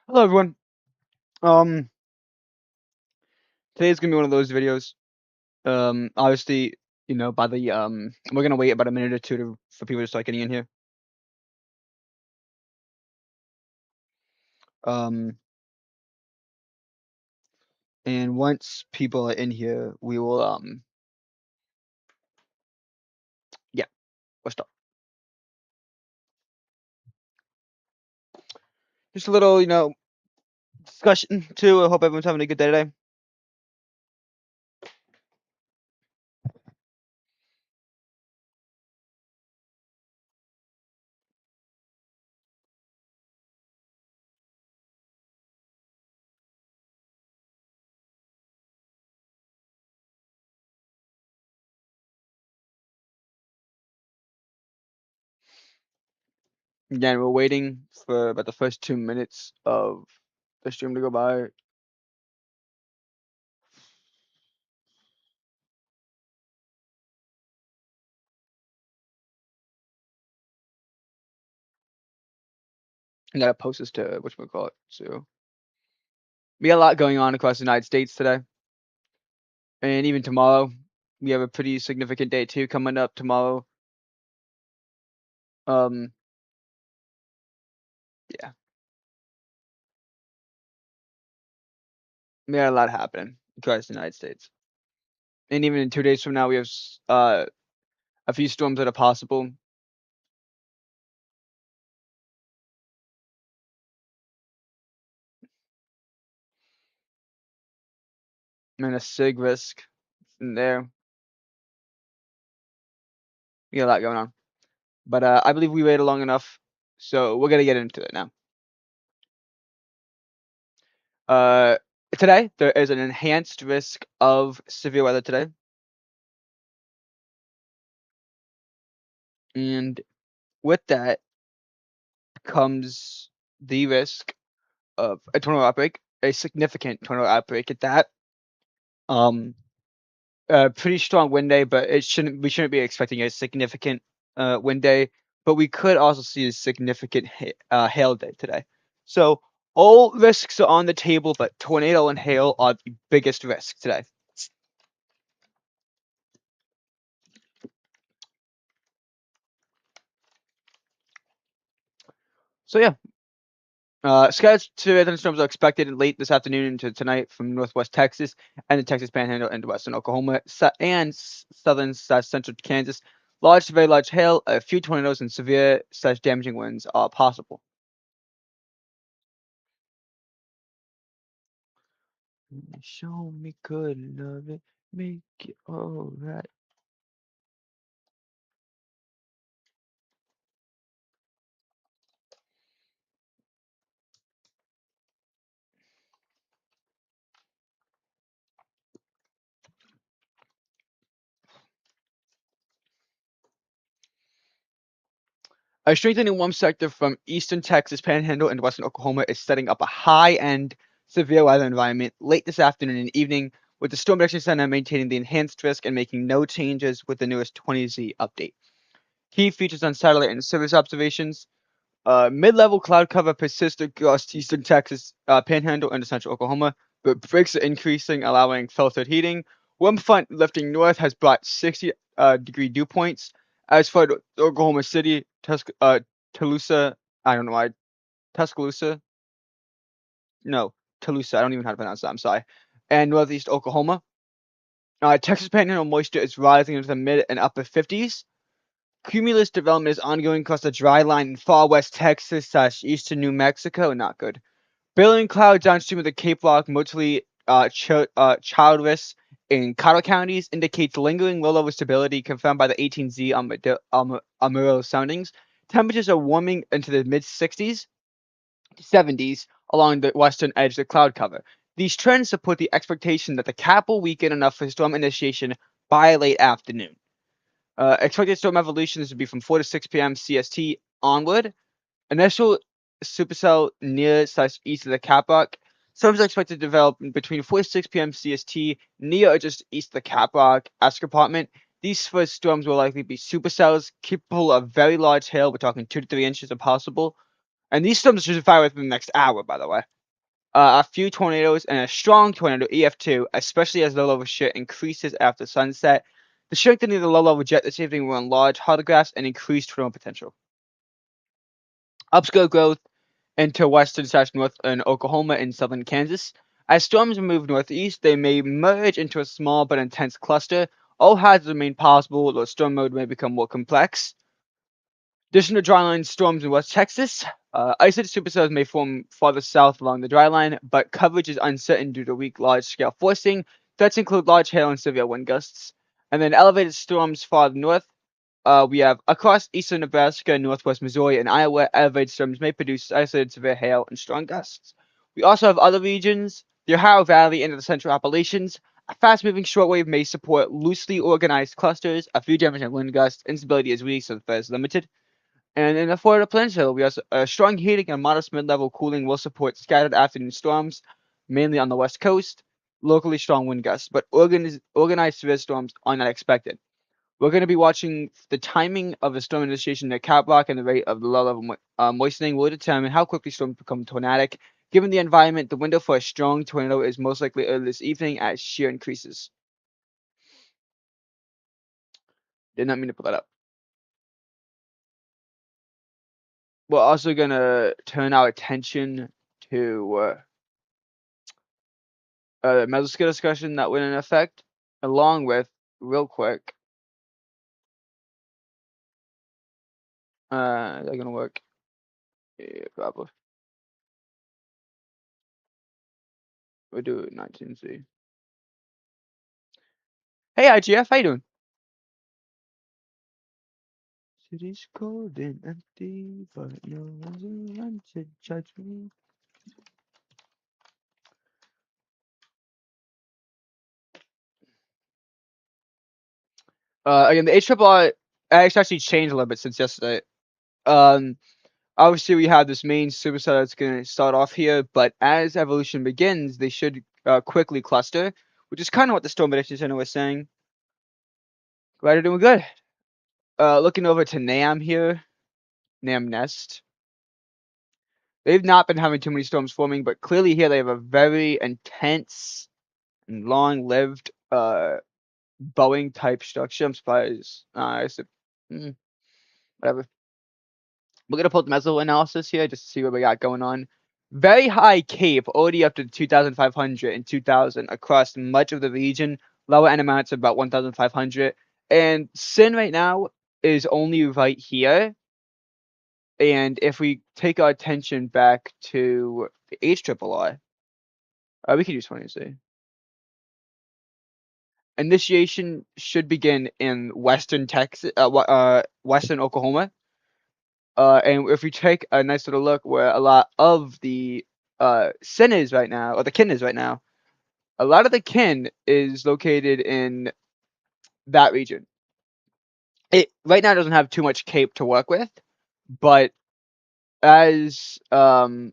Hello everyone. Um, Today's gonna be one of those videos. Obviously, by the we're gonna wait about a minute or two for people to start getting in here. Um, and once people are in here, we will yeah, we'll start. Just a little, discussion too. I hope everyone's having a good day today. Again, we're waiting for about the first 2 minutes of the stream to go by. I gotta post this to whatchamacallit. So we got a lot going on across the United States today. And even tomorrow, we have a pretty significant day too coming up tomorrow. Um, yeah, we got a lot happening across the United States. And even in 2 days from now, we have a few storms that are possible. And a sig risk in there. We got a lot going on. But I believe we waited long enough, so we're gonna get into it now. Uh, Today there is an enhanced risk of severe weather today, and with that comes the risk of a tornado outbreak, a significant tornado outbreak at that. Um, Pretty strong wind day, but we shouldn't be expecting a significant wind day. But we could also see a significant hail day today. So all risks are on the table, but tornado and hail are the biggest risk today. So yeah, scattered thunderstorms are expected late this afternoon into tonight from northwest Texas and the Texas Panhandle into western Oklahoma and southern central Kansas. Large to very large hail, a few tornadoes, and severe damaging winds are possible. Show me good love it, make it alright. A strengthening warm sector from eastern Texas Panhandle and western Oklahoma is setting up a high-end severe weather environment late this afternoon and evening, with the Storm Prediction Center maintaining the enhanced risk and making no changes with the newest 20Z update. Key features on satellite and service observations. Mid-level cloud cover persists across eastern Texas Panhandle and central Oklahoma, but breaks are increasing, allowing filtered heating. Warm front lifting north has brought 60-degree dew points. As for Oklahoma City, Tuscaloosa, I don't know why, Tuscaloosa, no, Toulouse, I don't even know how to pronounce that, I'm sorry, and northeast Oklahoma. Texas Panhandle moisture is rising into the mid and upper 50s. Cumulus development is ongoing across the dry line in far west Texas / eastern New Mexico. Not good. Billowing clouds downstream of the Cape Rock, mostly childless in Colorado counties, indicates lingering low-level stability confirmed by the 18Z Amarillo soundings. Temperatures are warming into the mid-60s to 70s along the western edge of the cloud cover. These trends support the expectation that the cap will weaken enough for storm initiation by late afternoon. Expected storm evolutions would be from 4 to 6 p.m. CST onward. Initial supercell near / east of the cap rock. Storms are expected to develop between 4 to 6 p.m. CST near or just east of the cap rock escarpment. These first storms will likely be supercells capable of very large hail. We're talking 2 to 3 inches if possible. And these storms should fire within the next hour, by the way. a few tornadoes, and a strong tornado EF2, especially as low-level shear increases after sunset. The strengthening of the low-level jet this evening will enlarge hydrographs and increase tornado potential. Upscale growth into western/northern Oklahoma and southern Kansas. As storms move northeast, they may merge into a small but intense cluster. All hazards remain possible, though storm mode may become more complex. Additional dryline storms in West Texas. Isolated supercells may form farther south along the dryline, but coverage is uncertain due to weak large-scale forcing. Threats include large hail and severe wind gusts. And then elevated storms farther north. We have across eastern Nebraska, northwest Missouri, and Iowa, elevated storms may produce isolated severe hail and strong gusts. We also have other regions, the Ohio Valley into the central Appalachians. A fast-moving shortwave may support loosely organized clusters. A few damaging wind gusts. Instability is weak, so the threat is limited. And in the Florida Peninsula, we have strong heating and modest mid-level cooling will support scattered afternoon storms, mainly on the west coast. Locally strong wind gusts, but organized severe storms are not expected. We're going to be watching the timing of the storm initiation near Cap Rock and the rate of the low-level moistening will determine how quickly storms become tornadic. Given the environment, the window for a strong tornado is most likely early this evening as shear increases. Did not mean to put that up. We're also going to turn our attention to the mesoscale discussion that went in effect, along with, real quick, is that going to work? Yeah, probably. We'll do it 19C. Hey, IGF, how you doing? City's cold and empty, but no one's around to judge me. Again, the HRRR actually changed a little bit since yesterday. Um, Obviously we have this main supercell that's going to start off here, but as evolution begins, they should quickly cluster, which is kind of what the Storm Prediction Center was saying. Glad you're doing good. Looking over to NAM here, NAM Nest. They've not been having too many storms forming, but clearly here they have a very intense and long-lived Boeing type structure. I'm surprised. I said, whatever. We're gonna pull the meso analysis here just to see what we got going on. Very high Cape, already up to 2,500 and 2,000 across much of the region. Lower end amounts of about 1,500. And Sin right now is only right here. And if we take our attention back to the HRRR, we could use 20C. Initiation should begin in western Texas, western Oklahoma. And if we take a nice little look where a lot of the sin is right now, or the kin is right now, a lot of the kin is located in that region. It right now doesn't have too much cape to work with, but as the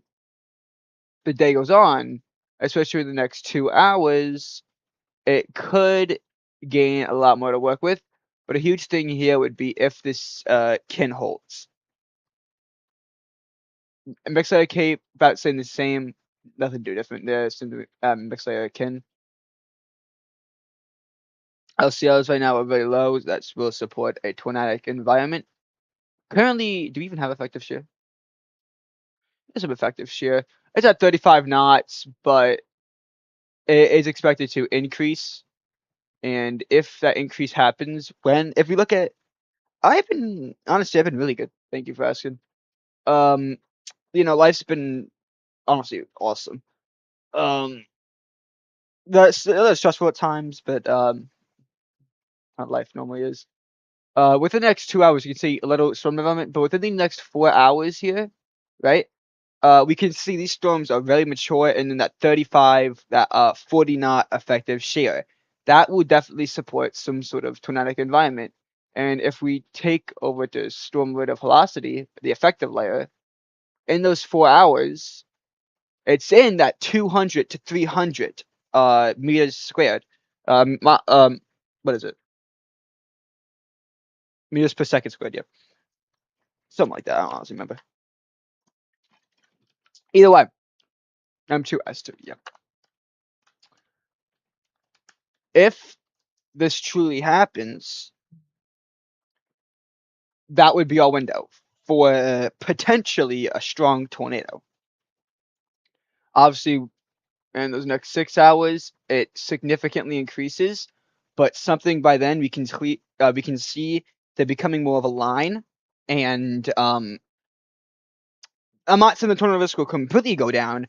day goes on, especially the next 2 hours, it could gain a lot more to work with. But a huge thing here would be if this kin holds. Mixed layer cape, about saying the same, nothing too different there. Mixed layer kin. LCLs right now are very low. That will support a tornadic environment. Currently, do we even have effective shear? There's some effective shear. It's at 35 knots, but it is expected to increase. And if that increase happens, if we look at, I've been really good. Thank you for asking. Life's been honestly awesome. That's stressful at times, but how life normally is. Within the next 2 hours, you can see a little storm development, but within the next 4 hours here, right? We can see these storms are very mature and in that 35, that 40 knot effective shear. That will definitely support some sort of tornadic environment. And if we take over to storm rate of velocity, the effective layer, in those 4 hours, it's in that 200 to 300 meters squared. What is it? Meters per second squared, yeah. Something like that. I don't honestly remember. Either way, M2S2. Yeah. If this truly happens, that would be our window for potentially a strong tornado. Obviously, in those next 6 hours, it significantly increases, but something by then we can see they're becoming more of a line, and I'm not saying the tornado risk will completely go down,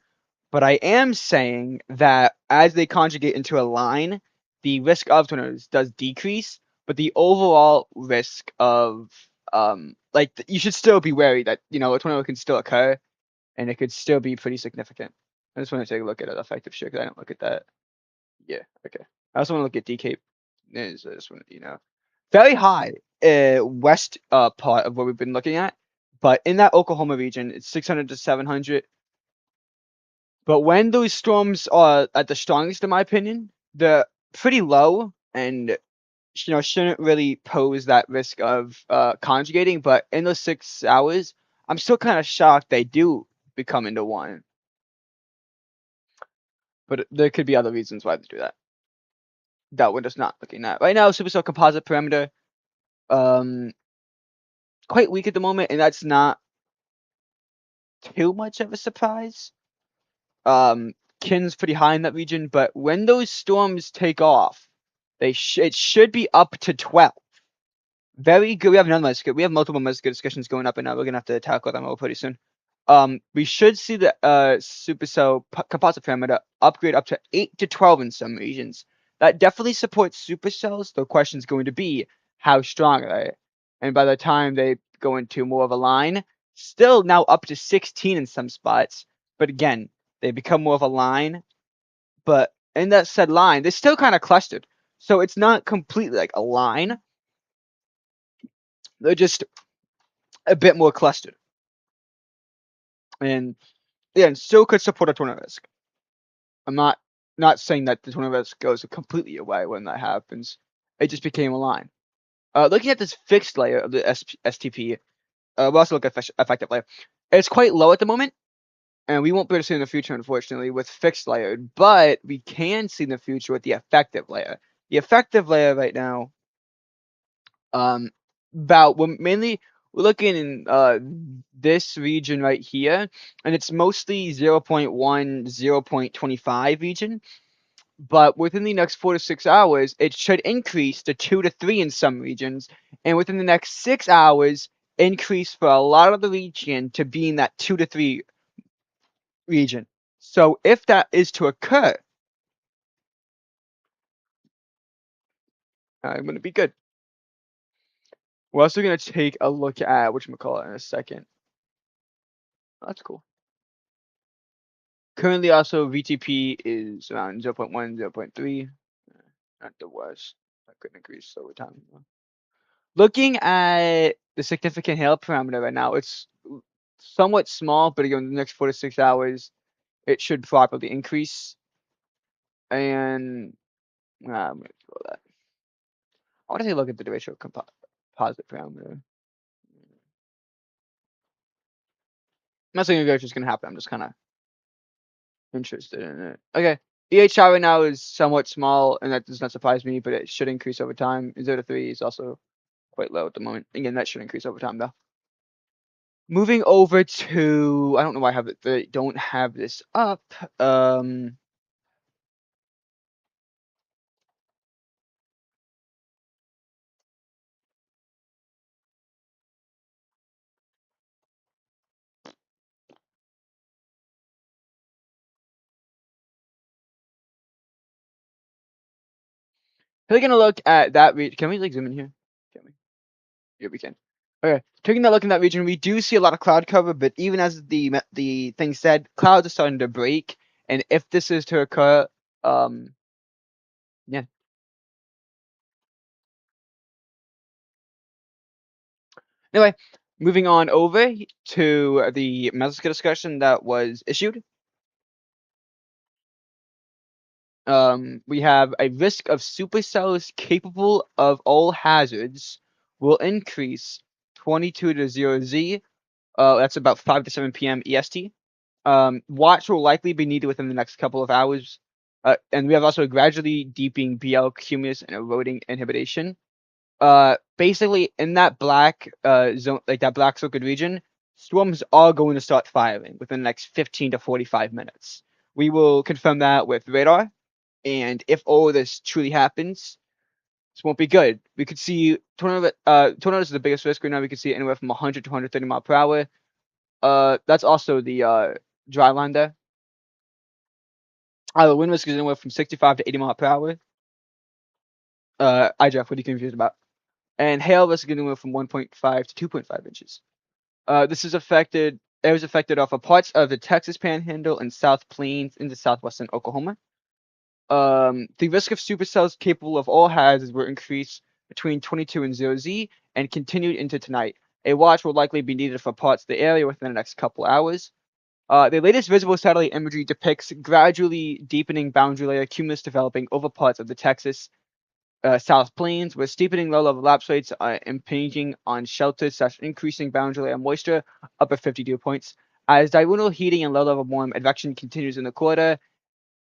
but I am saying that as they conjugate into a line, the risk of tornadoes does decrease, but the overall risk of you should still be wary that a tornado can still occur and it could still be pretty significant. I just want to take a look at an effective share because I don't look at that. Yeah, okay. I also want to look at DK. I just want to, very high west part of what we've been looking at, but in that Oklahoma region, it's 600 to 700. But when those storms are at the strongest, in my opinion, they're pretty low and shouldn't really pose that risk of conjugating. But in those 6 hours, I'm still kind of shocked they do become into one. But there could be other reasons why they do that. That we're just not looking at right now. Supercell composite parameter, um, quite weak at the moment, and that's not too much of a surprise. Kin's pretty high in that region, but when those storms take off, it should be up to 12. Very good. We have another Mexico. We have multiple Mexico discussions going up, and now we're gonna have to tackle them all pretty soon. We should see the supercell composite parameter upgrade up to 8 to 12 in some regions. That definitely supports supercells. The question is going to be how strong are they? And by the time they go into more of a line, still now up to 16 in some spots. But again, they become more of a line. But in that said line, they're still kind of clustered. So it's not completely like a line. They're just a bit more clustered. And yeah, and still could support a tornado risk. I'm not saying that the tornado risk goes completely away when that happens. It just became a line. Looking at this fixed layer of the STP, we'll also look at effective layer. It's quite low at the moment, and we won't be able to see in the future, unfortunately, with fixed layer. But we can see in the future with the effective layer. The effective layer right now, we're looking in this region right here, and it's mostly 0.1, 0.25 region. But within the next 4 to 6 hours, it should increase to 2 to 3 in some regions, and within the next 6 hours, increase for a lot of the region to be in that 2 to 3 region. So if that is to occur, I'm going to be good. We're also going to take a look at whatchamacallit in a second. Oh, that's cool. Currently, also VTP is around 0.1, 0.3. Not the worst. That could increase over time. Looking at the significant hail parameter right now, it's somewhat small, but again, in the next 4 to 6 hours, it should properly increase. And I'm going to throw that. I want to take a look at the ratio composite parameter. I'm not saying it's just going to happen. I'm just kind of interested in it. Okay. EHR right now is somewhat small, and that does not surprise me, but it should increase over time. 0 to 3 is also quite low at the moment. Again, that should increase over time, though. Moving over to, I don't know why they don't have this up. Taking a look at that region. Can we like zoom in here? Can we? Yeah, we can. Okay. Taking a look in that region, we do see a lot of cloud cover, but even as the thing said, clouds are starting to break, and if this is to occur, yeah. Anyway, moving on over to the Mexico discussion that was issued. We have a risk of supercells capable of all hazards will increase 22 to 0Z. That's about 5 to 7 p.m. EST. Watch will likely be needed within the next couple of hours. And we have also a gradually deepening BL cumulus and eroding inhibition. Basically in that black zone, like that black circled region, storms are going to start firing within the next 15 to 45 minutes. We will confirm that with radar, and if all this truly happens, this won't be good. We could see tornadoes is the biggest risk right now. We could see anywhere from 100 to 130 mile per hour. That's also the dry line there. The wind risk is anywhere from 65 to 80 mile per hour. Jeff, what are you confused about? And hail risk is anywhere from 1.5 to 2.5 inches. This is affected. It was affected off of parts of the Texas Panhandle and South Plains into southwestern Oklahoma. The risk of supercells capable of all hazards were increased between 22 and 0Z and continued into tonight. A watch will likely be needed for parts of the area within the next couple hours. The latest visible satellite imagery depicts gradually deepening boundary layer cumulus developing over parts of the Texas South Plains, with steepening low-level lapse rates impinging on shelters, such increasing boundary layer moisture up at 50 dew points. As diurnal heating and low-level warm advection continues in the quarter,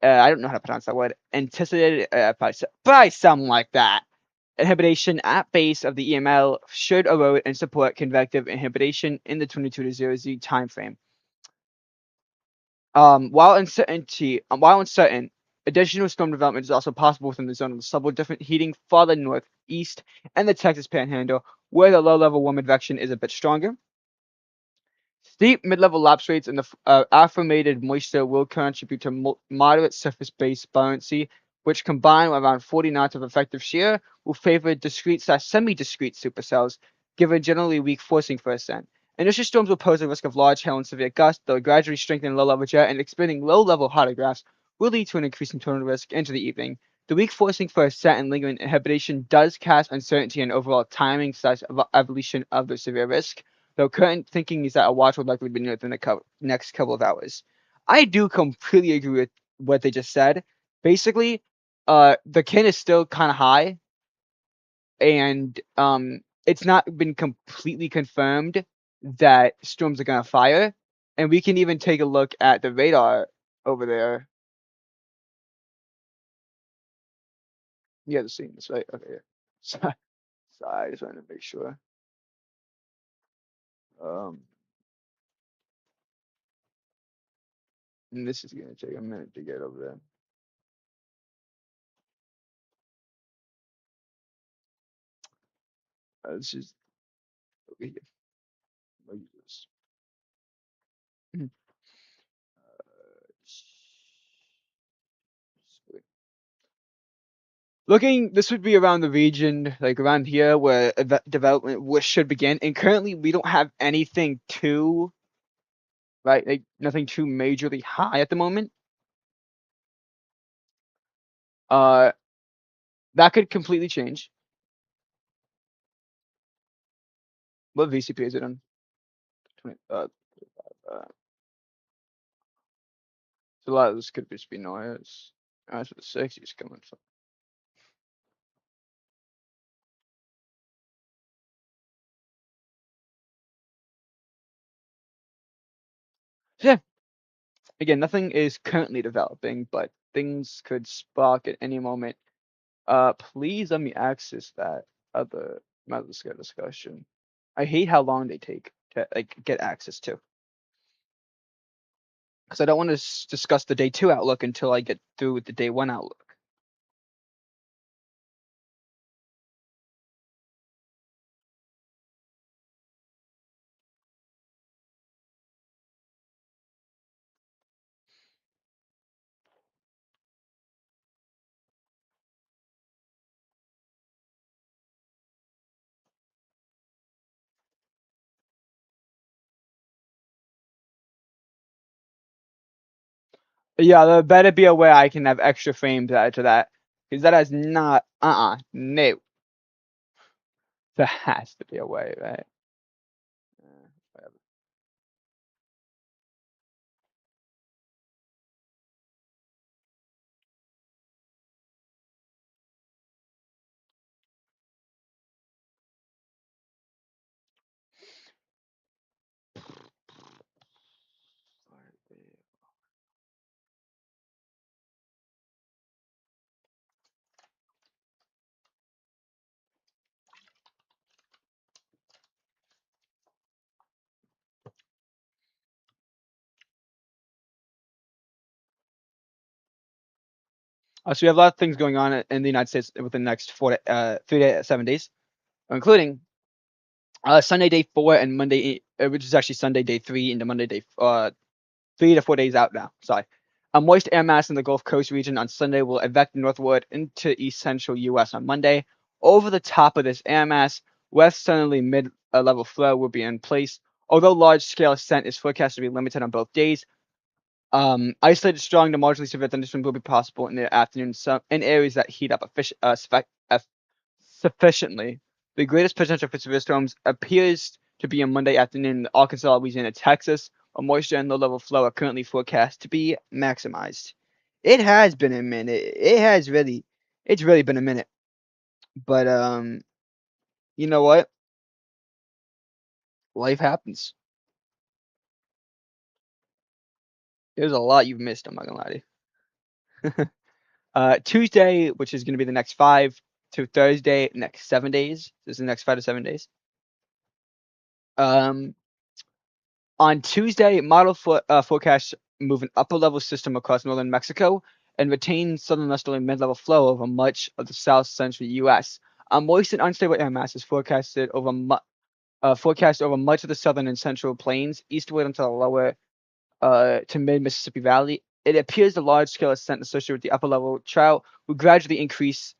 I don't know how to pronounce that word, anticipated by something like that. Inhibition at base of the EML should erode and support convective inhibition in the 22 to 0Z timeframe. While uncertain, additional storm development is also possible within the zone of the several different heating farther northeast and the Texas Panhandle, where the low-level warm advection is a bit stronger. Steep mid-level lapse rates and the affirmated moisture will contribute to moderate surface-based buoyancy, which combined with around 40 knots of effective shear will favor discrete/semi-discrete supercells, given generally weak forcing for ascent. Initial storms will pose a risk of large hail and severe gusts, though gradually strengthening low-level jet and expanding low-level hydrographs will lead to an increase in tornado risk into the evening. The weak forcing for ascent and lingering inhibition does cast uncertainty in overall timing/evolution of the severe risk, though current thinking is that a watch will likely be needed within the next couple of hours. I do completely agree with what they just said. Basically, the kin is still kind of high, and it's not been completely confirmed that storms are gonna fire. And we can even take a look at the radar over there. You guys are seeing this, right? Okay, yeah. Sorry, I just wanted to make sure. Um, and this is gonna take a minute to get over there. This is over here. I'll use this. Mhm. Looking, this would be around the region, like around here, where development should begin. And currently, we don't have anything too, right? Like nothing too majorly high at the moment. Uh, that could completely change. What VCP is it on? 20, so a lot of this could just be noise. That's what the 60s coming from. So yeah, again, nothing is currently developing, but things could spark at any moment. Please let me access that other Metascale discussion. I hate how long they take to like get access to, because I don't want to discuss the day 2 outlook until I get through with the day 1 outlook. Yeah, there better be a way I can have extra frames added to that, because that is not no. There has to be a way, right? Whatever. So we have a lot of things going on in the United States within the next 7 days, including Sunday day 4 and Monday, which is actually Sunday day 3 into Monday day 3 to 4 days out now. Sorry. A moist air mass in the Gulf Coast region on Sunday will evac northward into east central U.S. on Monday. Over the top of this air mass, west southerly mid level flow will be in place. Although large scale ascent is forecast to be limited on both days, isolated strong to moderately severe thunderstorms will be possible in the afternoon in areas that heat up sufficiently. The greatest potential for severe storms appears to be on Monday afternoon in Arkansas, Louisiana, Texas, where moisture and low-level flow are currently forecast to be maximized. It has been a minute. It's really been a minute. But you know what? Life happens. There's a lot you've missed. I'm not gonna lie to you. Tuesday, which is gonna be the next 5 to Thursday, next 7 days. This is the next 5 to 7 days. Um, On Tuesday, model forecasts move an upper level system across northern Mexico and retain southern westerly mid level flow over much of the south central U.S. A moist and unstable air mass is forecast over much of the southern and central plains, eastward into the lower to mid Mississippi Valley. It appears the large scale ascent associated with the upper level trout will gradually increase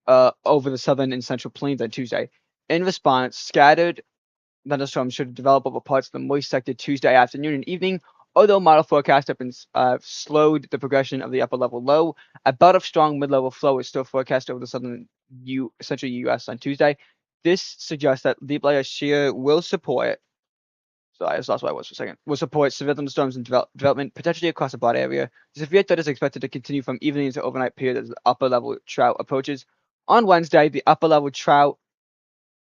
over the southern and central plains on Tuesday. In response, scattered thunderstorms should develop over parts of the moist sector Tuesday afternoon and evening. Although model forecasts have been slowed the progression of the upper level low, a bout of strong mid-level flow is still forecast over the central U.S. on Tuesday. This suggests that deep layer shear will support. So I just lost what I was for a second. Will support severe thunderstorms and development potentially across a broad area. The severe threat is expected to continue from evening into overnight period as the upper level trout approaches. On Wednesday, the upper level trout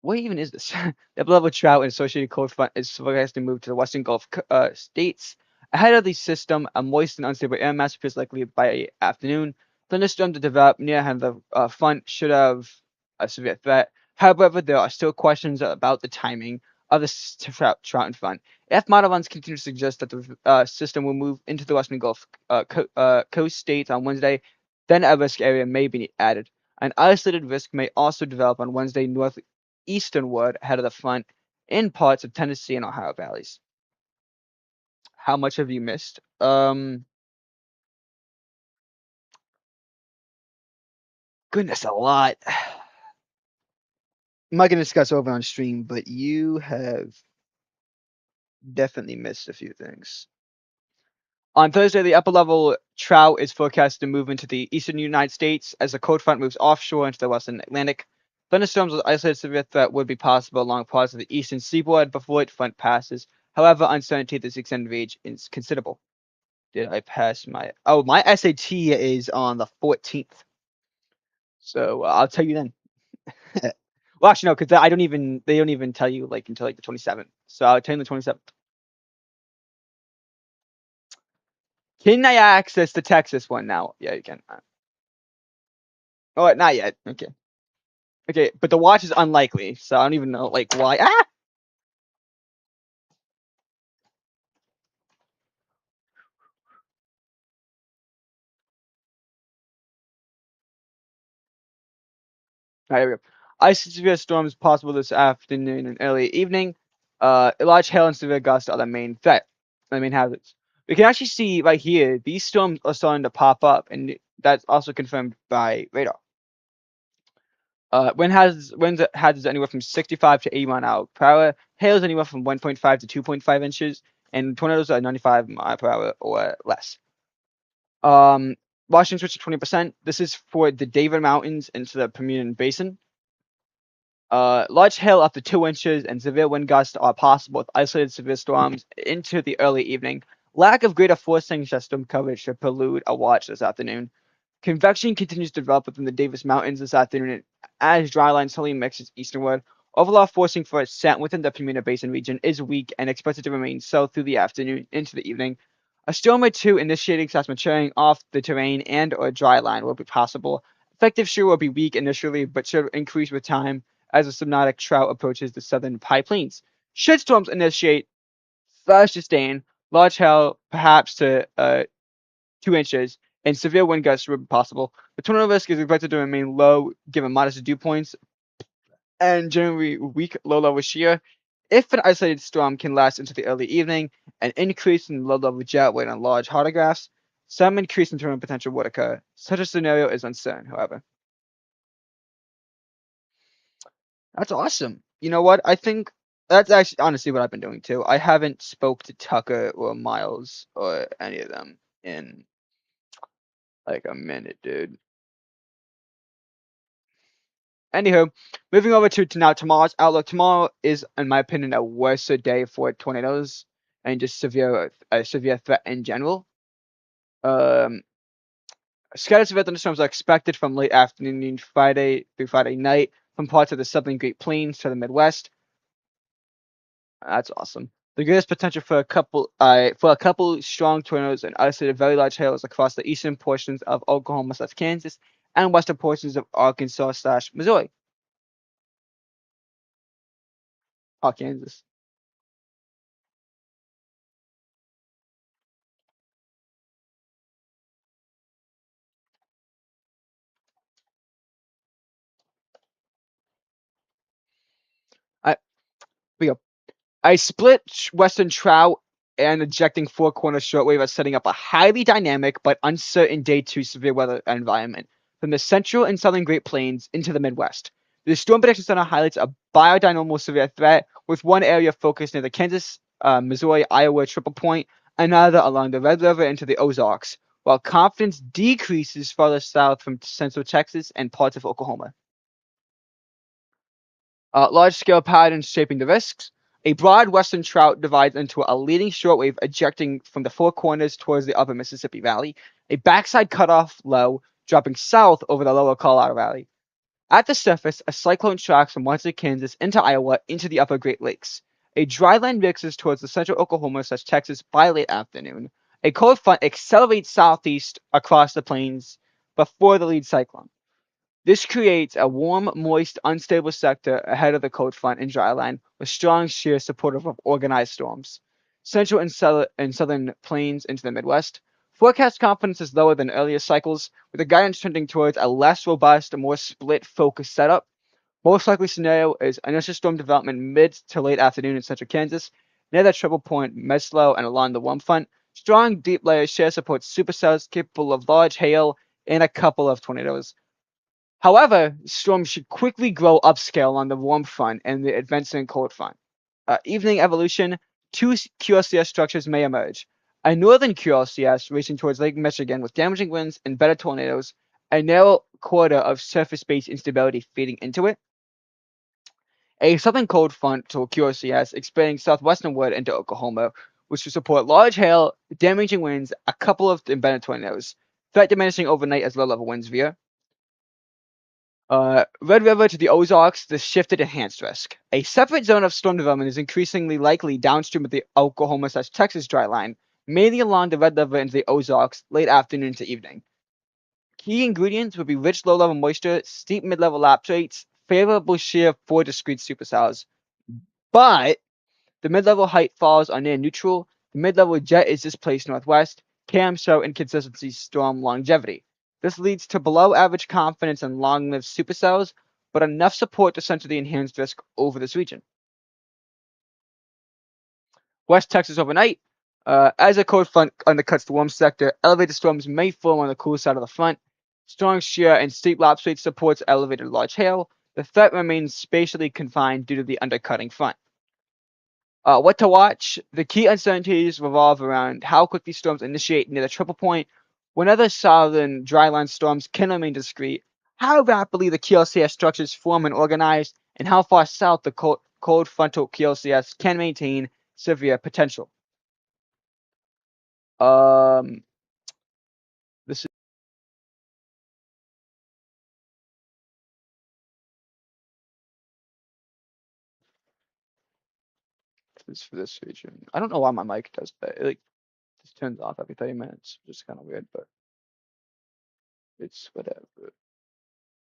what even is this? The upper level trout and associated cold front is forecast to move to the western Gulf states. Ahead of the system, a moist and unstable air mass appears likely by afternoon. Thunderstorms that develop near ahead of the front should have a severe threat. However, there are still questions about the timing of the trout in front. If model runs continue to suggest that the system will move into the western Gulf coast states on Wednesday, then a risk area may be added. An isolated risk may also develop on Wednesday easternward ahead of the front in parts of Tennessee and Ohio valleys. How much have you missed? Goodness, a lot. I'm not gonna discuss over on stream, but you have definitely missed a few things. On Thursday, the upper level trout is forecast to move into the eastern United States as the cold front moves offshore into the western Atlantic. Thunderstorms with isolated severe threat would be possible along parts of the eastern seaboard before the front passes. However, uncertainty at this extended range is considerable. Did I pass my? Oh, my SAT is on the 14th, so I'll tell you then. Well, actually, no, because I don't even they don't even tell you like until like the 27th. So I'll tell you the 27th. Can I access the Texas one now? Yeah, you can. Oh, not yet. Okay. Okay, but the watch is unlikely, so I don't even know like why. Ah! Alright, here we go. Ice and severe storms possible this afternoon and early evening. Large hail and severe gusts are the main hazards. We can actually see right here, these storms are starting to pop up, and that's also confirmed by radar. Winds hazards anywhere from 65 to 80 mph. Hail is anywhere from 1.5 to 2.5 inches, and tornadoes are 95 mph or less. Washington switch to 20%. This is for the David Mountains into the Permian Basin. Large hail up to 2 inches and severe wind gusts are possible with isolated severe storms into the early evening. Lack of greater forcing system coverage should prelude a watch this afternoon. Convection continues to develop within the Davis Mountains this afternoon as dryline slowly mixes easternward. Overall forcing for ascent within the Permian Basin region is weak and expected to remain so through the afternoon into the evening. A storm or two initiating / maturing off the terrain and or dryline will be possible. Effective shear will be weak initially, but should increase with time as the subnautic trout approaches the southern high plains. Should storms initiate, flash sustain, large hail perhaps to 2 inches, and severe wind gusts will be possible. The tornado risk is expected to remain low given modest dew points and generally weak low-level shear. If an isolated storm can last into the early evening, an increase in low-level jet weight on large hydrographs, some increase in tornado potential would occur. Such a scenario is uncertain, however. That's awesome. You know what? I think that's actually honestly what I've been doing too. I haven't spoke to Tucker or Miles or any of them in like a minute, dude. Anywho, moving over to now tomorrow's outlook. Tomorrow is, in my opinion, a worse day for tornadoes and just severe threat in general. Um, Scattered severe thunderstorms are expected from late afternoon Friday through Friday night from parts of the southern Great Plains to the Midwest. That's awesome. The greatest potential for a couple strong tornadoes and isolated very large hails across the eastern portions of Oklahoma/Kansas and western portions of Arkansas/Missouri. Kansas. I we go. I split Western Trout and ejecting four corner shortwave are setting up a highly dynamic but uncertain day two severe weather environment from the central and southern Great Plains into the Midwest. The Storm Prediction Center highlights a biodynamical severe threat with one area focused near the Kansas, Missouri, Iowa triple point, another along the Red River into the Ozarks, while confidence decreases farther south from central Texas and parts of Oklahoma. Large-scale patterns shaping the risks. A broad western trout divides into a leading shortwave ejecting from the four corners towards the upper Mississippi Valley, a backside cutoff low dropping south over the lower Colorado Valley. At the surface, a cyclone tracks from western Kansas into Iowa into the upper Great Lakes. A dryland mixes towards the central Oklahoma/Texas by late afternoon. A cold front accelerates southeast across the plains before the lead cyclone. This creates a warm, moist, unstable sector ahead of the cold front and dry line with strong shear supportive of organized storms. Central and southern plains into the Midwest. Forecast confidence is lower than earlier cycles, with the guidance trending towards a less robust, more split focus setup. Most likely scenario is initial storm development mid to late afternoon in central Kansas, near the triple point, Meslow, and along the warm front. Strong, deep layer shear supports supercells capable of large hail and a couple of tornadoes. However, storms should quickly grow upscale on the warm front and the advancing cold front. Evening evolution, two QRCS structures may emerge. A northern QRCS racing towards Lake Michigan with damaging winds and better tornadoes, a narrow corridor of surface-based instability feeding into it. A southern cold front to QRCS expanding southwesternward into Oklahoma, which will support large hail, damaging winds, a couple of embedded tornadoes. Threat diminishing overnight as low-level winds veer. Red River to the Ozarks, the shifted enhanced risk. A separate zone of storm development is increasingly likely downstream of the Oklahoma/Texas dry line, mainly along the Red River into the Ozarks late afternoon to evening. Key ingredients would be rich low-level moisture, steep mid-level lapse rates, favorable shear for discrete supercells. But the mid-level height falls are near neutral. The mid-level jet is displaced northwest. Cams show inconsistency storm longevity. This leads to below-average confidence in long-lived supercells, but enough support to center the enhanced risk over this region. West Texas overnight. As a cold front undercuts the warm sector, elevated storms may form on the cool side of the front. Strong shear and steep lapse rate supports elevated large hail. The threat remains spatially confined due to the undercutting front. What to watch? The key uncertainties revolve around how quickly storms initiate near the triple point, when other southern dryland storms can remain discrete, how rapidly the QLCS structures form and organize, and how far south the cold frontal QLCS can maintain severe potential. Um, this is for this region. I don't know why my mic does that. It like just turns off every 30 minutes, which is kind of weird, but it's whatever.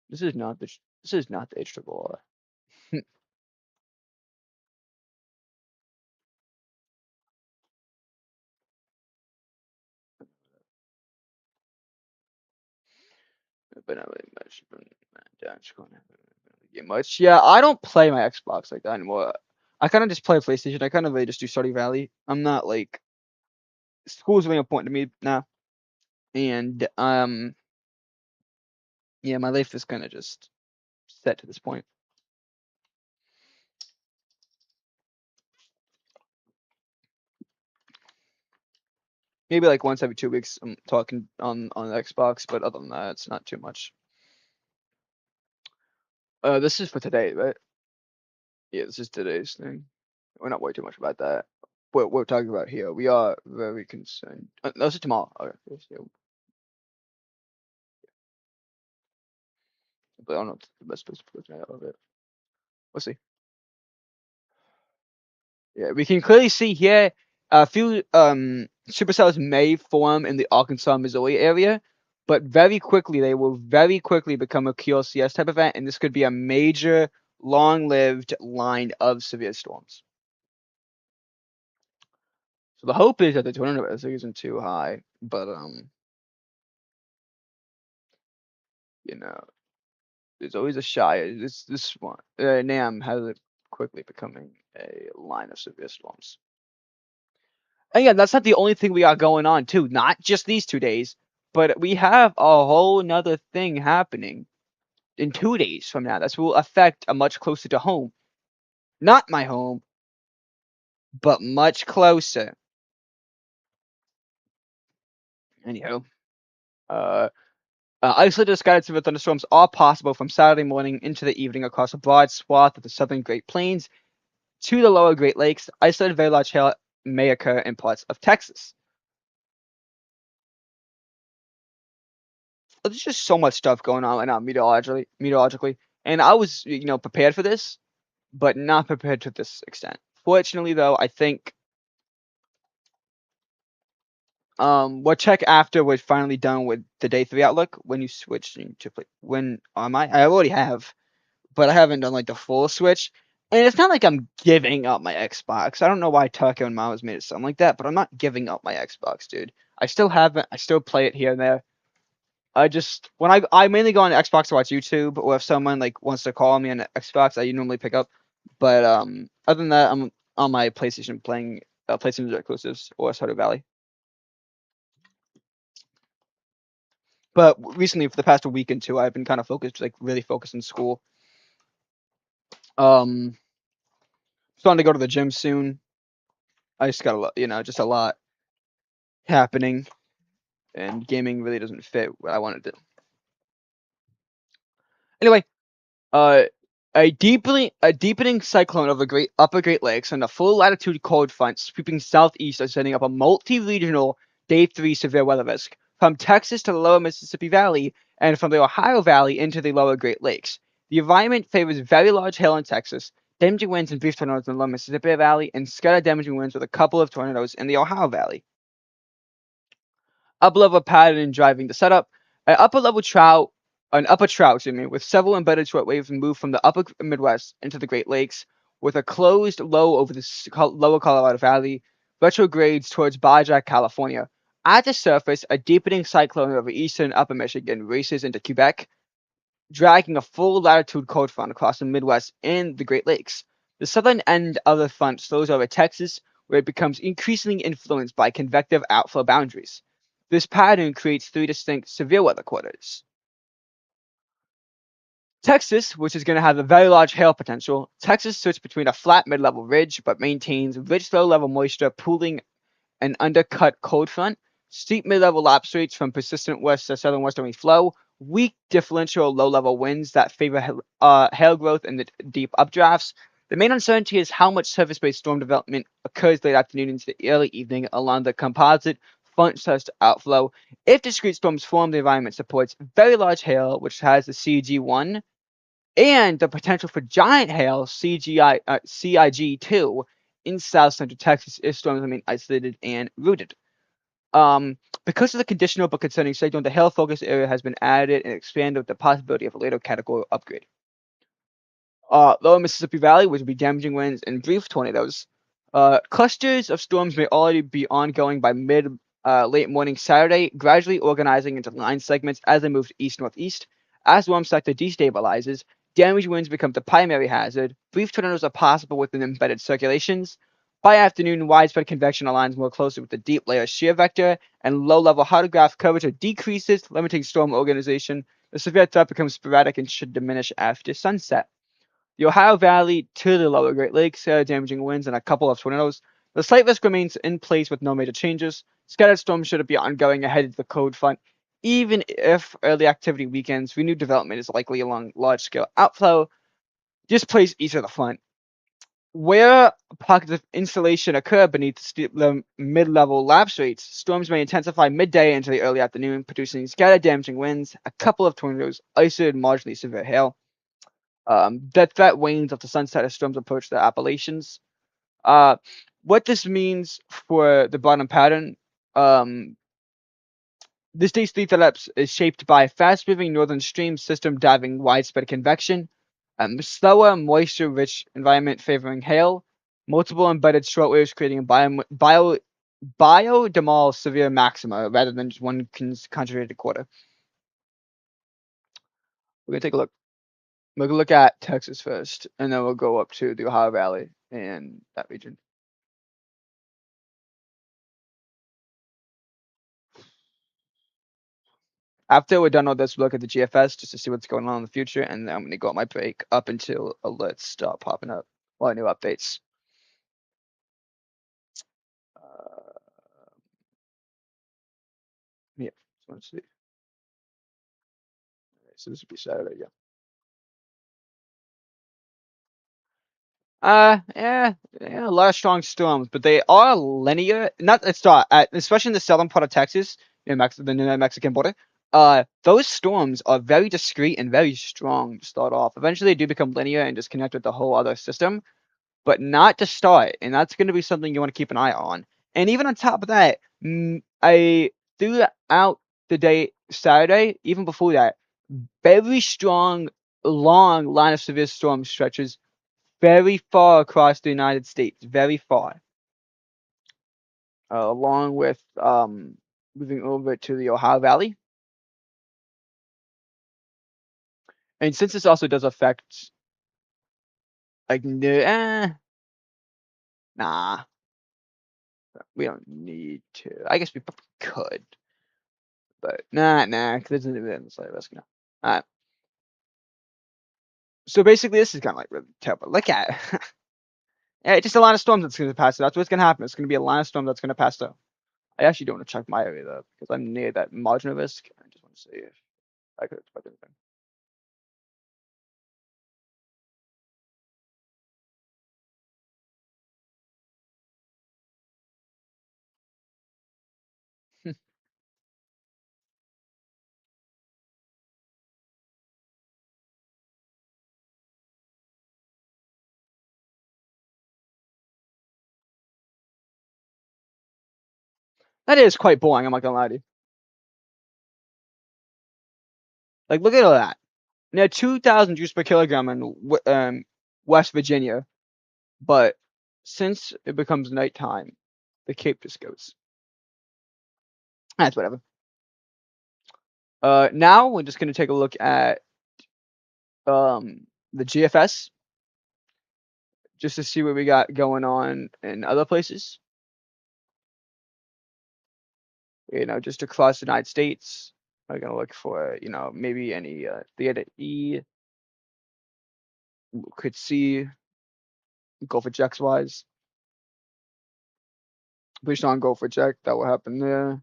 This is not the H-triple-R. but not really much. Get much. Yeah, I don't play my Xbox like that anymore. I kind of just play PlayStation. I kind of really just do Stardew Valley. I'm not like school's really important to me now, and yeah, my life is kind of just set to this point. Maybe like once every 2 weeks, I'm talking on Xbox, but other than that, it's not too much. This is for today, right? Yeah, this is today's thing. We're not worried too much about that. What we're talking about here, we are very concerned. No, this is tomorrow. Okay, yes, yeah, but I don't know if it's the best place to put it out of it. We'll see. Yeah, we can clearly see here a few supercells may form in the Arkansas, Missouri area, but very quickly they will very quickly become a QLCS type event, and this could be a major, long-lived line of severe storms. So the hope is that the tornado risk isn't too high, but you know, there's always a shy. This one, Nam has it quickly becoming a line of severe storms. And yeah, that's not the only thing we got going on too. Not just these 2 days, but we have a whole nother thing happening in 2 days from now. That will affect a much closer to home. Not my home, but much closer. Anyhow, uh, isolated scattered severe thunderstorms are possible from Saturday morning into the evening across a broad swath of the southern Great Plains to the lower Great Lakes. Isolated very large hail may occur in parts of Texas. There's just so much stuff going on right now meteorologically, and I was prepared for this, but not prepared to this extent. Fortunately, though, I think we'll check after we're finally done with the day 3 outlook when you switch to play. When am I already have, but I haven't done like the full switch. And it's not like I'm giving up my Xbox. I don't know why Taco and Miles made it sound like that, but I'm not giving up my Xbox, dude. I still have it. I still play it here and there. I just when I mainly go on Xbox to watch YouTube, or if someone like wants to call me on Xbox, I normally pick up. But other than that, I'm on my PlayStation playing PlayStation exclusives or Stardew Valley. But recently, for the past week and two, I've been kind of focused, like really focused in school. Um, Starting to go to the gym soon. I just got a lot, just a lot happening, and gaming really doesn't fit what I wanted to. Anyway, Uh, a deepening cyclone over Great Upper Great Lakes and a full latitude cold front sweeping southeast are setting up a multi-regional Day 3 severe weather risk from Texas to the lower Mississippi Valley and from the Ohio Valley into the lower Great Lakes. The environment favors very large hail in Texas, damaging winds and brief tornadoes in the lower Mississippi Valley, and scattered damaging winds with a couple of tornadoes in the Ohio Valley. Up-level pattern driving the setup. An upper trout, with several embedded short waves moved from the upper Midwest into the Great Lakes, with a closed low over the lower Colorado Valley, retrogrades towards Baja, California. At the surface, a deepening cyclone over eastern and upper Michigan races into Quebec, dragging a full latitude cold front across the Midwest and the Great Lakes. The southern end of the front slows over Texas, where it becomes increasingly influenced by convective outflow boundaries. This pattern creates three distinct severe weather quarters. Texas, which is going to have a very large hail potential. Texas sits between a flat mid-level ridge, but maintains rich low-level moisture pooling an undercut cold front, steep mid-level lap streets from persistent west to southern westerly flow, weak differential low-level winds that favor hail growth in the deep updrafts. The main uncertainty is how much surface-based storm development occurs late afternoon into the early evening along the composite front-sized outflow. If discrete storms form, the environment supports very large hail, which has the CG1, and the potential for giant hail, CIG2, in south central Texas if storms remain isolated and rooted. Because of the conditional but concerning signal, the hail focus area has been added and expanded with the possibility of a later category upgrade. Lower Mississippi Valley, which would be damaging winds and brief tornadoes. Clusters of storms may already be ongoing by mid late morning Saturday, gradually organizing into line segments as they move east-northeast. As the warm sector destabilizes, damaged winds become the primary hazard. Brief tornadoes are possible within embedded circulations. By afternoon, widespread convection aligns more closely with the deep layer shear vector, and low-level hydrograph curvature decreases, limiting storm organization. The severe threat becomes sporadic and should diminish after sunset. The Ohio Valley to the lower Great Lakes, damaging winds and a couple of tornadoes. The slight risk remains in place with no major changes. Scattered storms should be ongoing ahead of the cold front. Even if early activity weakens, renewed development is likely along large-scale outflow just placed east of the front. Where pockets of insulation occur beneath the mid-level lapse rates, storms may intensify midday into the early afternoon, producing scattered damaging winds, a couple of tornadoes, isolated marginally severe hail. That threat wanes after sunset as storms approach the Appalachians. Uh, what this means for the bottom pattern, um, this day's three collapse is shaped by fast-moving northern stream system driving widespread convection, slower, moisture-rich environment favoring hail, multiple embedded shortwaves creating a biodimal severe maxima rather than just one concentrated quarter. We're gonna take a look. We're gonna look at Texas first, and then we'll go up to the Ohio Valley and that region. After we're done all this, we'll look at the GFS just to see what's going on in the future, and then I'm gonna go on my break up until alerts start popping up or new updates. Uh, yeah, just want to see. Okay, so this would be Saturday, yeah. Yeah, a lot of strong storms, but they are linear. Not at start, especially in the southern part of Texas, the New Mexican border. Those storms are very discrete and very strong to start off. Eventually, they do become linear and just connect with the whole other system, but not to start. And that's going to be something you want to keep an eye on. And even on top of that, I throughout the day Saturday, even before that, very strong, long line of severe storm stretches very far across the United States, very far, along with moving over to the Ohio Valley. And since this also does affect, like, nah, we don't need to. I guess we probably could, but nah, because it's in the slight risk now. Alright. So basically, this is kind of like really terrible. Look at it. Yeah, just a line of storms that's going to pass. That's what's going to happen. It's going to be a line of storm that's going to pass through. I actually don't want to check my area though, because I'm near that margin of risk. I just want to see if I could expect anything. That is quite boring. I'm not gonna lie to you. Like, look at all that. Now, 2,000 joules per kilogram in West Virginia, but since it becomes nighttime, the Cape just goes. That's whatever. Now we're just gonna take a look at the GFS just to see what we got going on in other places. Just across the United States. I'm gonna look for maybe any theta E could see go for checks wise. Pretty strong go for check that will happen there.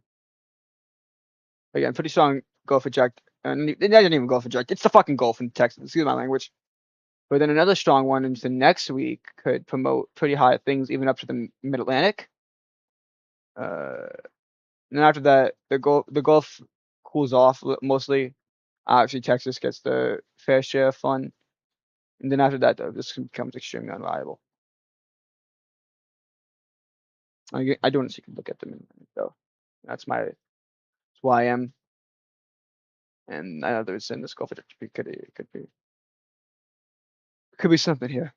Again, pretty strong go for check. And it doesn't even go for check. It's the fucking Gulf in Texas. Excuse my language. But then another strong one into next week could promote pretty high things even up to the Mid Atlantic. Uh, and then after that, the Gulf cools off mostly. Obviously, Texas gets the fair share of fun. And then after that, though, this becomes extremely unreliable. I don't see can look at them though. That's why I am. And I know there's in this Gulf could be something here.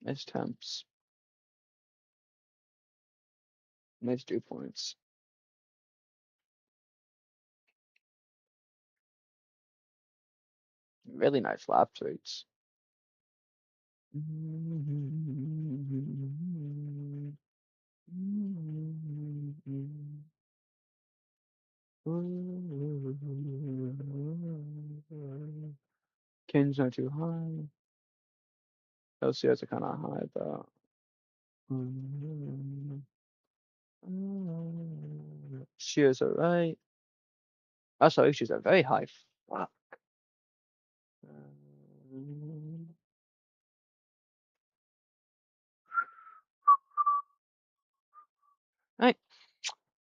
Nice temps. Nice dew points. Really nice lapse rates. Kins not too high. LCS are kind of high though. Shears are right. Oh, sorry, shears are very high. Fuck. Right.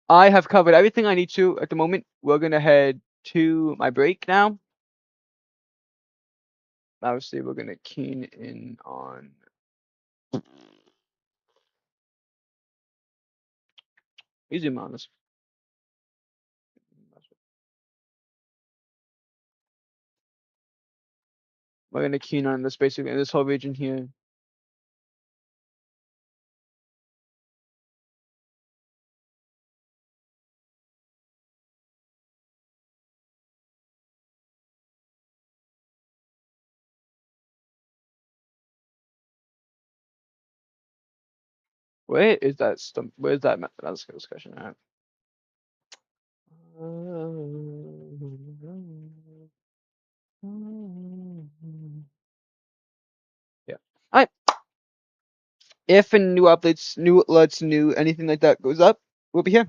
I have covered everything I need to at the moment. We're gonna head to my break now. Obviously, we're gonna keen in on easy mountains. We're gonna keen on this basically this whole region here. Where is that stump? Where's that mathematical discussion at? Yeah. Alright. If and new updates, new alerts, new anything like that goes up, we'll be here.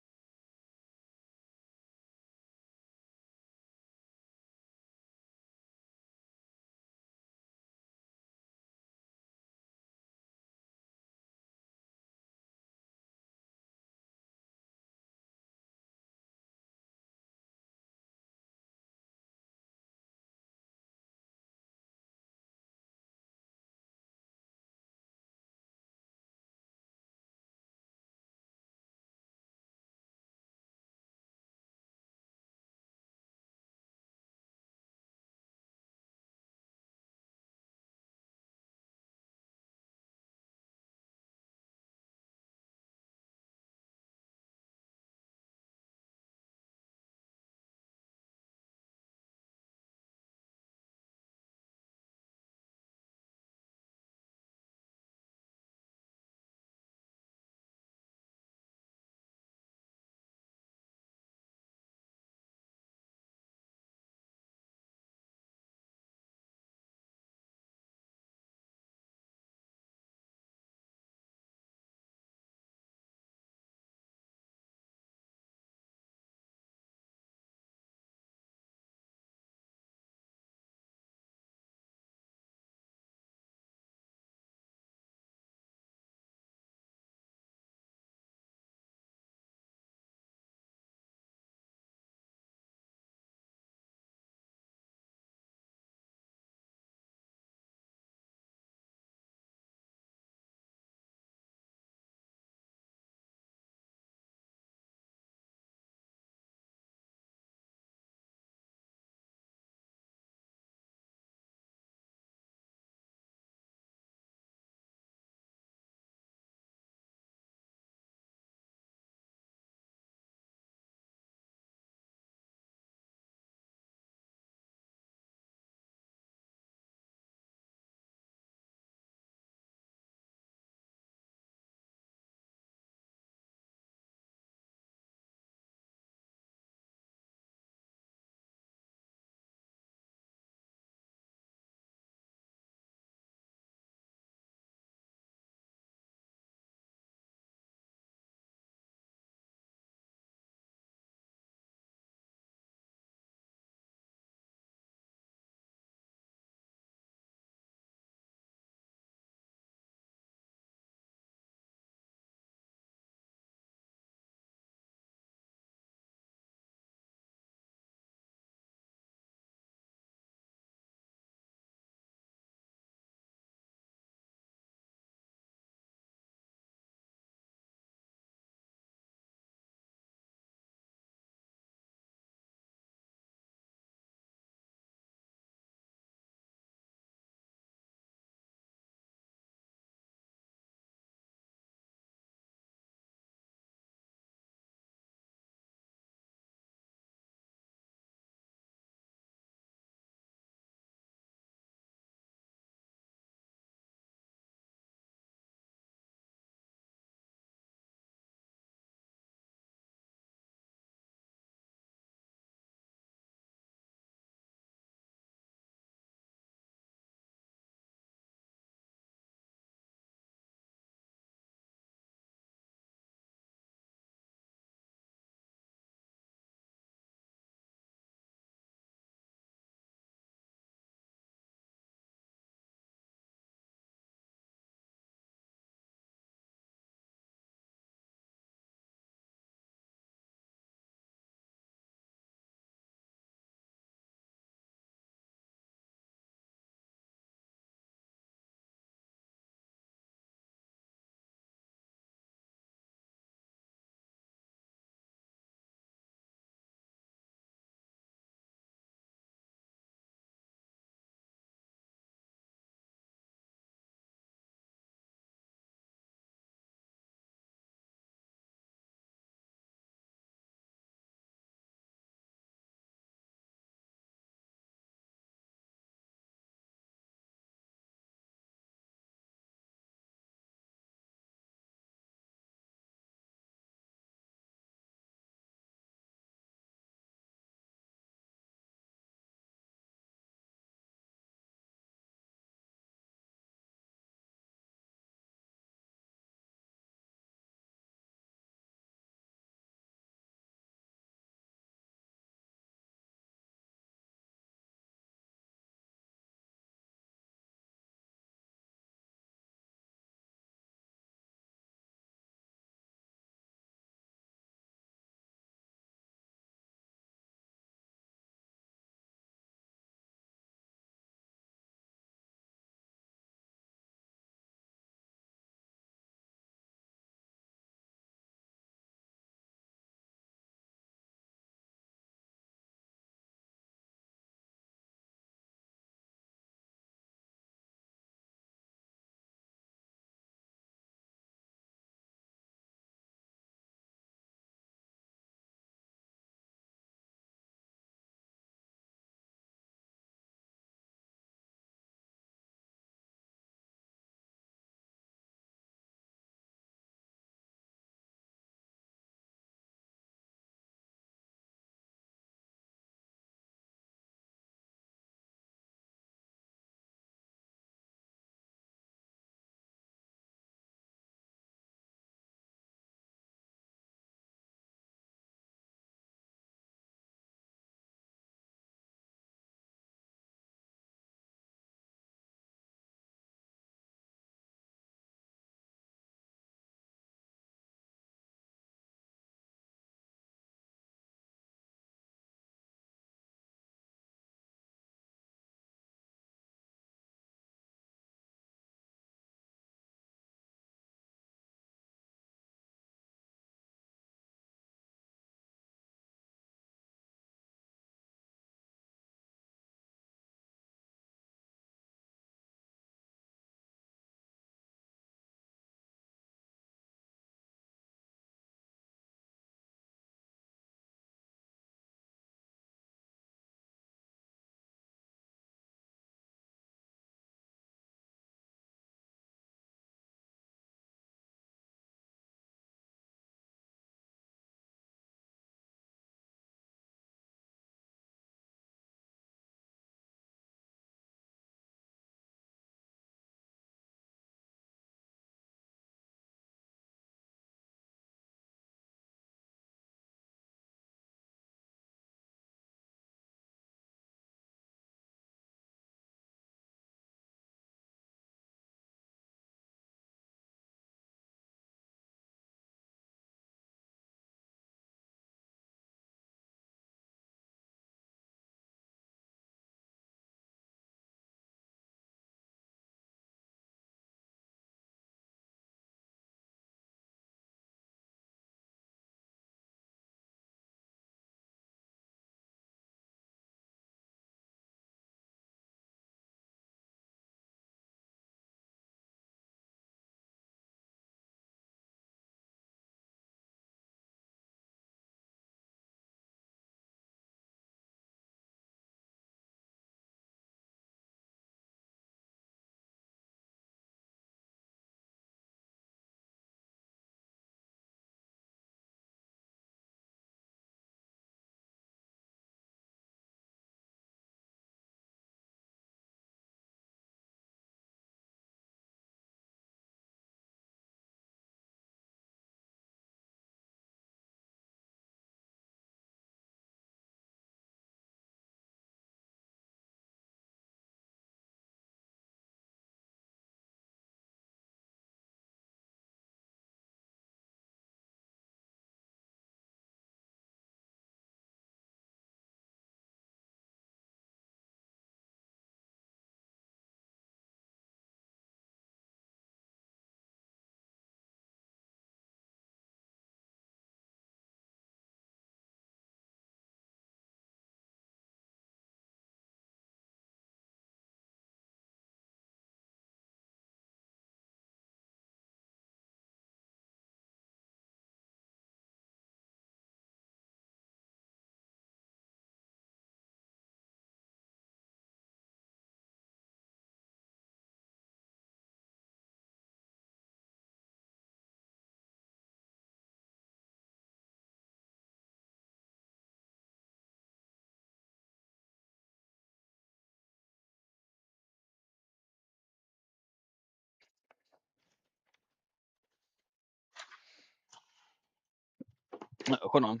Hold on.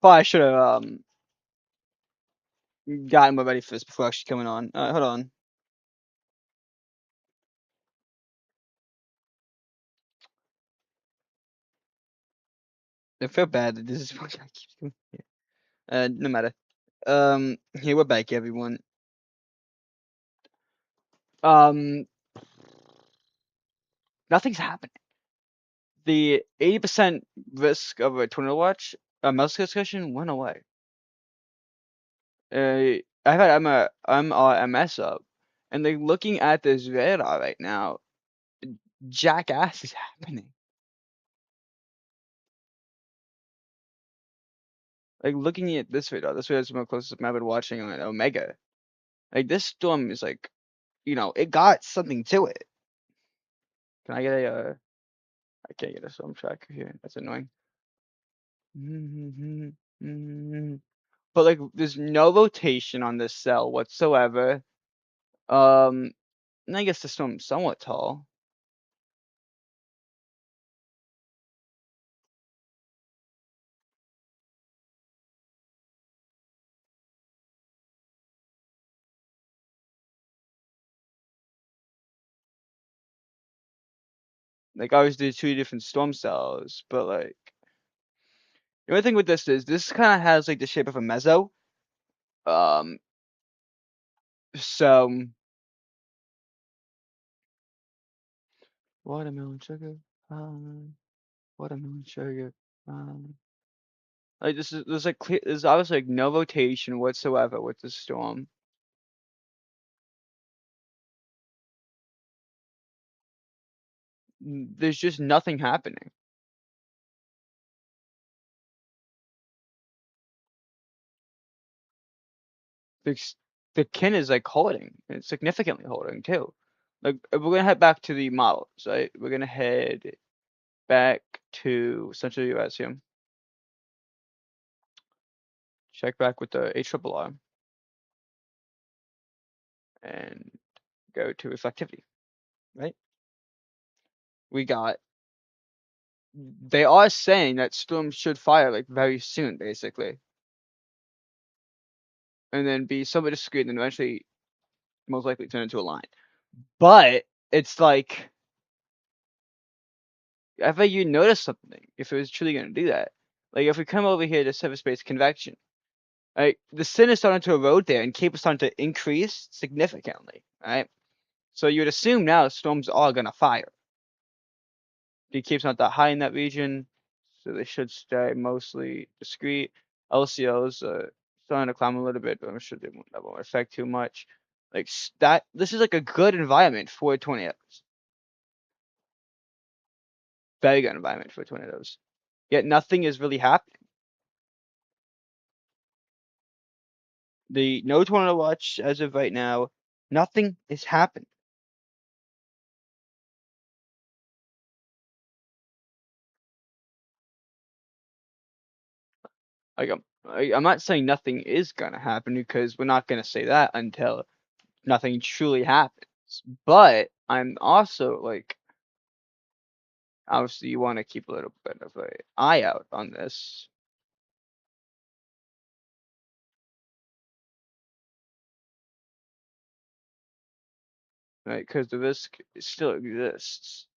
Probably should have gotten more ready for this before actually coming on. Hold on. I feel bad that this is what I keep doing. No matter. Here we're back, everyone. Um, Nothing's happening. The 80% risk of a tornado watch, mouse discussion went away. I've had MS up, and like looking at this radar right now, jackass is happening. Like looking at this radar is my closest I've been watching on Omega. Like this storm is like, it got something to it. Can I get I can't get a storm tracker here. That's annoying. But like, there's no rotation on this cell whatsoever. And I guess the storm's somewhat tall. Like, obviously, there's two different storm cells, but like, the only thing with this kind of has like the shape of a mezzo. Um, so watermelon sugar, watermelon sugar. Like there's like there's obviously like no rotation whatsoever with the storm. There's just nothing happening. The the kin is like holding, and significantly holding too. Like we're gonna head back to the models, right? We're gonna head back to Central US here. Check back with the HRRR and go to reflectivity, right? We got they are saying that storms should fire like very soon, basically, and then be somewhat discrete and eventually most likely turn into a line. But it's like I bet you notice something if it was truly gonna do that. Like if we come over here to surface based convection, right? The sin is starting to erode there and Cape is starting to increase significantly, right? So you would assume now storms are gonna fire. The Cape's not that high in that region, so they should stay mostly discrete. LCOs starting to climb a little bit, but I'm sure that won't affect too much. Like that, this is like a good environment for tornadoes. Very good environment for tornadoes. Yet nothing is really happening. The no tornado watch as of right now. Nothing is happening. Like I'm not saying nothing is gonna happen because we're not gonna say that until nothing truly happens. But I'm also like, obviously, you want to keep a little bit of an eye out on this, right? Because the risk still exists.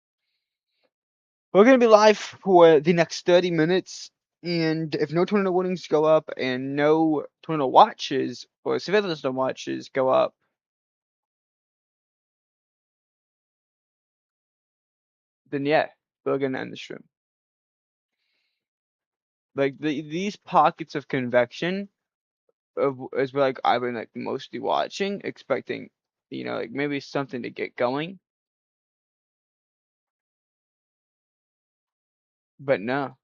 We're gonna be live for the next 30 minutes, and if no tornado warnings go up and no tornado watches or severe thunderstorm watches go up, then yeah, we're gonna end the stream. Like these pockets of convection is where like I've been like mostly watching, expecting, like maybe something to get going, but no.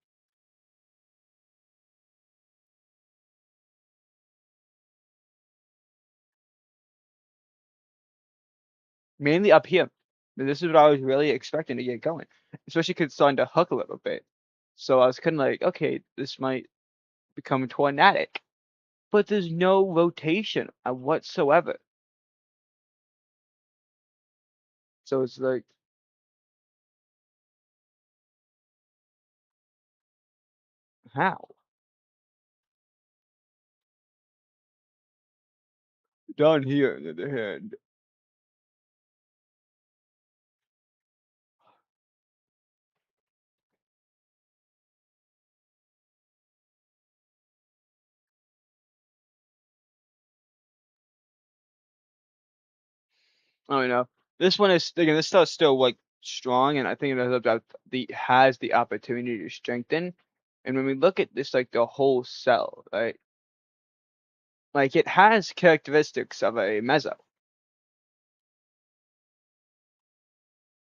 Mainly up here. This is what I was really expecting to get going, especially because it's starting to hook a little bit. So I was kind of like, okay, this might become tornadic, but there's no rotation whatsoever. So it's like How? Down here, on the other hand. I don't know. This one is again. This stuff's still like strong, and I think it has the opportunity to strengthen. And when we look at this, like the whole cell, right? Like it has characteristics of a meso.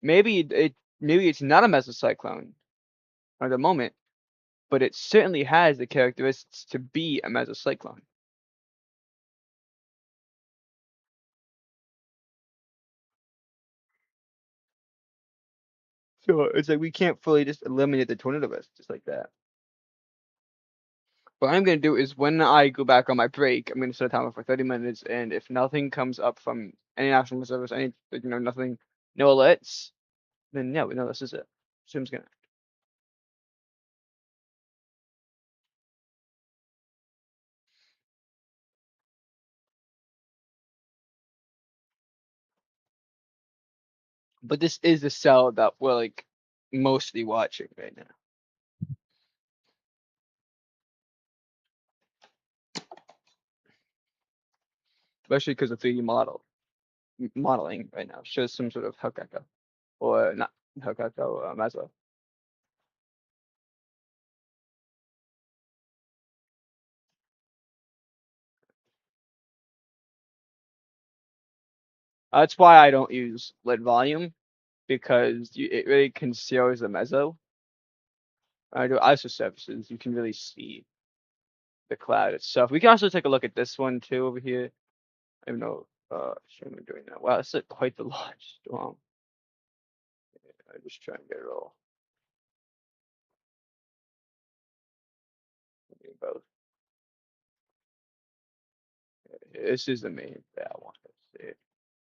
Maybe it's not a mesocyclone at the moment, but it certainly has the characteristics to be a mesocyclone. So it's like we can't fully just eliminate the tornado risk just like that. What I'm gonna do is when I go back on my break, I'm gonna set a timer for 30 minutes, and if nothing comes up from any national service, nothing, no alerts, then yeah, no, this is it. Zoom's gonna. But this is the cell that we're like mostly watching right now, especially because of 3D modeling right now shows some sort of Hokaka or not Hokaka Maslow. That's why I don't use lit volume because it really conceals the meso. I do ISO surfaces, you can really see the cloud itself. We can also take a look at this one too over here. I don't know stream we're doing that. Wow, this is quite the large storm. I just try and get it all. Both. This is the main thing I want to see.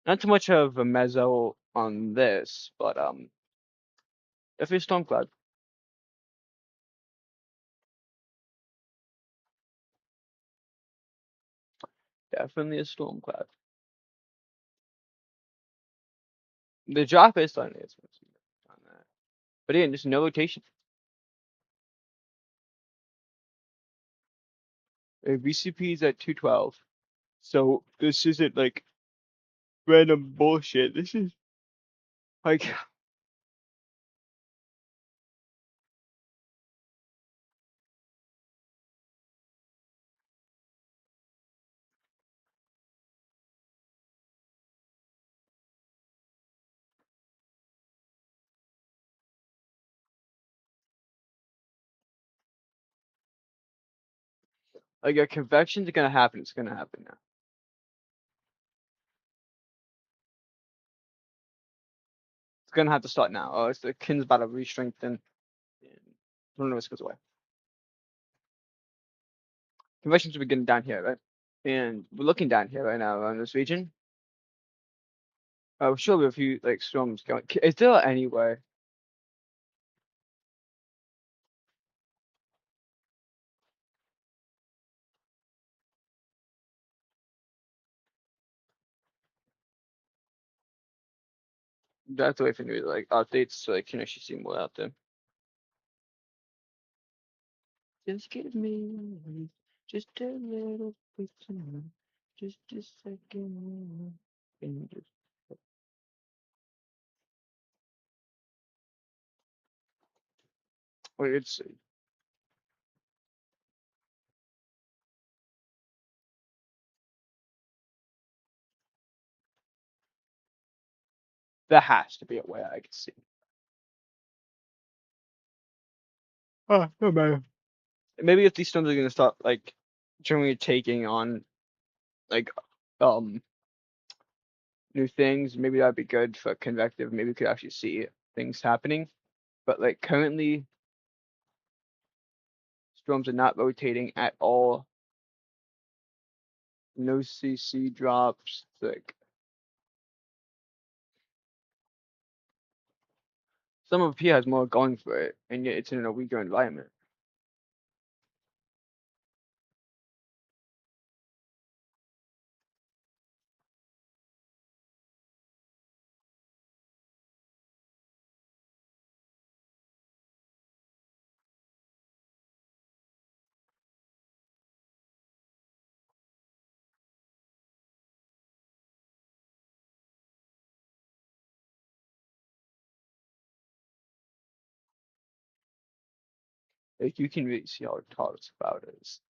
Not too much of a mezzo on this, but definitely a storm cloud. Definitely a storm cloud. The drop is on it on that. But again, just no rotation. VCP is at 212. So this isn't like random bullshit. This is like a convection's gonna happen. It's gonna happen now. It's gonna have to start now. Oh, it's the kin's about to re-strengthen. And one of us goes away. Convections are beginning down here, right? And we're looking down here right now around this region. Sure, we have a few like storms going. Is there any way? That's the way for me to like updates so I can actually see more out there. Just give me just a little bit of time, just a second. And just wait, let's see. There has to be a way I can see. Oh, no matter. Maybe if these storms are gonna start like generally taking on like um new things, maybe that'd be good for convective. Maybe we could actually see things happening. But like currently, storms are not rotating at all. No CC drops. Like some of P has more going for it, and yet it's in a weaker environment. Like you can really see how tall this cloud is.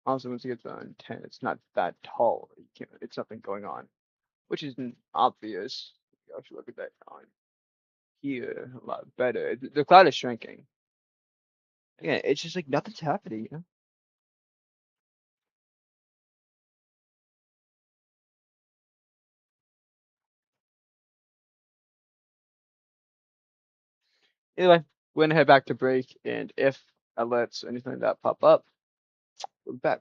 Also, once you get to 10, it's not that tall. You can't, it's nothing going on, which isn't obvious. You have to look at that on here a lot better. The cloud is shrinking. Yeah, it's just like nothing's happening, you know? Anyway, we're gonna head back to break, and if alerts or anything like that pop up, we'll be back.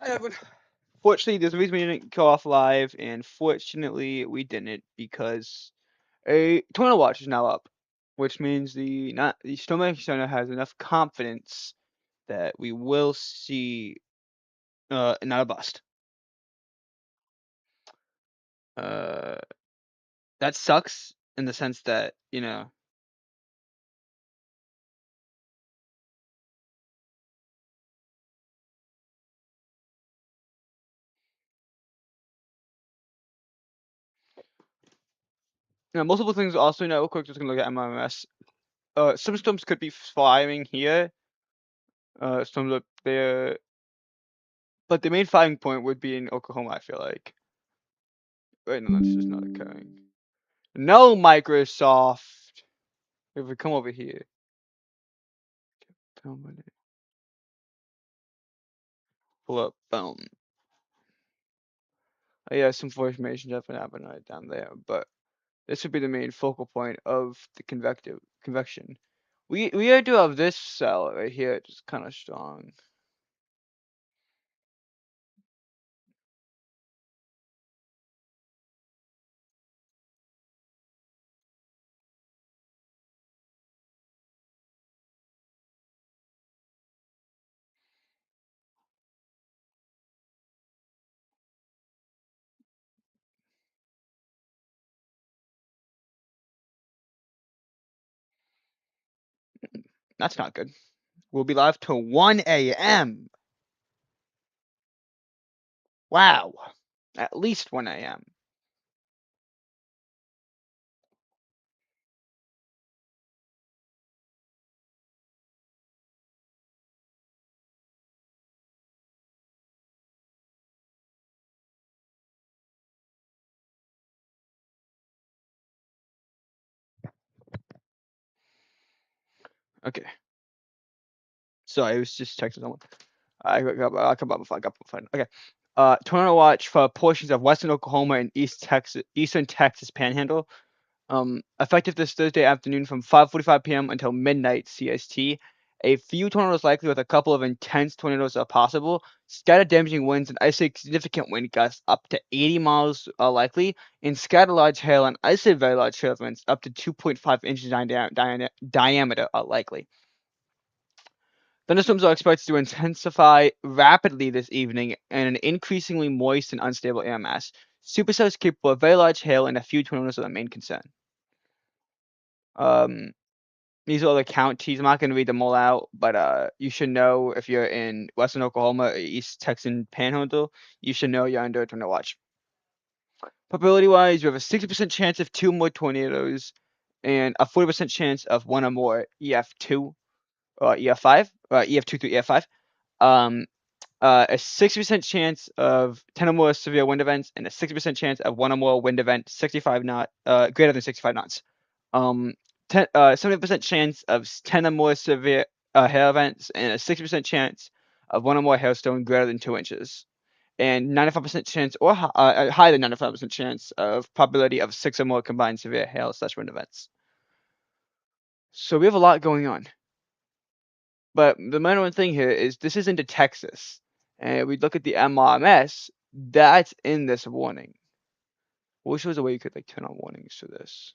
Hi, everyone. Fortunately, there's a reason we didn't go off live, and fortunately, we didn't because a tornado watch is now up, which means the Storm Center has enough confidence that we will see not a bust. Uh, that sucks in the sense that multiple things. Also, real quick, just gonna look at MMS. Some storms could be firing here. Storms up there, but the main firing point would be in Oklahoma. I feel like. Wait, no, that's just not occurring. No, Microsoft. If we come over here, pull up, boom. Oh, yeah, some formation definitely happened right down there, but this would be the main focal point of the convection. We do have this cell right here, it's just kind of strong. That's not good. We'll be live till 1 a.m. Wow. At least 1 a.m. Okay. Sorry, I was just texting someone. I'll come up with fun. Okay. Tornado watch for portions of western Oklahoma and eastern Texas Panhandle. Effective this Thursday afternoon from 5:45 p.m. until midnight CST. A few tornadoes likely with a couple of intense tornadoes are possible. Scattered damaging winds and isolated significant wind gusts up to 80 miles are likely, and scattered large hail and isolated very large hail events up to 2.5 inches diameter are likely. Thunderstorms are expected to intensify rapidly this evening in an increasingly moist and unstable air mass. Supercells capable of very large hail and a few tornadoes are the main concern. Um, these are all the counties. I'm not going to read them all out, but you should know if you're in western Oklahoma or East Texan Panhandle, you should know you're under a tornado watch. Probability-wise, you have a 60% chance of 2 more tornadoes and a 40% chance of 1 or more EF2 or EF5, or EF2 through EF5. A 60% chance of 10 or more severe wind events, and a 60% chance of 1 or more wind event 65 knot, greater than 65 knots. 70% chance of 10 or more severe hail events, and a 60% chance of 1 or more hailstone greater than 2 inches. And 95% chance, or higher than 95% chance of probability of 6 or more combined severe hail/wind events. So we have a lot going on. But the main one thing here is this is into Texas. And we look at the MRMS, that's in this warning. I wish there was a way you could like turn on warnings for this.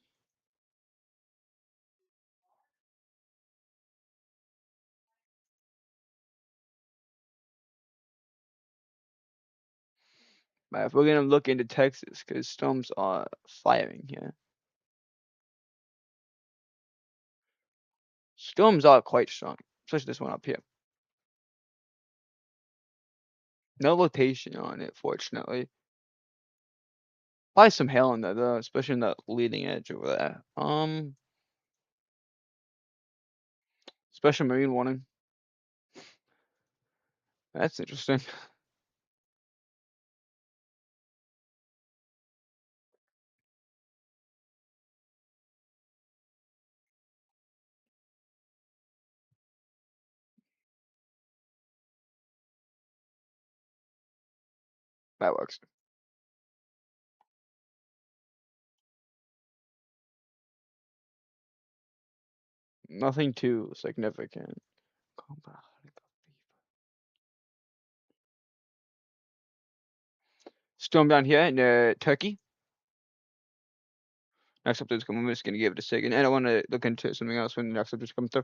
But if we're gonna look into Texas, because storms are firing here. Storms are quite strong, especially this one up here. No location on it, fortunately. Probably some hail in there though, especially in that leading edge over there. Special marine warning. That's interesting. That works. Nothing too significant. storm down here in Turkey. Next update's coming. I'm just gonna give it a second, and I want to look into something else when the next update's coming through.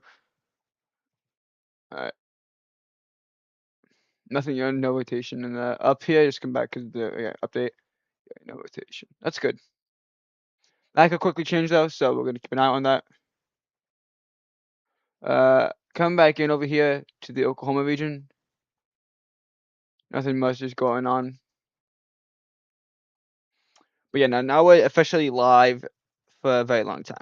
Alright, nothing, no rotation in the up here. Just come back because the update. No rotation. That's good. That could quickly change though, so we're gonna keep an eye on that. Come back in over here to the Oklahoma region. Nothing much is going on. But yeah, now we're officially live for a very long time.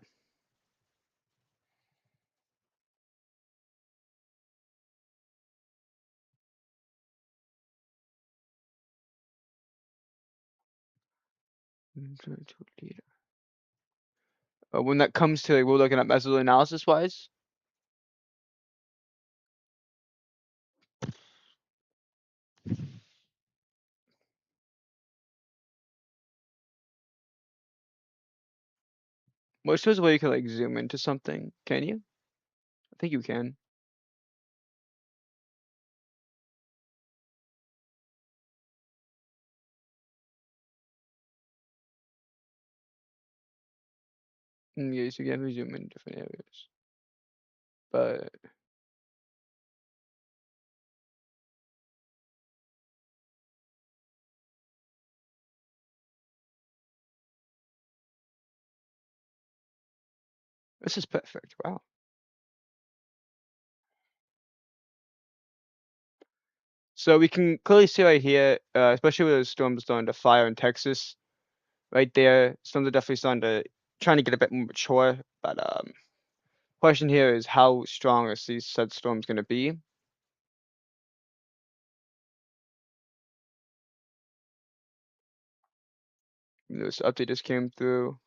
When that comes to like, we're looking at meso analysis wise, most of the way you can like zoom into something. Can you? I think you can. Yes, you can zoom in different areas. But this is perfect. Wow. So we can clearly see right here, especially with the storms starting to fire in Texas, right there. Storms are definitely starting to trying to get a bit more mature. But question here is how strong is these said storms going to be? This update just came through.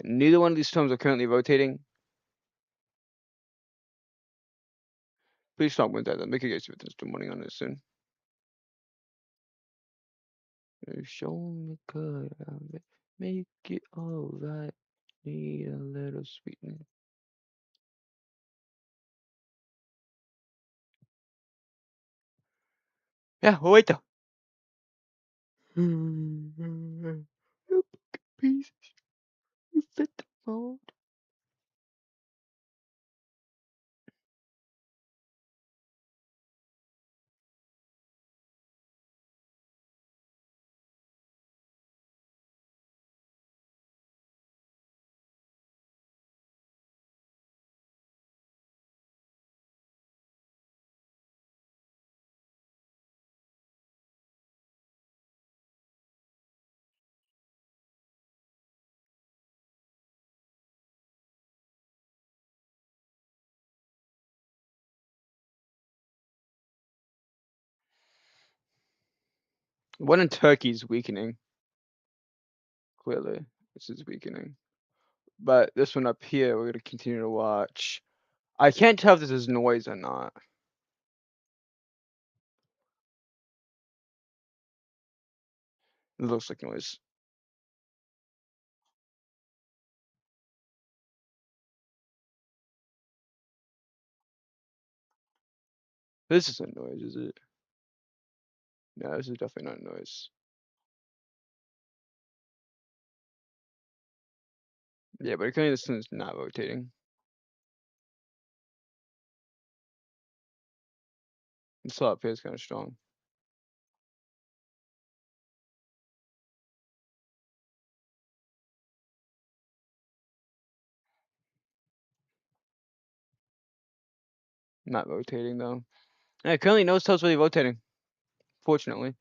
Neither one of these storms are currently rotating. Please stop with that. I'll make you guys with this morning on this soon. Show me good, make it alright. Need a little sweetness. Yeah, we'll wait though. You pieces, you fit the mold. One in Turkey's weakening. Clearly, this is weakening. But this one up here, we're gonna continue to watch. I can't tell if this is noise or not. It looks like noise. This isn't noise, is it? No, this is definitely not noise. Yeah, but currently this one's not rotating. The saw up here is kind of strong. Not rotating though. Yeah, currently no toes really rotating. Fortunately.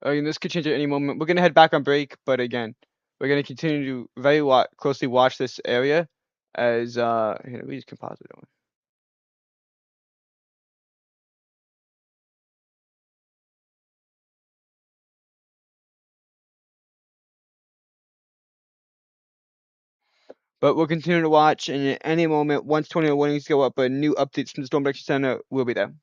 This could change at any moment. We're gonna head back on break, but again, we're gonna continue to very closely watch this area as here, we use composite. Don't we? But we'll continue to watch, and at any moment, once tornado warnings go up, new updates from the Storm Protection Center will be there.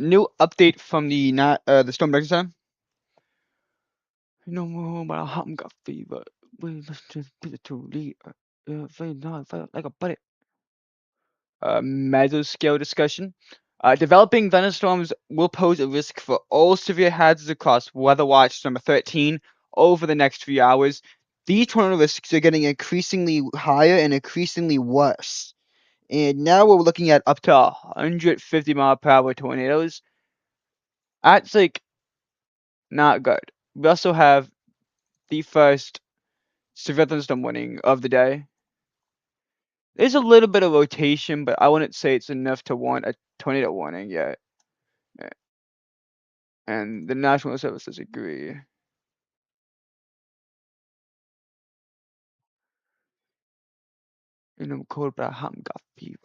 New update from the Storm Prediction Center. No more about a hot got fever. We must just put it to the very not like a buddy. Mesoscale discussion. Developing thunderstorms will pose a risk for all severe hazards across Weather Watch number 13 over the next few hours. These tornado risks are getting increasingly higher and increasingly worse. And now we're looking at up to 150-mile-per-hour tornadoes. That's like not good. We also have the first severe thunderstorm warning of the day. There's a little bit of rotation, but I wouldn't say it's enough to warrant a tornado warning yet. And the National Services agree. And I'm cold, but I haven't got fever.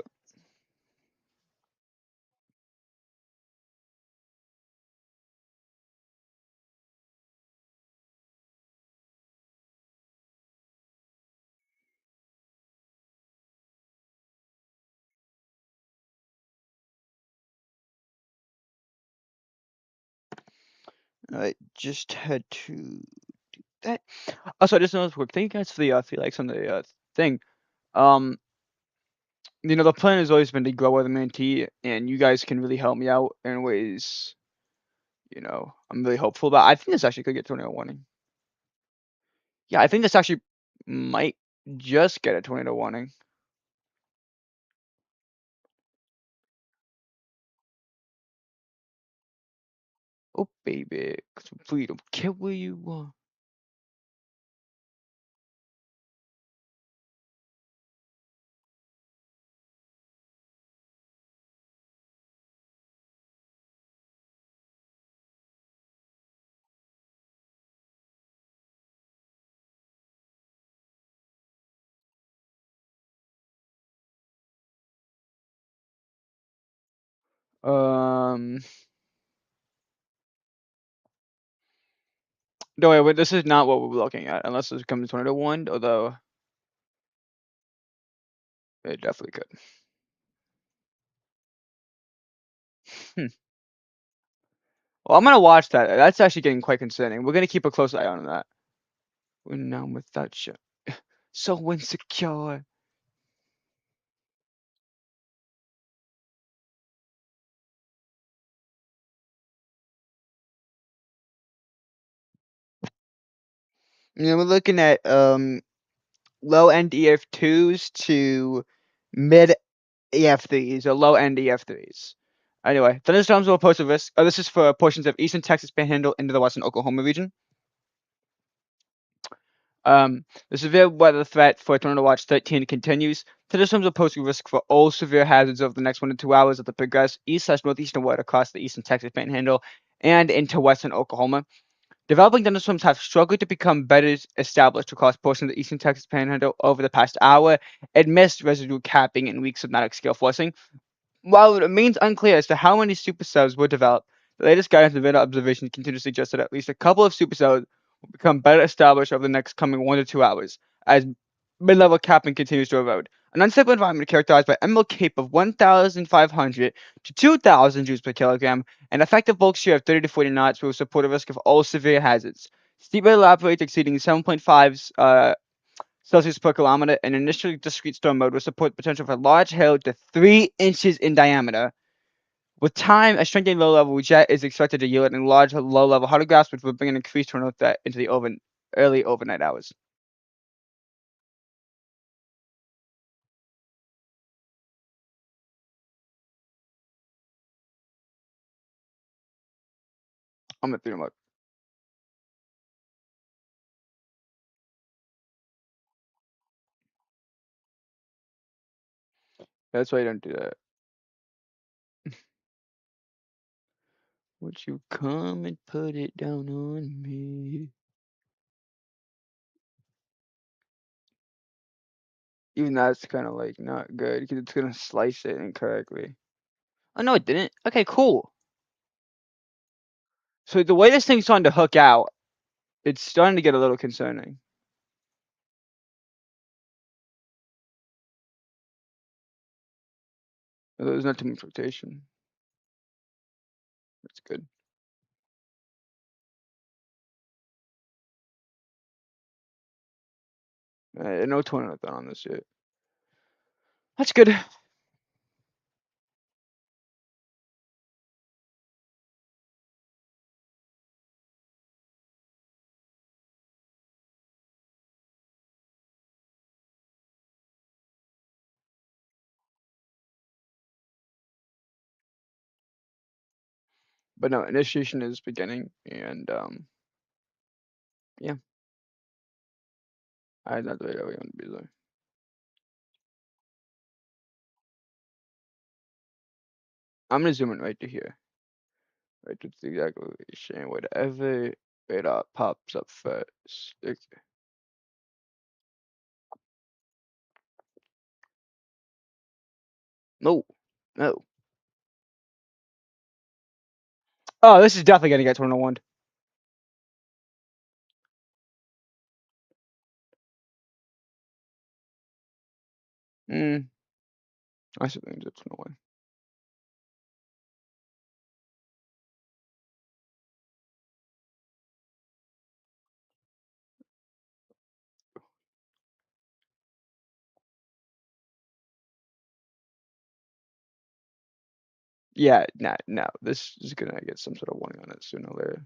I just had to do that. Also, I just noticed quick. Thank you guys for the likes on the thing. Um, the plan has always been to grow with Manti, and you guys can really help me out in ways. I'm really hopeful about. I think this actually could get tornado warning. Yeah, I think this actually might just get a tornado warning. Oh baby, freedom, get where you want. Um, no wait, this is not what we're looking at, unless this comes tornado one, although it definitely could. Hmm. Well, I'm gonna watch that. That's actually getting quite concerning. We're gonna keep a close eye on that. When I'm without you, so insecure. We're looking at low end EF2s to mid EF3s or low end EF3s. Anyway, thunderstorms will pose a risk. This is for portions of eastern Texas Panhandle into the western Oklahoma region. The severe weather threat for Tornado Watch 13 continues. Thunderstorms will pose a risk for all severe hazards over the next 1 to 2 hours as they progress east/northeastern across the eastern Texas Panhandle and into western Oklahoma. Developing thunderstorms have struggled to become better established across portions of the eastern Texas Panhandle over the past hour amidst residual capping and weak subnatic scale forcing. While it remains unclear as to how many supercells were developed, the latest guidance and radar observations continue to suggest that at least a couple of supercells will become better established over the next coming 1 to 2 hours as mid-level capping continues to erode. An unstable environment characterized by emerald cape of 1,500 to 2,000 joules per kilogram and effective bulk shear of 30 to 40 knots will support a risk of all severe hazards. Steep rate rates exceeding 7.5 Celsius per kilometer, and initially discrete storm mode will support the potential for large hail to 3 inches in diameter. With time, a strengthening low-level jet is expected to yield in large low-level hydrographs, which will bring an increased tornado threat into the early overnight hours. I'm gonna beat him up. That's why you don't do that. Would you come and put it down on me? Even that's kind of like not good because it's gonna slice it incorrectly. Oh no, it didn't. Okay, cool. So the way this thing's starting to hook out, it's starting to get a little concerning. There's not too much rotation. That's good. No tornado done on this yet. That's good. But no, initiation is beginning, and yeah, I not the way I want to be there. I'm gonna zoom in right to here. Right to the exact location, whatever it pops up first. Okay. No, no. Oh, this is definitely gonna get tornado one. I should think it's tornado one. Yeah, nah, no. This is gonna get some sort of warning on it sooner or later.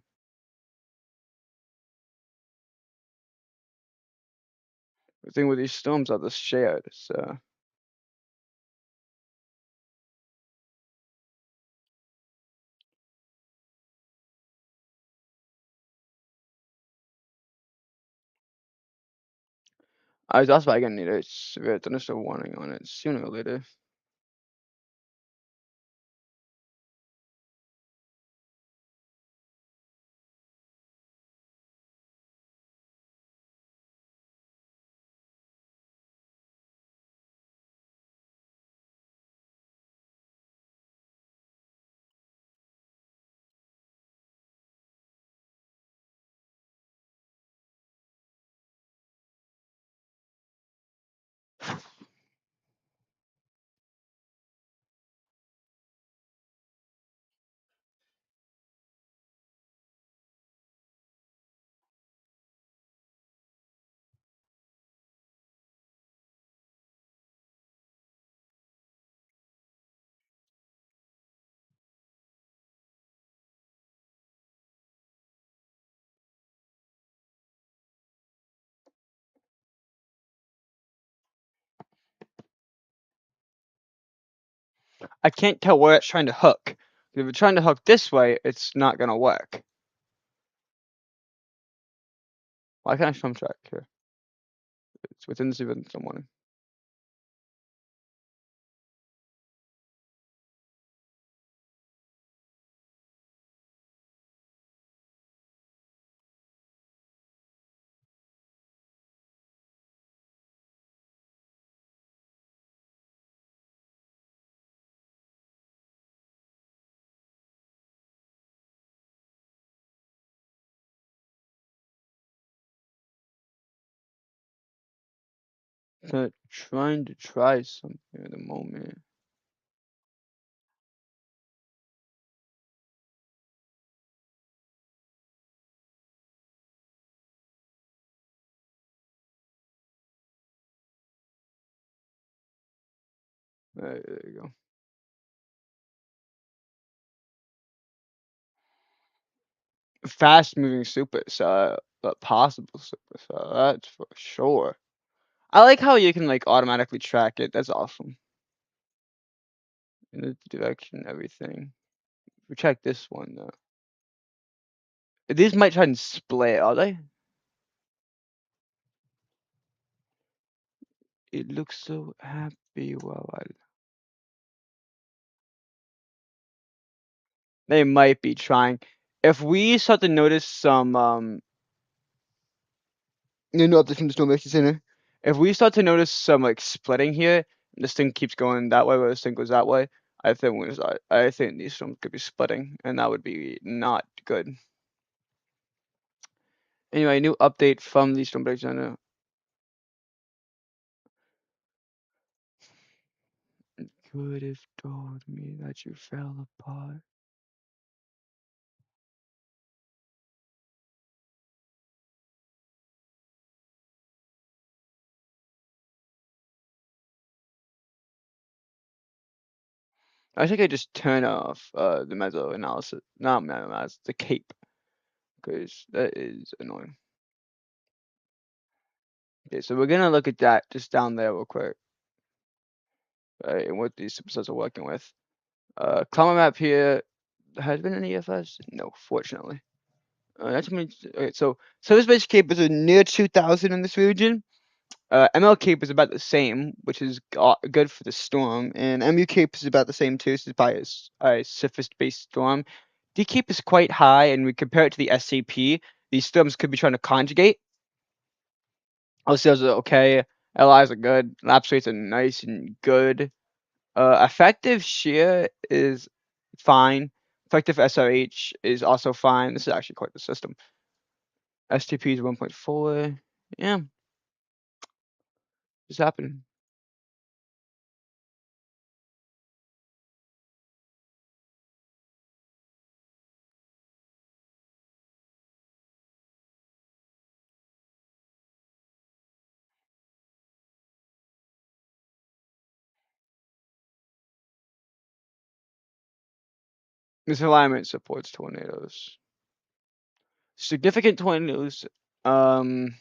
The thing with these storms are the shared, so I was also gonna need a severe thunderstorm warning on it sooner or later. I can't tell where it's trying to hook. If it's trying to hook this way, it's not gonna work. Why can't I swim track here? It's within the severe thunderstorm warning. So trying to try something at the moment. There you go. Fast moving super, so but possible super, so that's for sure. I like how you can like automatically track it. That's awesome. In the direction, everything. We check this one though. These might try and split, are they? It looks so happy while I. They might be trying. If we start to notice some updates from the Storm Center. If we start to notice some like splitting here, and this thing keeps going that way, or this thing goes that way, I think I think these storms could be splitting, and that would be not good. Anyway, new update from the Storm Center. could have told me that you fell apart. I think I just turn off the mezzo analysis, not mezzo analysis, the cape, because that is annoying. Okay, so we're gonna look at that just down there real quick, right, and what these subsets are working with. Climate map here has been an EFS? No, fortunately. That's okay, so this base cape is a near 2,000 in this region. ML cape is about the same, which is good for the storm, and MU cape is about the same too. So it's probably a surface based storm. D cape is quite high, and we compare it to the SCP. These storms could be trying to conjugate. OCLs are okay. LIs are good. Lapse rates are nice and good. Effective shear is fine. Effective SRH is also fine. This is actually quite the system. STP is 1.4. Yeah, it's happening. This alignment supports tornadoes. Significant tornadoes. Um,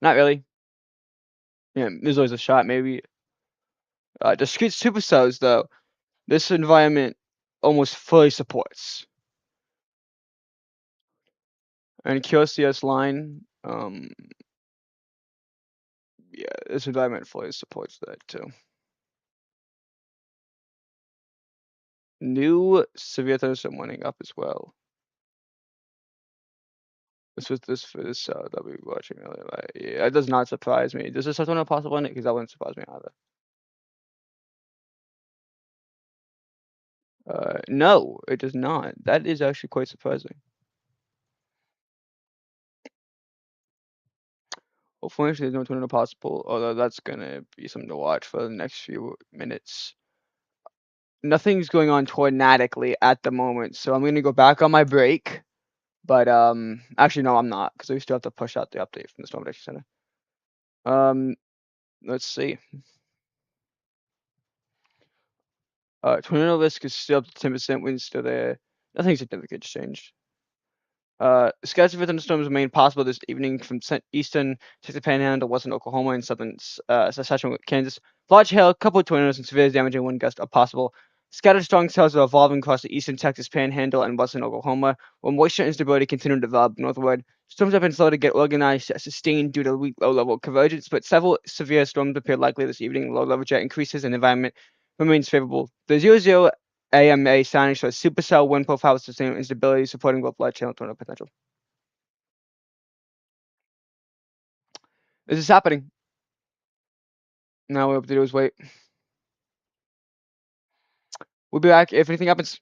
Not really. Yeah, there's always a shot, maybe. Discrete supercells, though, this environment almost fully supports. And QCS line, yeah, this environment fully supports that too. New severe thunderstorm warning up as well. This was this for this that we were watching earlier. Right? Yeah, that does not surprise me. Does this have a possible in it? Because that wouldn't surprise me either. No, it does not. That is actually quite surprising. Hopefully, there's no tornado possible. Although that's gonna be something to watch for the next few minutes. Nothing's going on tornadically at the moment, so I'm gonna go back on my break. But actually no, I'm not, because we still have to push out the update from the Storm Prediction Center. Let's see. Tornado risk is still up to 10%. Winds still there. Nothing significant changed. Scattered thunderstorms remain possible this evening from eastern Texas Panhandle to western Oklahoma and southern Saskatchewan, Kansas. Large hail, couple of tornadoes, and severe damaging wind gusts are possible. Scattered strong cells are evolving across the eastern Texas Panhandle and western Oklahoma, while moisture instability continue to develop northward. Storms have been slow to get organized, sustained due to weak low-level convergence, but several severe storms appear likely this evening. Low-level jet increases and environment remains favorable. The 00 AMA signing shows supercell wind profile with sustained instability, supporting both large channel tornado potential. This is happening. Now what we have to do is wait. We'll be back if anything happens.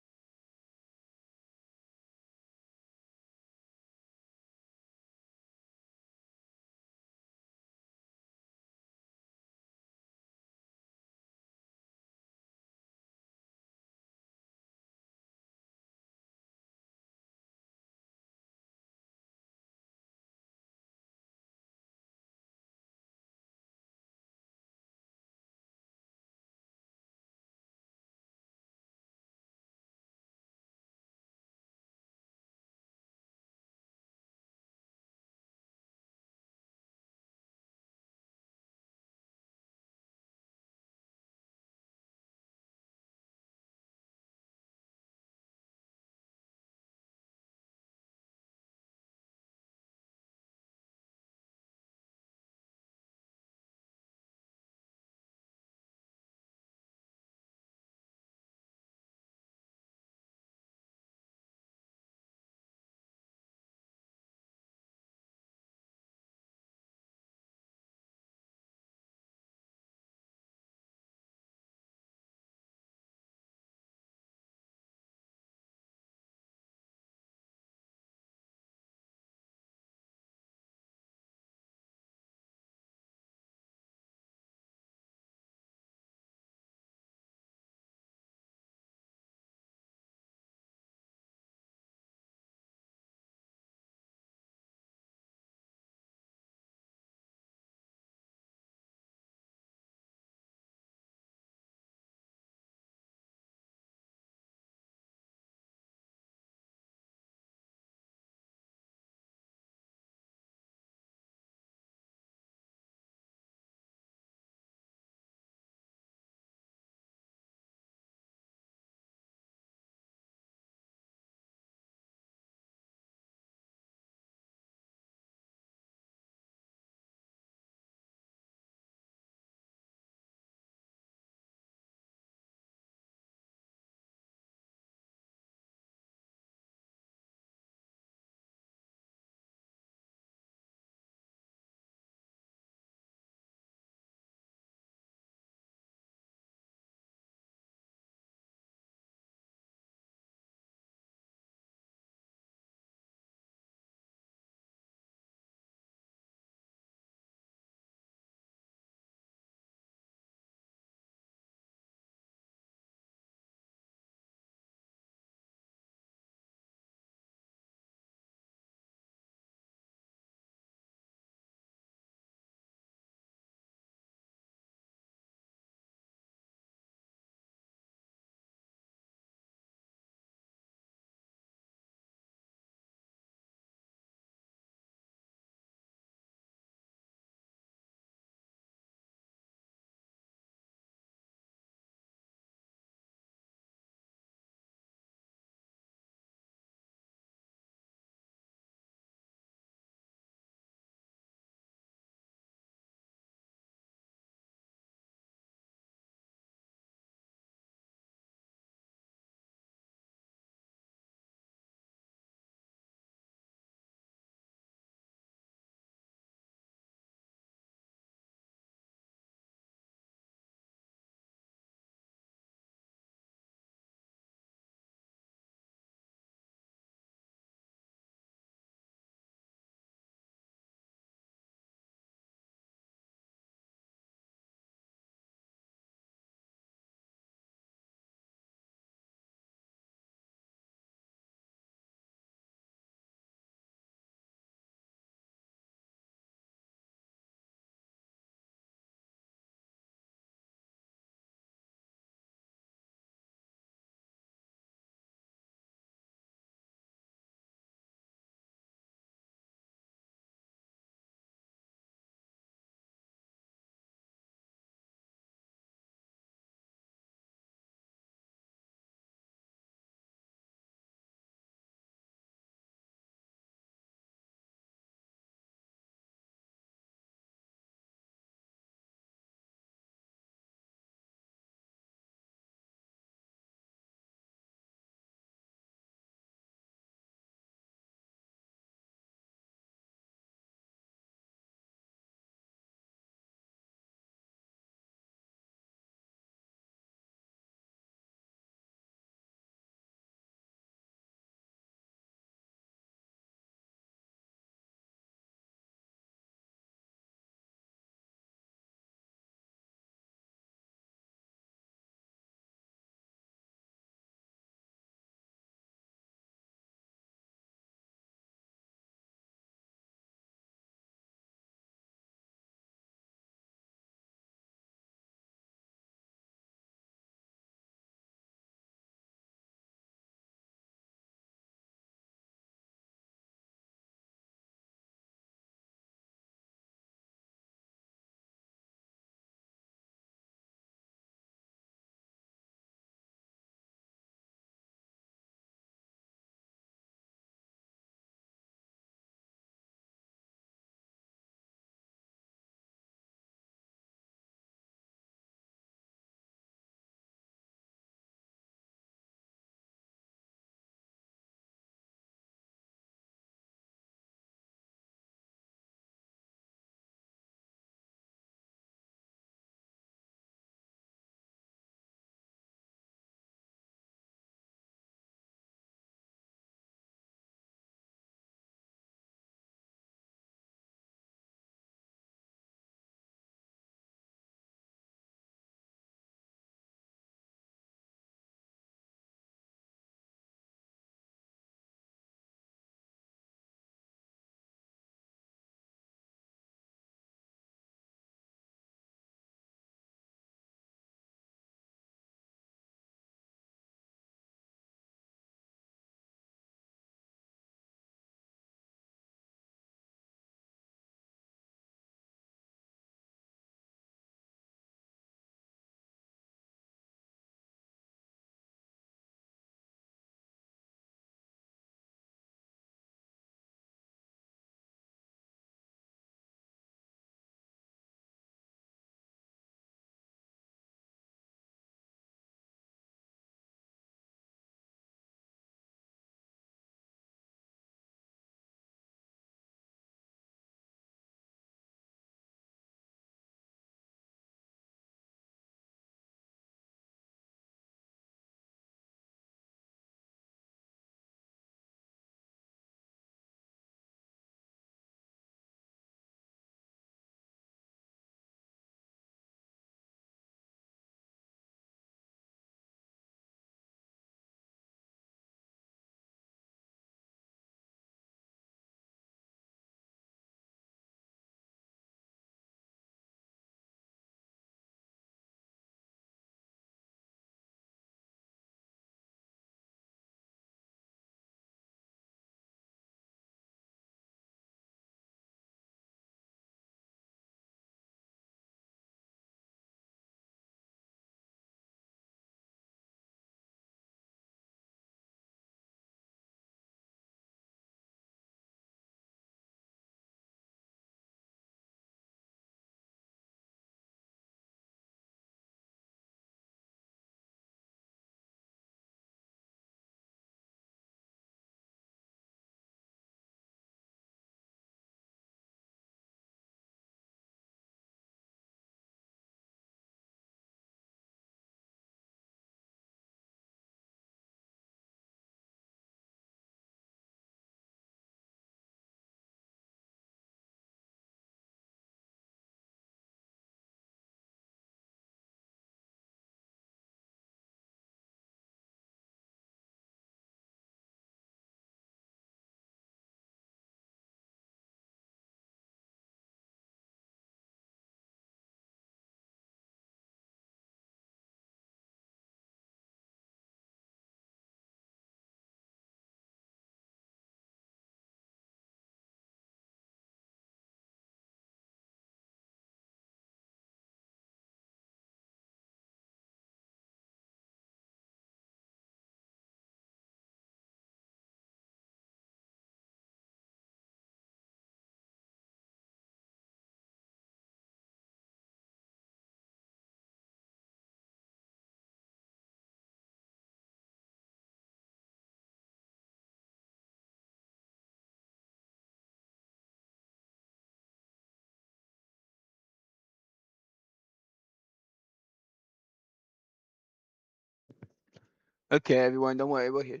Okay, everyone, don't worry. We're here.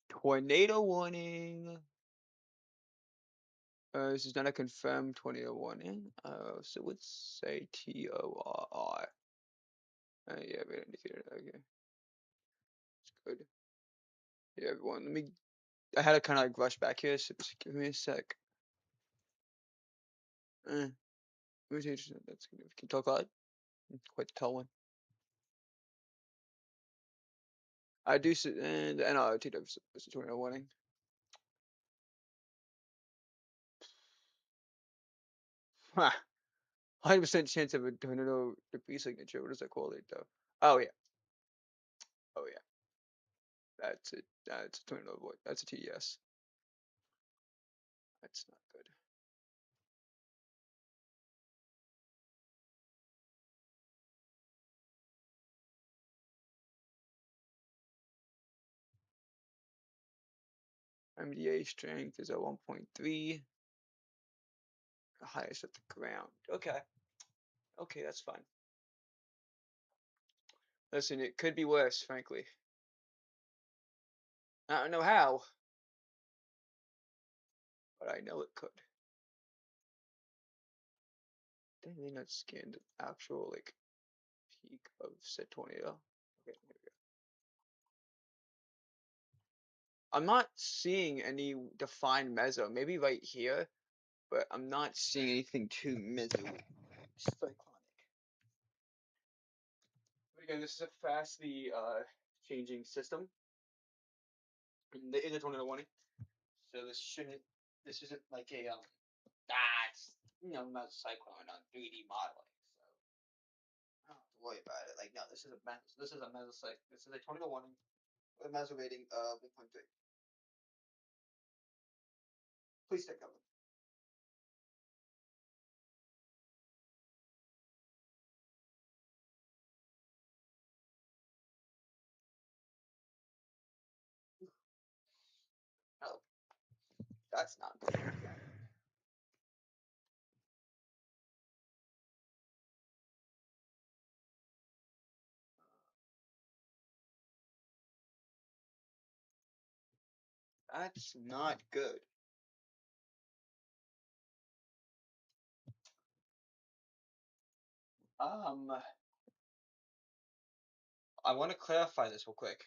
Tornado warning. This is not a confirmed tornado warning. So let's say TORR. Yeah, radar indicator. Okay, it's good. Yeah, everyone. Let me. I had to kind of like rush back here, so just give me a sec. Mutation. That's significant. Talk loud. Quite the tall one. I do. And no, TW. It's a tornado warning. 100% chance of a tornado debris signature. What does that correlate though? Oh yeah. Oh yeah. That's it. That's a tornado void. That's a TES. That's not good. MDA strength is at 1.3. The highest at the ground. Okay. Okay, that's fine. Listen, it could be worse, frankly. I don't know how, but I know it could. Didn't they not scan the actual like peak of said tornado? Okay, here we go. I'm not seeing any defined meso. Maybe right here, but I'm not seeing anything too meso cyclonic. But again, this is a fastly changing system. And there is a tornado warning, so this shouldn't. This isn't like a it's mesocyclone on 3D modeling. So I don't have to worry about it. Like no, this is a mesocyclone. This is a tornado warning with a meso rating of 1.3. Please take cover. Oh, that's not good. That's not good. Um, I want to clarify this real quick.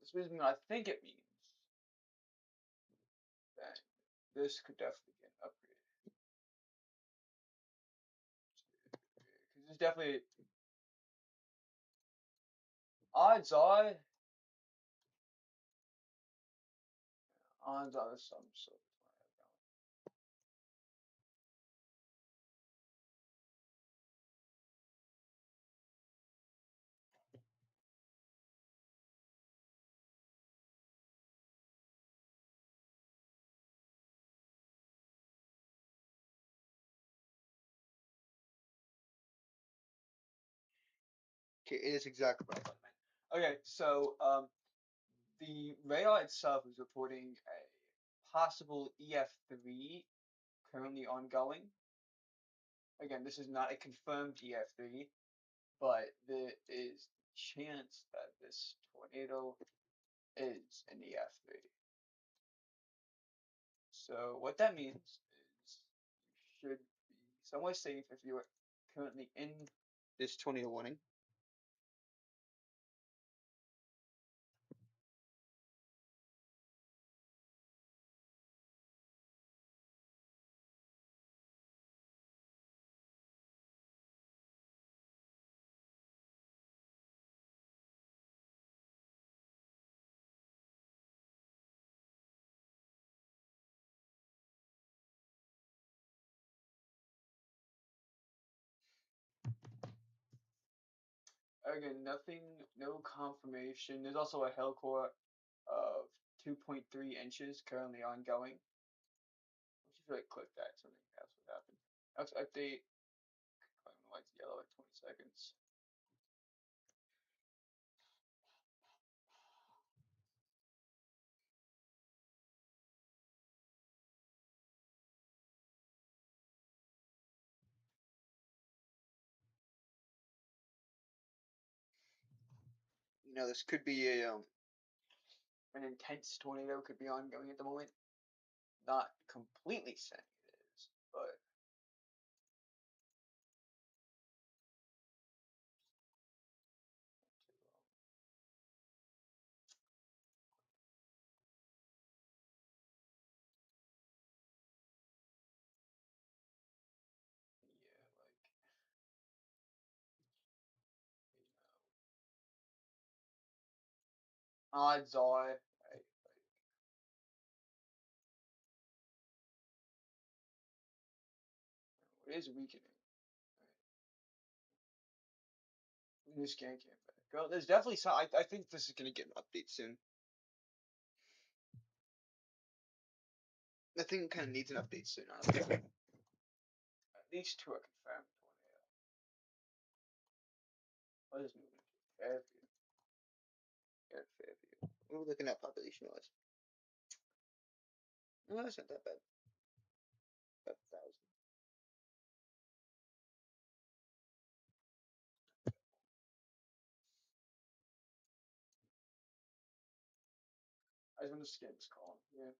This means what I think it means that this could definitely get upgraded. Because it's definitely odds are some sort of okay, it is exactly what I thought it meant. Okay, so the radar itself is reporting a possible EF3 currently ongoing. Again, this is not a confirmed EF3, but there is chance that this tornado is an EF3. So what that means is you should be somewhat safe if you are currently in this tornado warning. Again, nothing, no confirmation. There's also a hail core of 2.3 inches currently ongoing. Let's just really click that, something else would happen. Let's update. lights yellow at 20 seconds. This could be an intense tornado could be ongoing at the moment. Not completely saying it is, but yeah, like odds are, right, it is weakening. Right. This game came back. Well, there's definitely some. I think this is gonna get an update soon. I think it kind of needs an update soon. Honestly. At least two are confirmed. What is moving to Fairview? Yeah, Fairview. What are we looking at population wise? No, that's not that bad. About 1,000. I just want to scan this column. Yeah.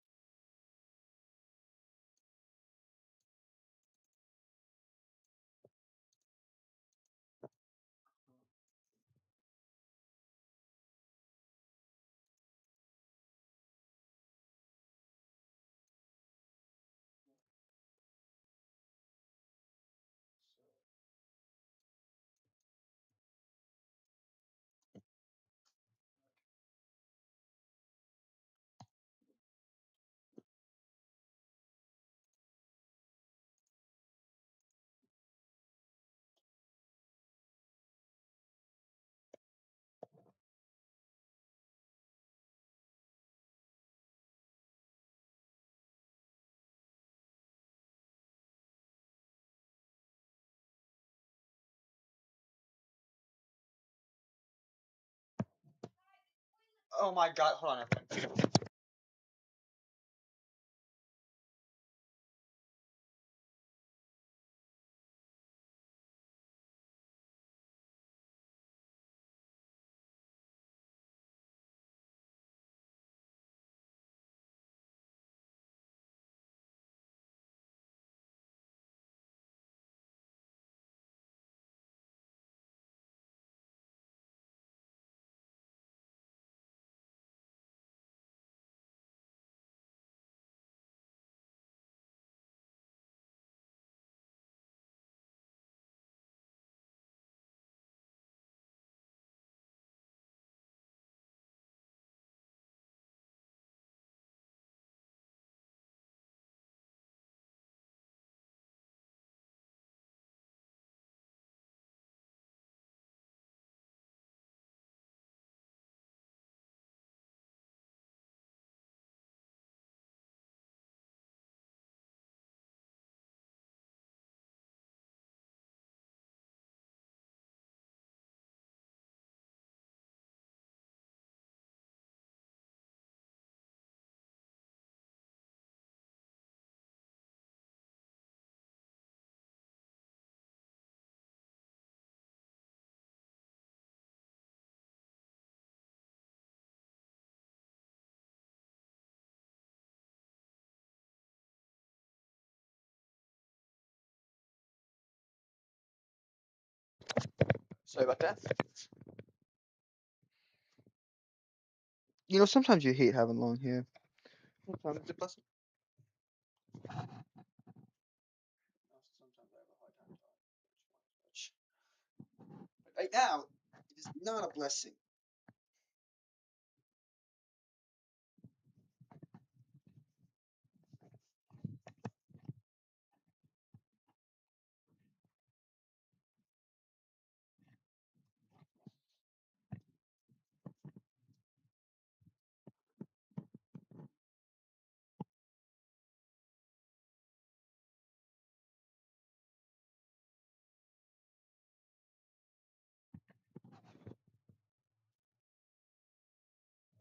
Oh my god, hold on everyone. Sorry about that. Sometimes you hate having long hair. Sometimes it's a blessing. Sometimes I have a hard time telling which one is which. But right now, it is not a blessing.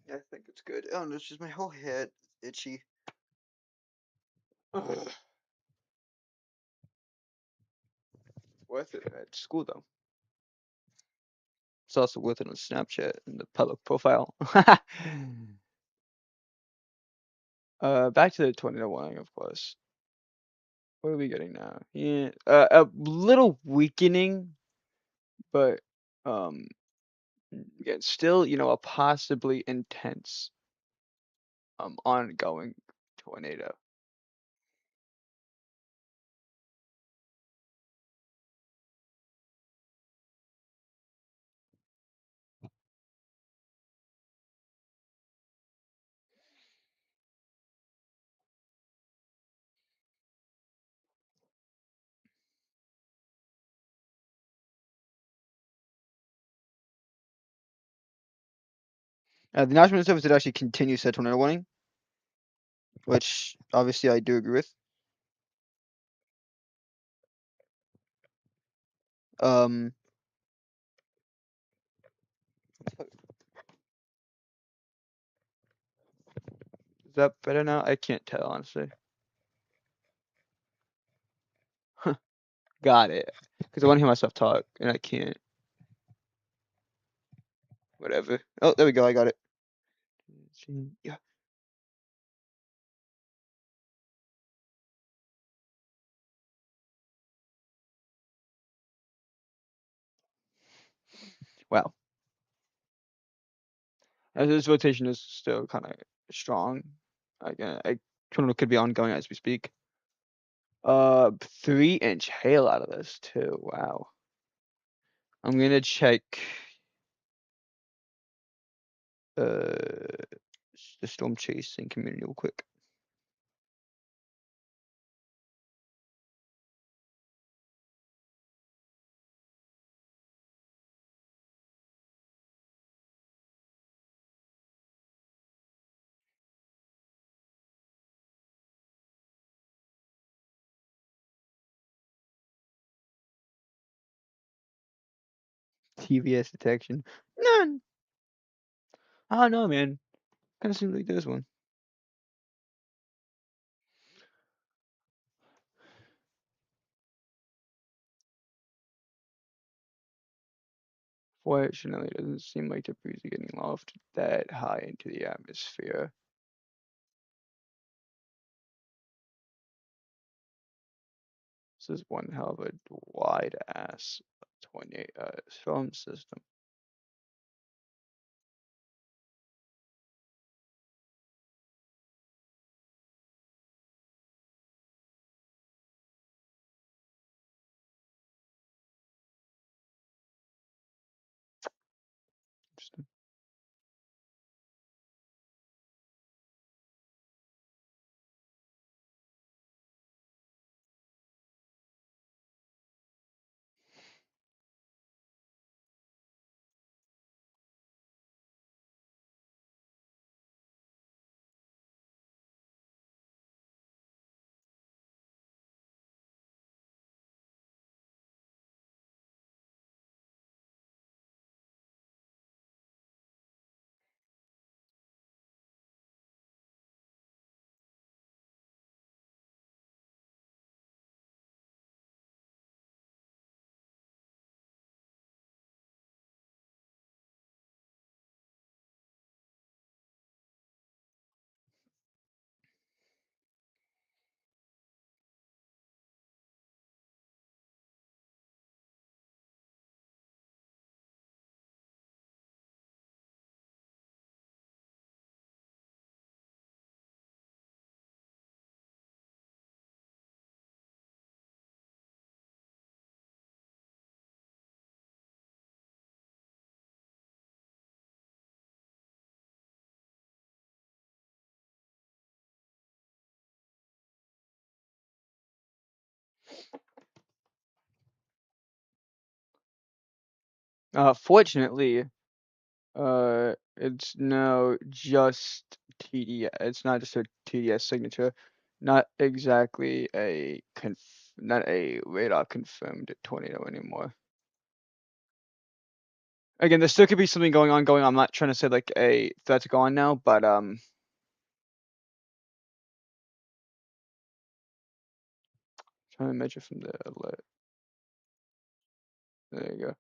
I think it's good. Oh no, it's just my whole head itchy. Ugh. Worth it at school though. It's also worth it on Snapchat in the public profile. Back to the tornado warning, of course. What are we getting now? Yeah, a little weakening, but um, again, still, a possibly intense, ongoing tornado. The National Weather Service did actually continue said tornado warning, which obviously I do agree with. Um, is that better now? I can't tell honestly. Got it. Because I want to hear myself talk, and I can't. Whatever. Oh, there we go. I got it. Yeah. Wow. This rotation is still kind of strong. Again, I don't know, could be ongoing as we speak. 3-inch hail out of this too. Wow. I'm gonna check uh the storm chasing community real quick. TVS detection. None. I don't know, man. Kind of seems like this one. Fortunately, it doesn't seem like the breeze is getting loft that high into the atmosphere. This is one hell of a wide ass 28 storm system. Interesting. Fortunately, it's now just TDS. It's not just a TDS signature. Not exactly not a radar confirmed tornado anymore. Again, there still could be something going on. I'm not trying to say like a threat's going now, but trying to measure from the alert. There you go.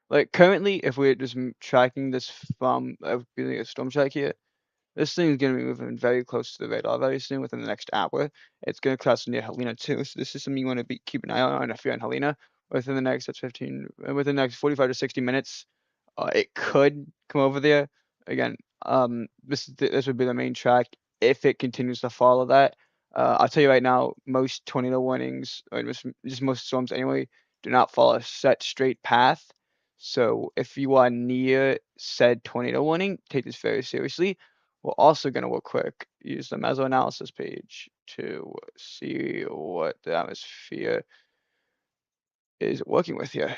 Like currently, if we're just tracking this from using a storm track here, this thing is going to be moving very close to the radar very soon. Within the next hour, it's going to cross near Helena too. So this is something you want to be keep an eye on if you're in Helena. Within the next that's 15, within the next 45 to 60 minutes, it could come over there again. This would be the main track if it continues to follow that. I'll tell you right now, most tornado warnings, or just most storms anyway, do not follow a set straight path. So if you are near said tornado warning, take this very seriously. We're also going to real quick use the mesoanalysis page to see what the atmosphere is working with here.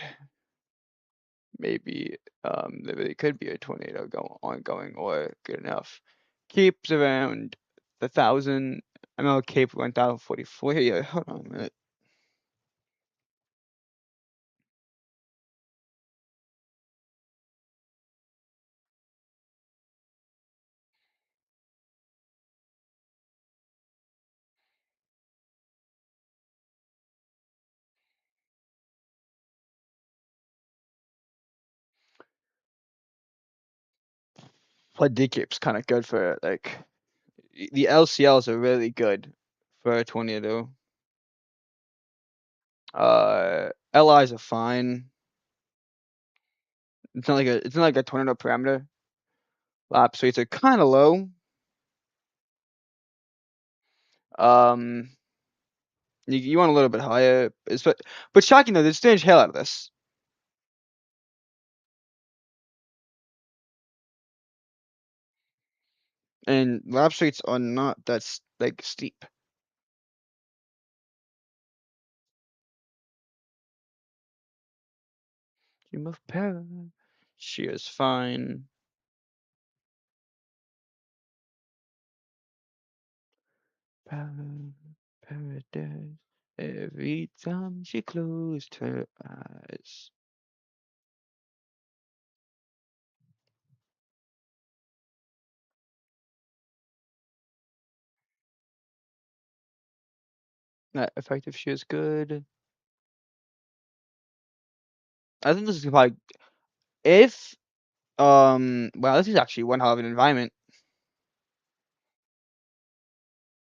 Maybe there really could be a tornado ongoing or good enough. Keeps around the 1,000. I know Cape 1,044 here. Hold on a minute. Flood Cape's kind of good for like the LCLs are really good for a tornado. LIs are fine. It's not like a tornado parameter. Lapse rates are kind of low. Um, you want a little bit higher, but shocking though, there's strange hail out of this. And lapse rates are not that like steep. You move para. She is fine. Paradise. Every time she closed her eyes. That effective she is good. I think this is probably if wow, this is actually one hell of an environment.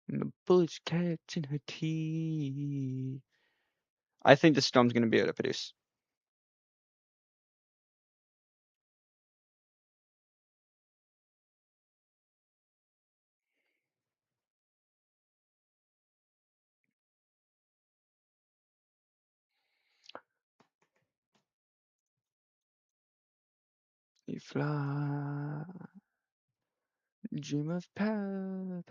And the bullets catching her teeth. I think the storm's gonna be able to produce. You fly, dream of paradise.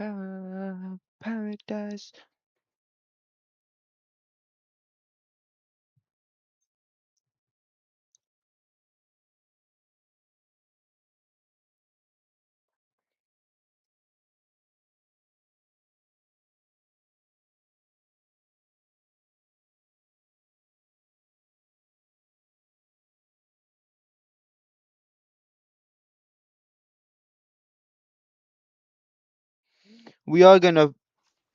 We are gonna.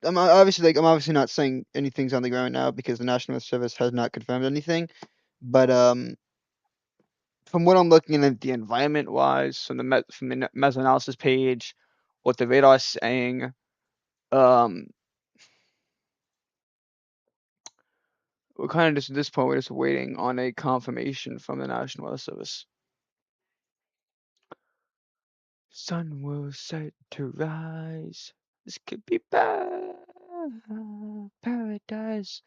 I'm obviously not saying anything's on the ground now because the National Weather Service has not confirmed anything. But from what I'm looking at the environment wise, from the mesoanalysis page, what the radar is saying, um, we're kind of just at this point we're just waiting on a confirmation from the National Weather Service. Sun will set to rise. This could be paradise,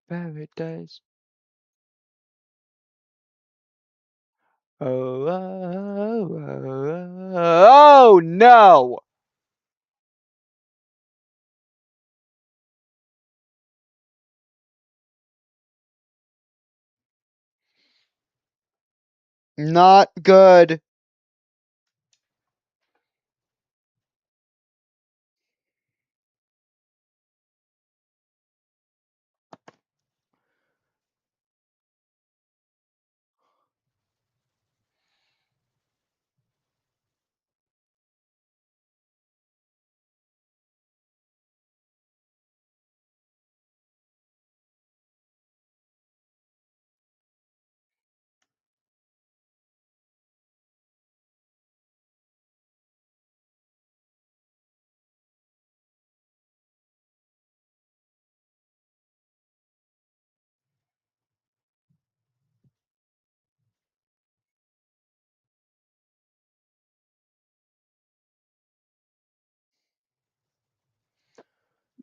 paradise. Oh, oh, oh, oh, no! Not good.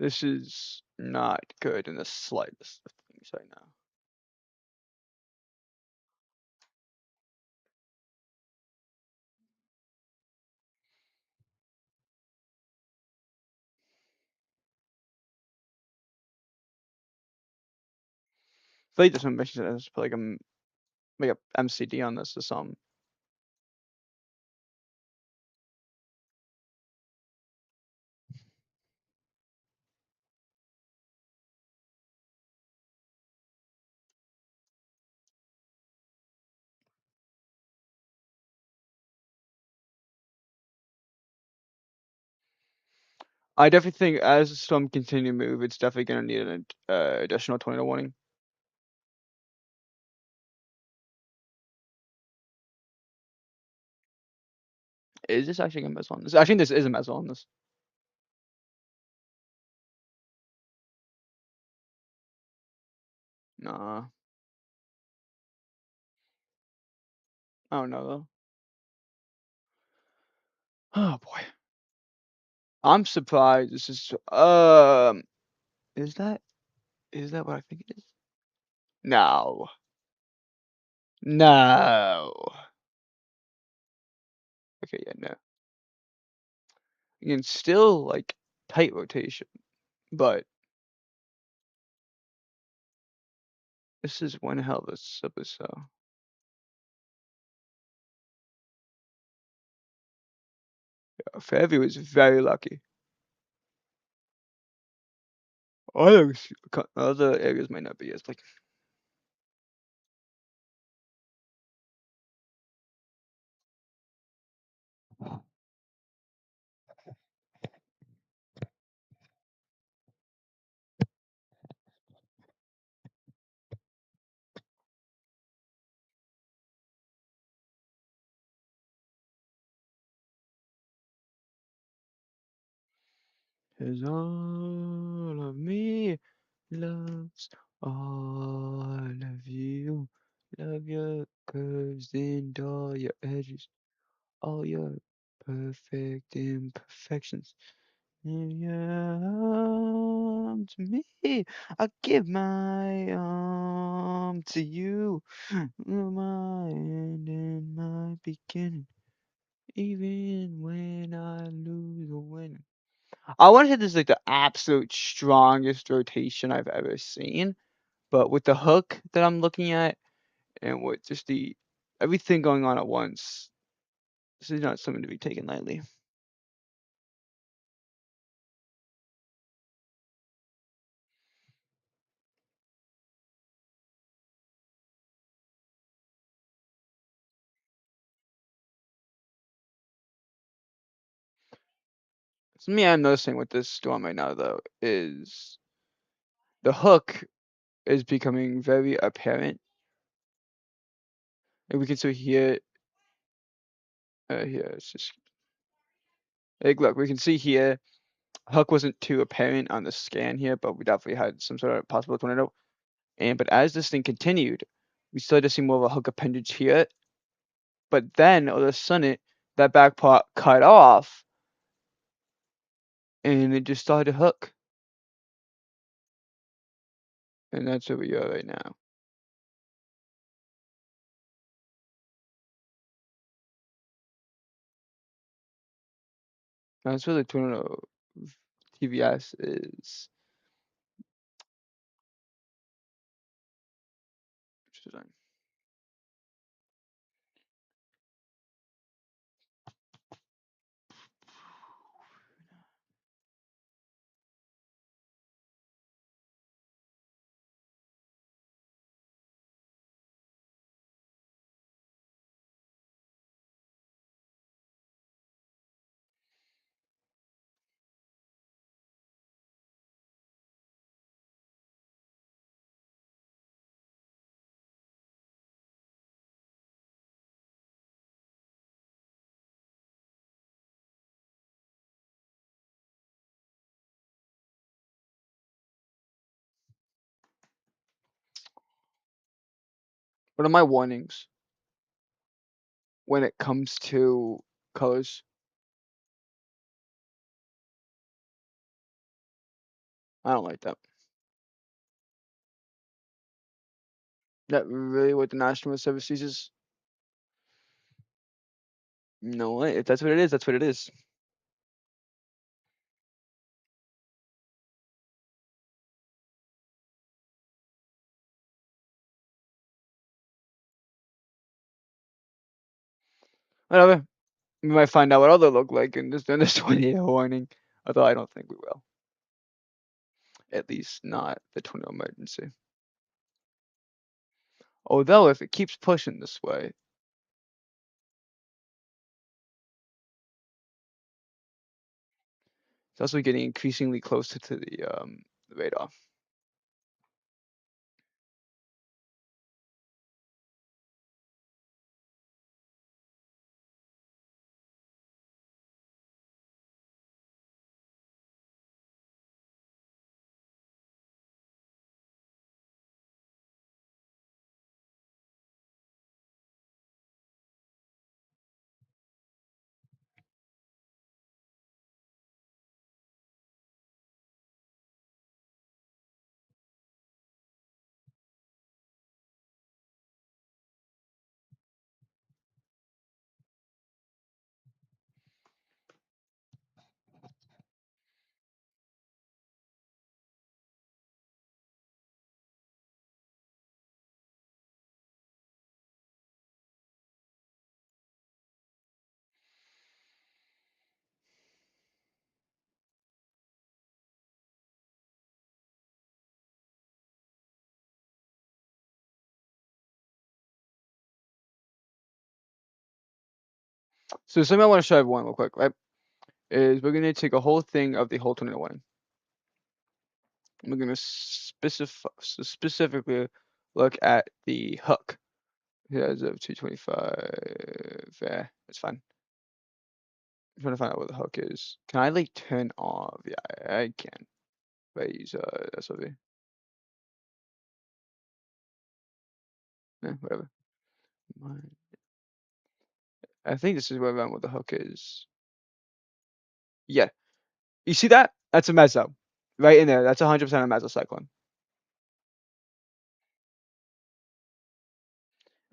This is not good in the slightest of things right now. I feel like this one makes sense to put like a MCD on this or something. I definitely think as the storm continue to move, it's definitely gonna need an additional tornado warning. Is this actually gonna mess on this? I think this is a mess on this. Nah, I don't know though. Oh boy, I'm surprised. This is that what I think it is? No, no. Okay, yeah, no. Again, still like tight rotation, but this is one hell of a episode. Fairview was very lucky. Other areas might not be as like. Cause all of me loves all of you. Love your curves and all your edges, all your perfect imperfections. In your arms to me, I give my arm to you. You're my end and my beginning, even when I lose or win. I want to say this is like the absolute strongest rotation I've ever seen, but with the hook that I'm looking at and with just the everything going on at once, this is not something to be taken lightly. Something I'm noticing with this storm right now, though, is the hook is becoming very apparent. And we can still hear it here. It's just like, look, we can see here, hook wasn't too apparent on the scan here, but we definitely had some sort of possible tornado. But as this thing continued, we started to see more of a hook appendage here. But then all of a sudden, that back part cut off, and it just started to hook. And that's where we are right now. That's where the tornado TVS is. What are my warnings when it comes to colors? I don't like that. That really what the National Weather Service uses? No way. If that's what it is, that's what it is. Whatever. We might find out what other look like in this tornado warning. Although I don't think we will. At least not the tornado emergency. Although if it keeps pushing this way, it's also getting increasingly closer to the radar. So something I want to show everyone real quick, right? Is we're gonna take a whole thing of the whole tornado warning. We're gonna specifically look at the hook. As of 225. Yeah, it's fine. I'm trying to find out what the hook is. Can I like turn off? Yeah, I can. If I use SOV. Whatever. I think this is where around what the hook is. Yeah. You see that? That's a meso. Right in there. That's 100% a mesocyclone.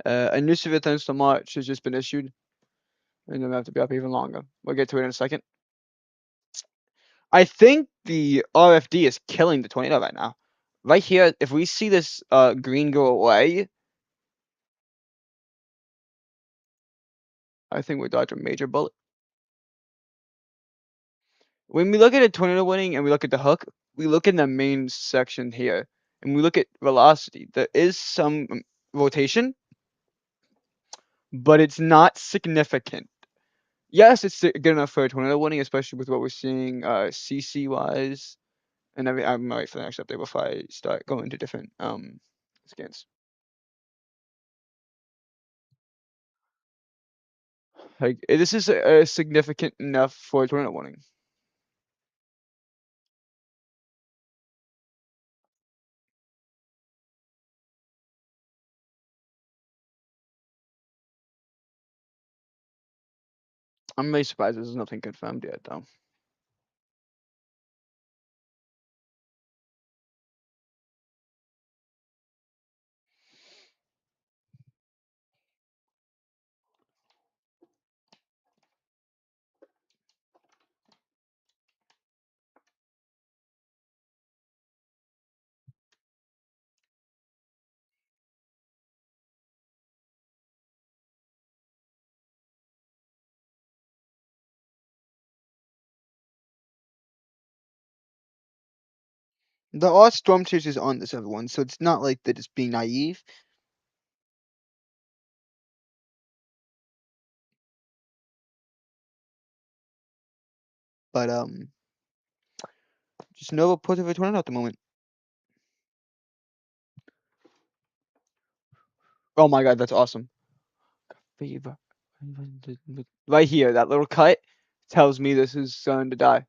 A new severe thunderstorm March has just been issued. And then we have to be up even longer. We'll get to it in a second. I think the RFD is killing the tornado right now. Right here, if we see this green go away, I think we dodge a major bullet. When we look at a tornado warning and we look at the hook, we look in the main section here, and we look at velocity. There is some rotation, but it's not significant. Yes, it's good enough for a tornado warning, especially with what we're seeing CC wise. And I'm gonna wait for the next update before I start going to different scans. Like this is significant enough for a tornado warning. I'm really surprised there's nothing confirmed yet, though. There are storm chasers on this, everyone, so it's not like they're just being naive. But just no report of a tornado at the moment. Oh my god, that's awesome. Fever. Right here, that little cut tells me this is going to die.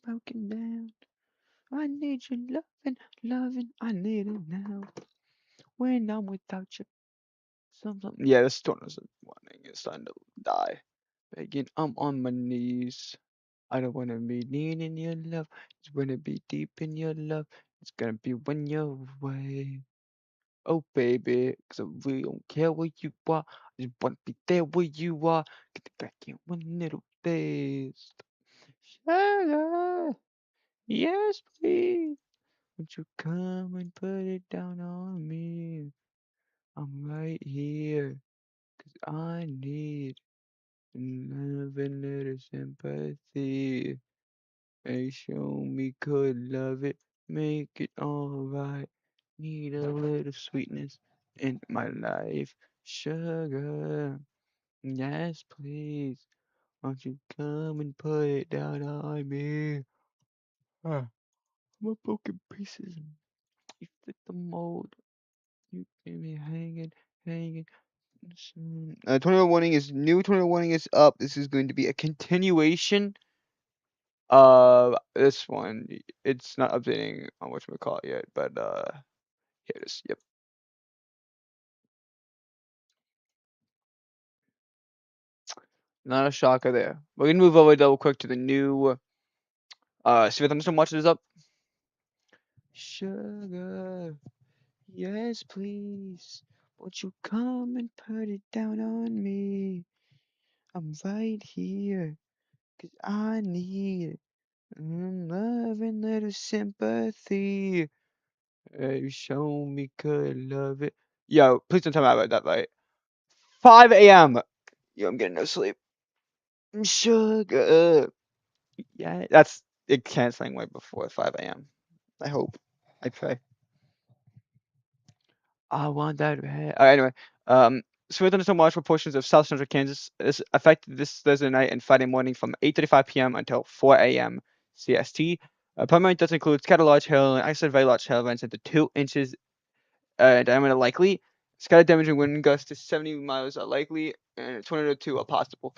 I'm broken down. I need your loving, loving. I need it now. When I'm without you. Yeah, this storm is warning. It's starting to die. Begging, I'm on my knees. I don't wanna be needing your love. Just wanna be deep in your love. It's gonna be when you're away. Oh baby, 'cause I really don't care where you are. I just wanna be there where you are. Get the back in one little taste. Sugar, yes please. Won't you come and put it down on me? I'm right here, 'cause I need love and little sympathy. Hey, show me could love it, make it alright. Need a little sweetness in my life. Sugar, yes please. Won't you come and put it down on me? Ah, I'm a broken pieces. You fit the mold. You keep me hanging, hanging. 21 warning is new. 21 warning is up. This is going to be a continuation this one. It's not updating on whatchamacallit yet, but here it is. Yep. Not a shocker there. We're gonna move over double quick to the new see if thunderstorm watch is up. Sugar, yes please. Won't you come and put it down on me? I'm right here, 'cause I need love and little sympathy. You show me could love it. Yo, please don't tell me about that, right? 5 a.m. Yo, I'm getting no sleep. Sugar. Yeah, that's it canceling way before 5 a.m. I hope. I pray. I want that red. Anyway, severe thunderstorm watch for portions of south central Kansas is affected this Thursday night and Friday morning from 8:35 p.m. until 4 a.m. CST. Primarily does include scattered large hail and isolated very large hail events into 2 inches diameter likely. Scattered damaging wind gusts to 70 miles are likely, and a tornado or two are possible.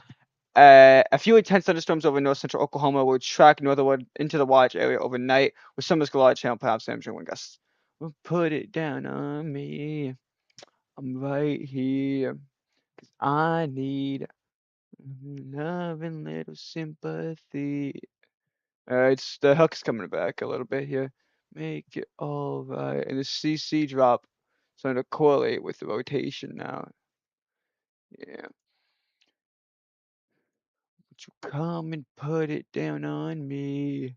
A few intense thunderstorms over north central Oklahoma will track northward into the watch area overnight, with some of the large hail and perhaps damaging wind gusts. Well, put it down on me. I'm right here, 'cause I need love and little sympathy. It's the hook's coming back a little bit here. Make it all right. And the CC drop starting to correlate with the rotation now. Yeah. Would you come and put it down on me?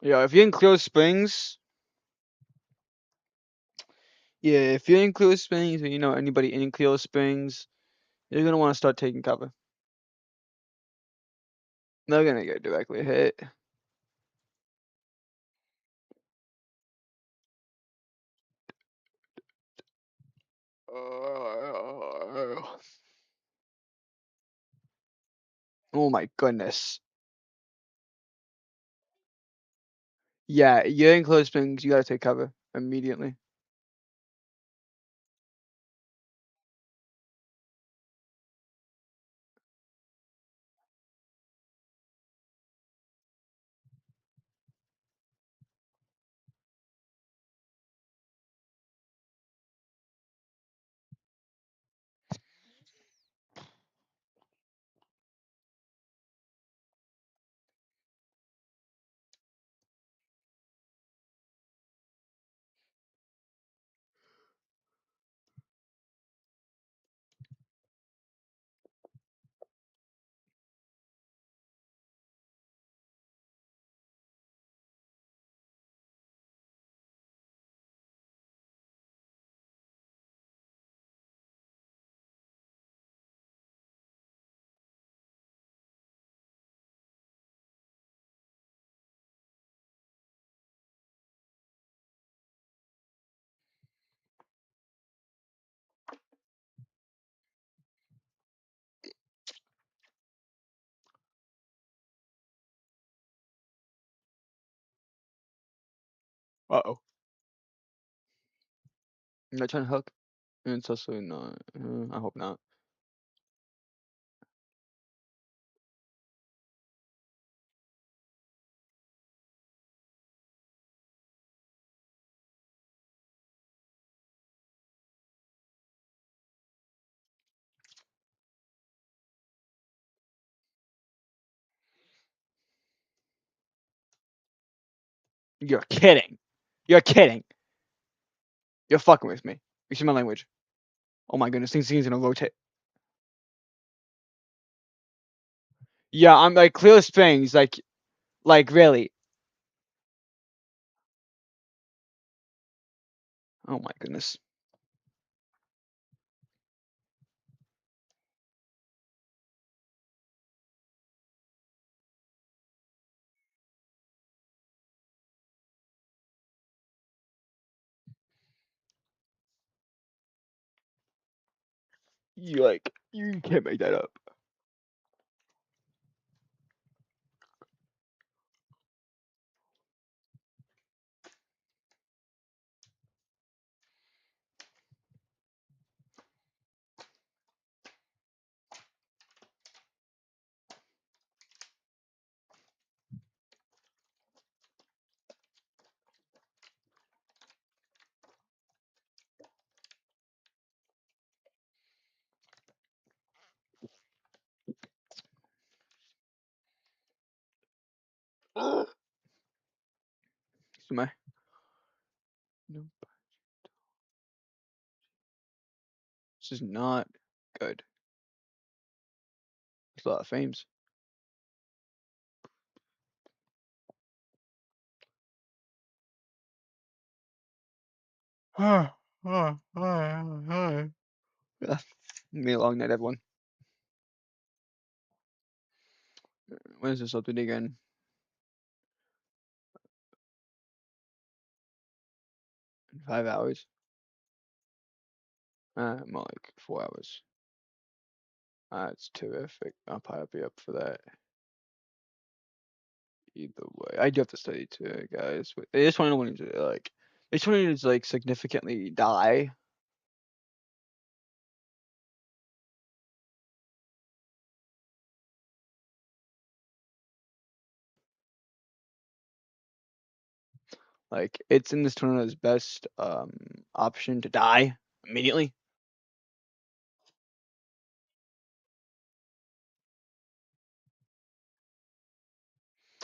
Yeah, if you're in Clear Springs, yeah, if you're in Clear Springs or you know anybody in Clear Springs, you're gonna want to start taking cover. They're gonna get directly hit. Oh my goodness. Yeah, you're in Clear Springs, you gotta take cover immediately. Uh-oh. You're not trying to hook? And it's also not. I hope not. You're kidding. You're kidding. You're fucking with me. You see my language. Oh my goodness, things gonna rotate. Yeah, I'm like clear strings, like really. Oh my goodness. You can't make that up. So my no, this is not good. There's a lot of fames. Yeah. Be a long night, everyone. When is this update again? In 5 hours? More like 4 hours. That's terrific. I'll probably be up for that. Either way, I do have to study too, guys. But I just want to know when he's like, I just want to like significantly die. Like it's in this tornado's best option to die immediately.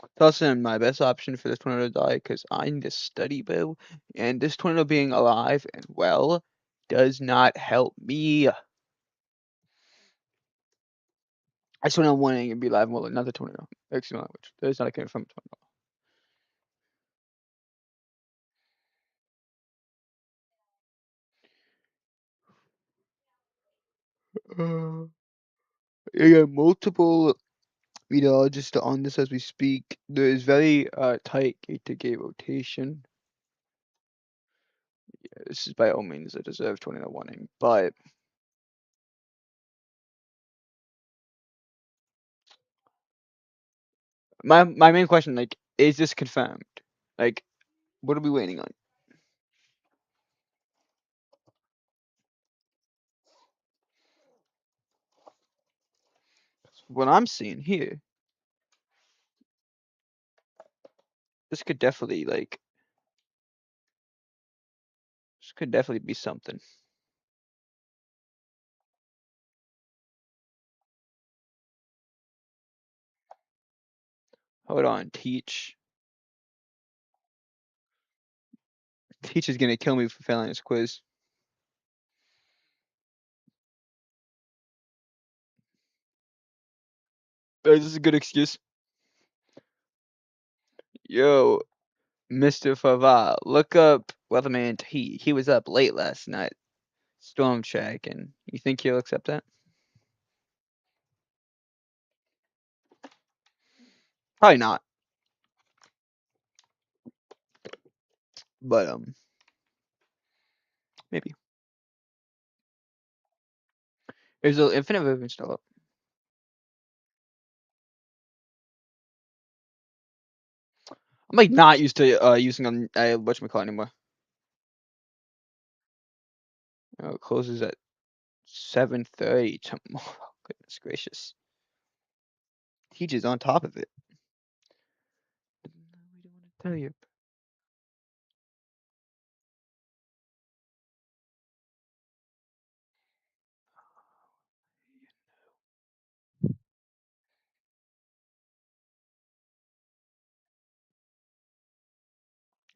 It's also my best option for this tornado to die because I need to study, bro. And this tornado being alive and well does not help me. I just want to warning and be alive and well another tornado. Excuse my language. There's not a confirmed tornado. I got multiple meteorologists on this as we speak. There is very tight gate to gate rotation. Yeah, this is by all means a deserved tornado warning, but my main question, like, is this confirmed? Like, what are we waiting on? What I'm seeing here, this could definitely like this could definitely be something. Hold on, Teach is gonna kill me for failing this quiz. This is a good excuse. Yo, Mr. Fava, look up Weatherman T. He was up late last night, storm check, and you think he'll accept that? Probably not, but maybe. There's an infinite movement still up. I'm like not used to using on whatchamacallit anymore. It closes at 7:30 tomorrow. Goodness gracious. Teacher's on top of it. We don't want to tell you.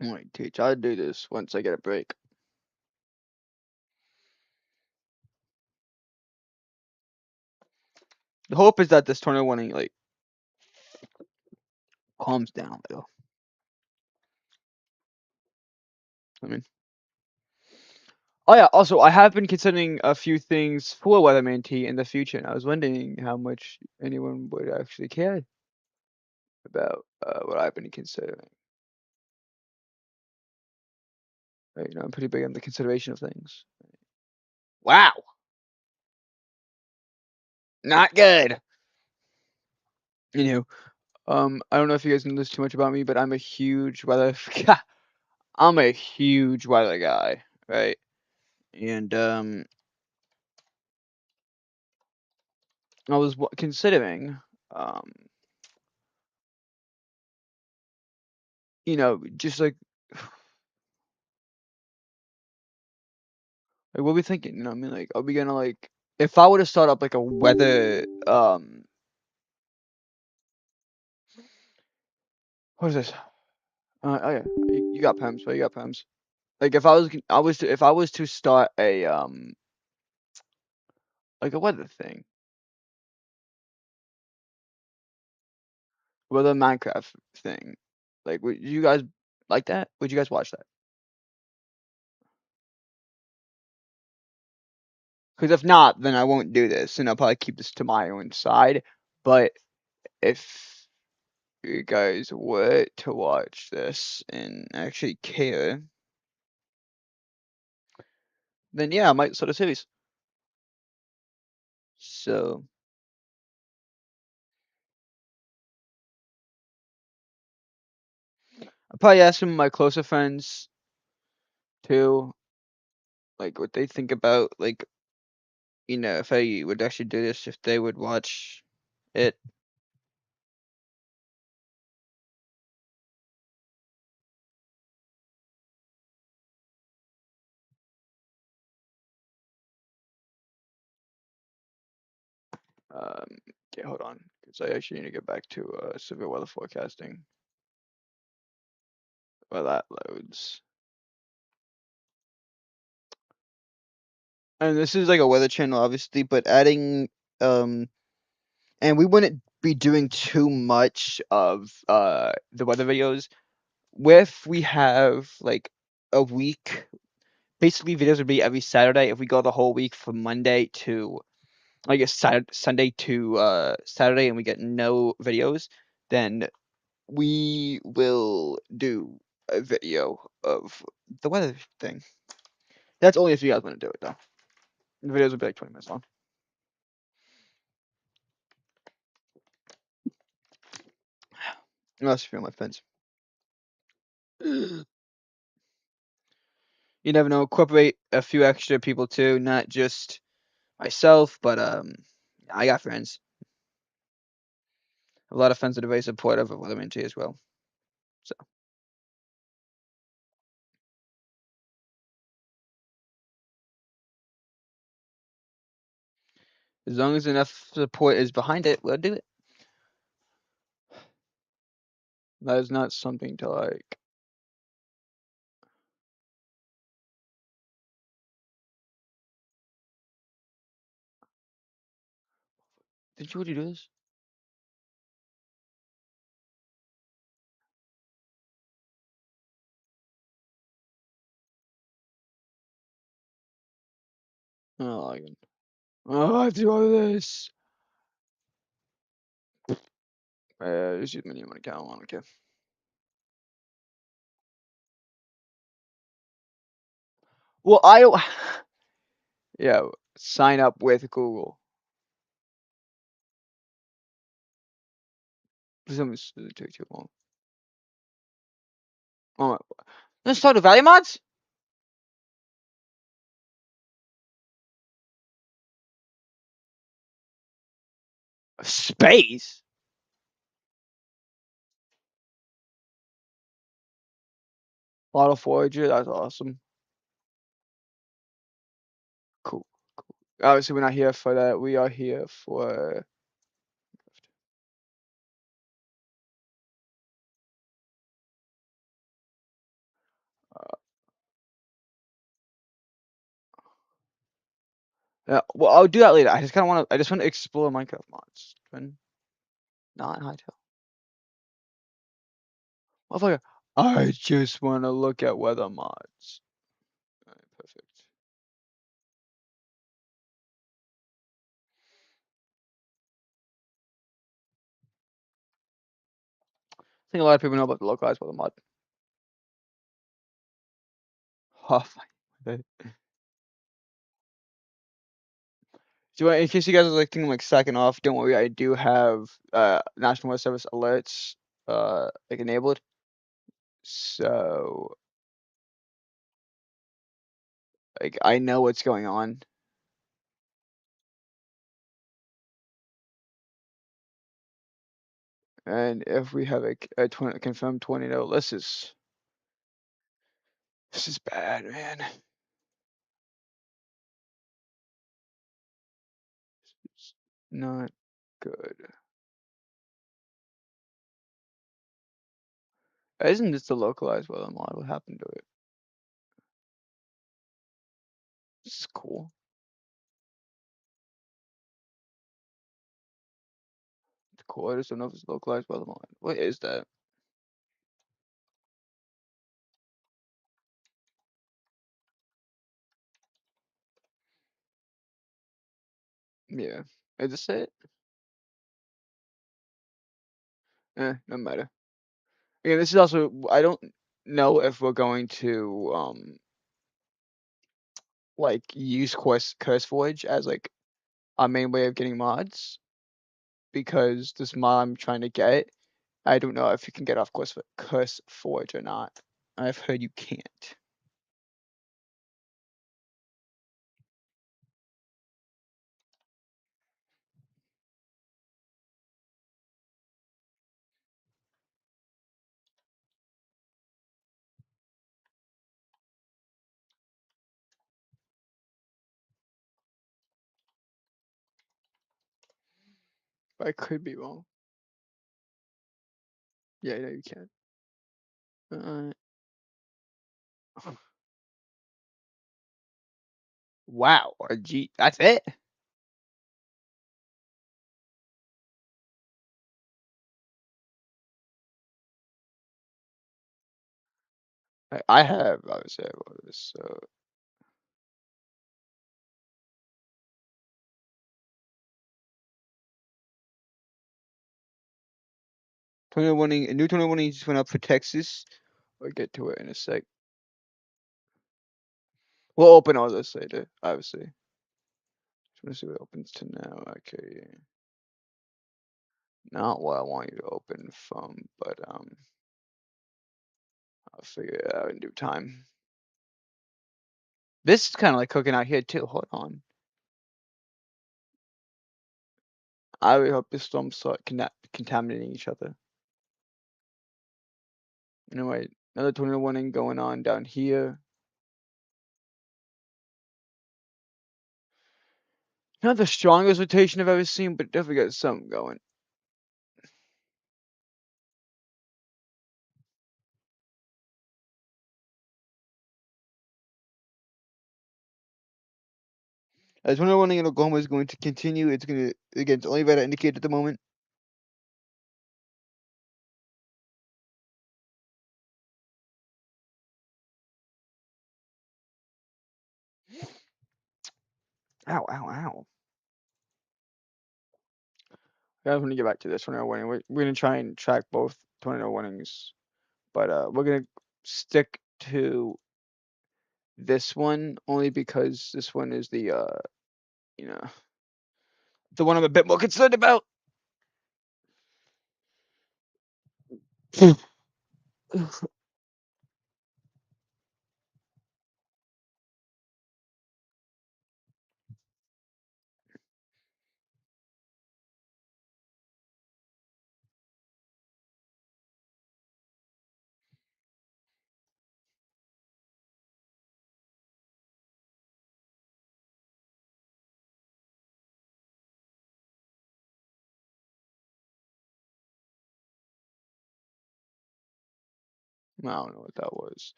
I'm like, teach, I'll do this once I get a break. The hope is that this tornado warning like calms down though. I mean, oh yeah. Also, I have been considering a few things for Weatherman Tea in the future, and I was wondering how much anyone would actually care about what I've been considering. Right, you know, I'm pretty big on the consideration of things. Wow, not good. You know, I don't know if you guys know this too much about me, but I'm a huge weather. I'm a huge weather guy, right? And I was considering, um, you know, just like what we thinking? You know, what I mean, like, are we gonna like, if I were to start up like a weather, what is this? Oh yeah, you got pens, right? You got pens. Like if if I was to start a like a weather thing, weather Minecraft thing, like would you guys like that? Would you guys watch that? Because if not, then I won't do this, and I'll probably keep this to my own side. But if you guys were to watch this and actually care, then yeah, I might start a series. So I'll probably ask some of my closer friends too, like what they think about, like, you know, if I would actually do this, if they would watch it. Okay, hold on, because I actually need to get back to severe weather forecasting while that loads. And this is like a weather channel, obviously, but adding and we wouldn't be doing too much of the weather videos. If we have like a week, basically videos would be every Saturday. If we go the whole week from Monday to I guess Sunday to Saturday, and we get no videos, then we will do a video of the weather thing. That's only if you guys want to do it, though. The videos will be like 20 minutes long. Unless you feel my fence. You never know. Incorporate a few extra people too, not just myself, but I got friends. A lot of friends that are very supportive of Weatherman T as well. So as long as enough support is behind it, we'll do it. That is not something to like. Did you already do this? Oh, I can. Oh, I have to do all this. Just use my name on account. I don't care. Well, I don't. Yeah, sign up with Google. Please don't take too long. Oh, let's talk to Valley mods. Space. Auto Forager. That's awesome. Cool. Obviously, we're not here for that. We are here for. Yeah, well, I'll do that later. I just kind of want to. I just want to explore Minecraft mods. Not Hightail. Motherfucker. I just want to look at weather mods. Alright, perfect. I think a lot of people know about the localized weather mod. Oh, fine. So in case you guys are like thinking like slacking off, don't worry. I do have National Weather Service alerts like enabled. So like I know what's going on. And if we have a confirmed tornado, this is bad, man. It's not good. Isn't this the localized weather mod? What happened to it? This is cool. It's cool. I just don't know if it's localized weather mod. What is that? Yeah. Is this it? No matter. Yeah, this is also. I don't know if we're going to like use Curse Forge as like our main way of getting mods because this mod I'm trying to get, I don't know if you can get off Curse Forge or not. I've heard you can't. I could be wrong. Yeah, no, you can. Uh, wow, RG, that's it. I have obviously I wrote this. So 21 a new 21 just went up for Texas. We'll get to it in a sec. We'll open all this later, obviously. Just want to see what opens to now. Okay. Not what I want you to open from, but I'll figure it out in due time. This is kind of like cooking out here too. Hold on. I really hope the storms start contaminating each other. Anyway, another tornado warning going on down here. Not the strongest rotation I've ever seen, but definitely got something going. As tornado warning in Oklahoma is going to continue, it's going to, again, it's only radar indicated at the moment. Ow, ow, ow. I want to get back to this tornado warning. We're going to try and track both tornado warnings, but we're going to stick to this one only because this one is the, you know, the one I'm a bit more concerned about. I don't know what that was.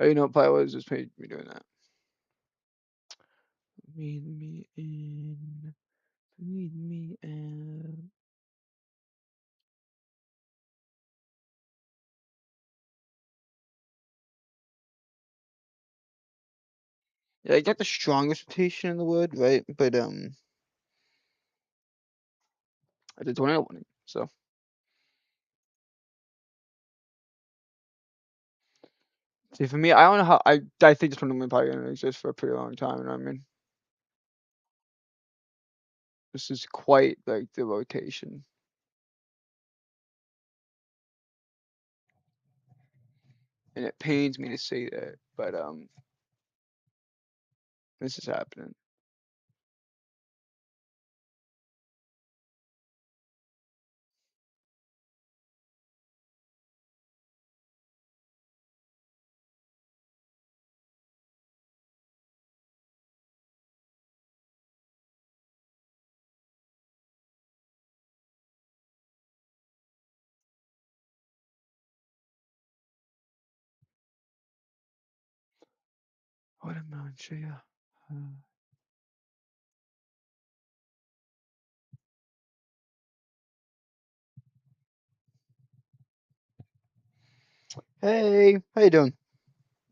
You know what probably was just me doing that. Lead me in. Lead me in. Yeah, I got the strongest rotation in the wood, right? But I did tornado warning. So see, for me, I don't know how. I think this tournament probably gonna exist for a pretty long time. You know what I mean? This is quite like the rotation, and it pains me to say that, but this is happening. What am I show you? Hey, how you doing?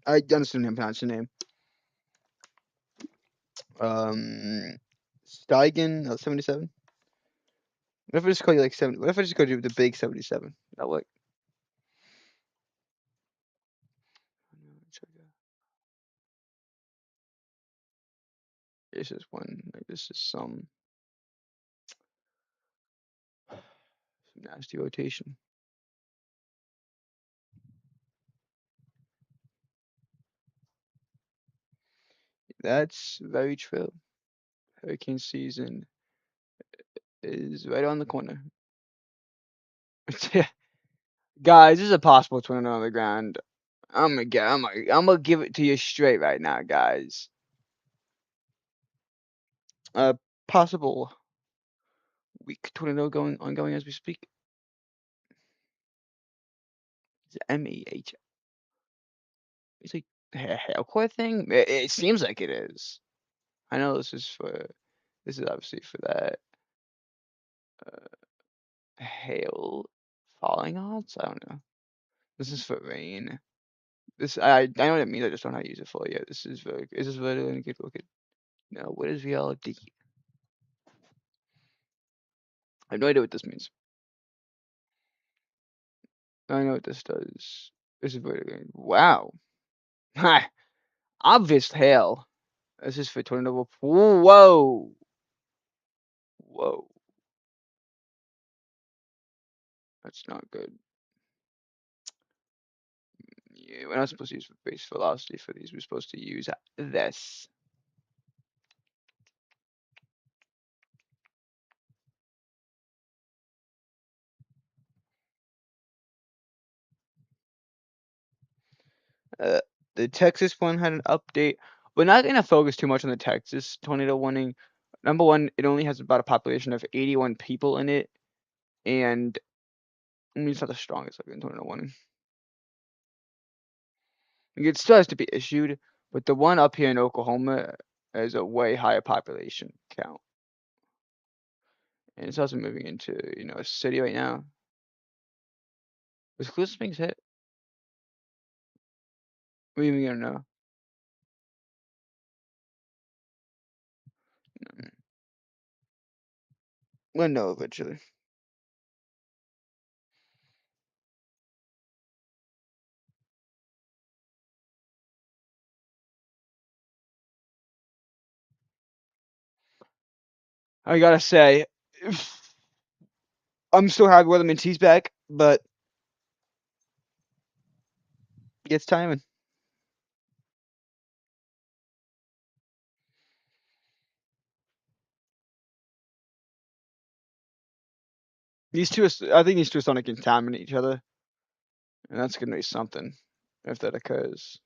I understand him pronounce your name. Steigen 77. What if I just call you like 70? What if I just called you the big 77? That like. This is one. Like this is some nasty rotation. That's very true. Hurricane season is right on the corner. Guys, this is a possible tornado on the ground. I'm gonna give it to you straight right now, guys. A possible weak tornado ongoing as we speak. It's MEH. It's like a hailcore thing. It seems like it is. I know this is for. This is obviously for that hail falling odds. I don't know. This is for rain. This I know what it means. I just don't know how to use it fully yet. This is very. Is this very going to get look at? No. What is reality? I have no idea what this means. I know what this does. This is very good. Wow. Obvious hail. This is for tornado. Whoa. Whoa. That's not good. Yeah, we're not supposed to use base velocity for these. We're supposed to use this. Uh, the Texas one had an update. We're not going to focus too much on the Texas tornado warning. Number one, it only has about a population of 81 people in it, and I mean, it's not the strongest like tornado warning. It still has to be issued, but the one up here in Oklahoma has a way higher population count, and it's also moving into a city right now. Was Clueless Springs hit? We even gonna know. We'll know eventually. I gotta say, I'm so happy Weatherman T's back, but it's timing. I think these two are starting to contaminate each other, and that's gonna be something if that occurs.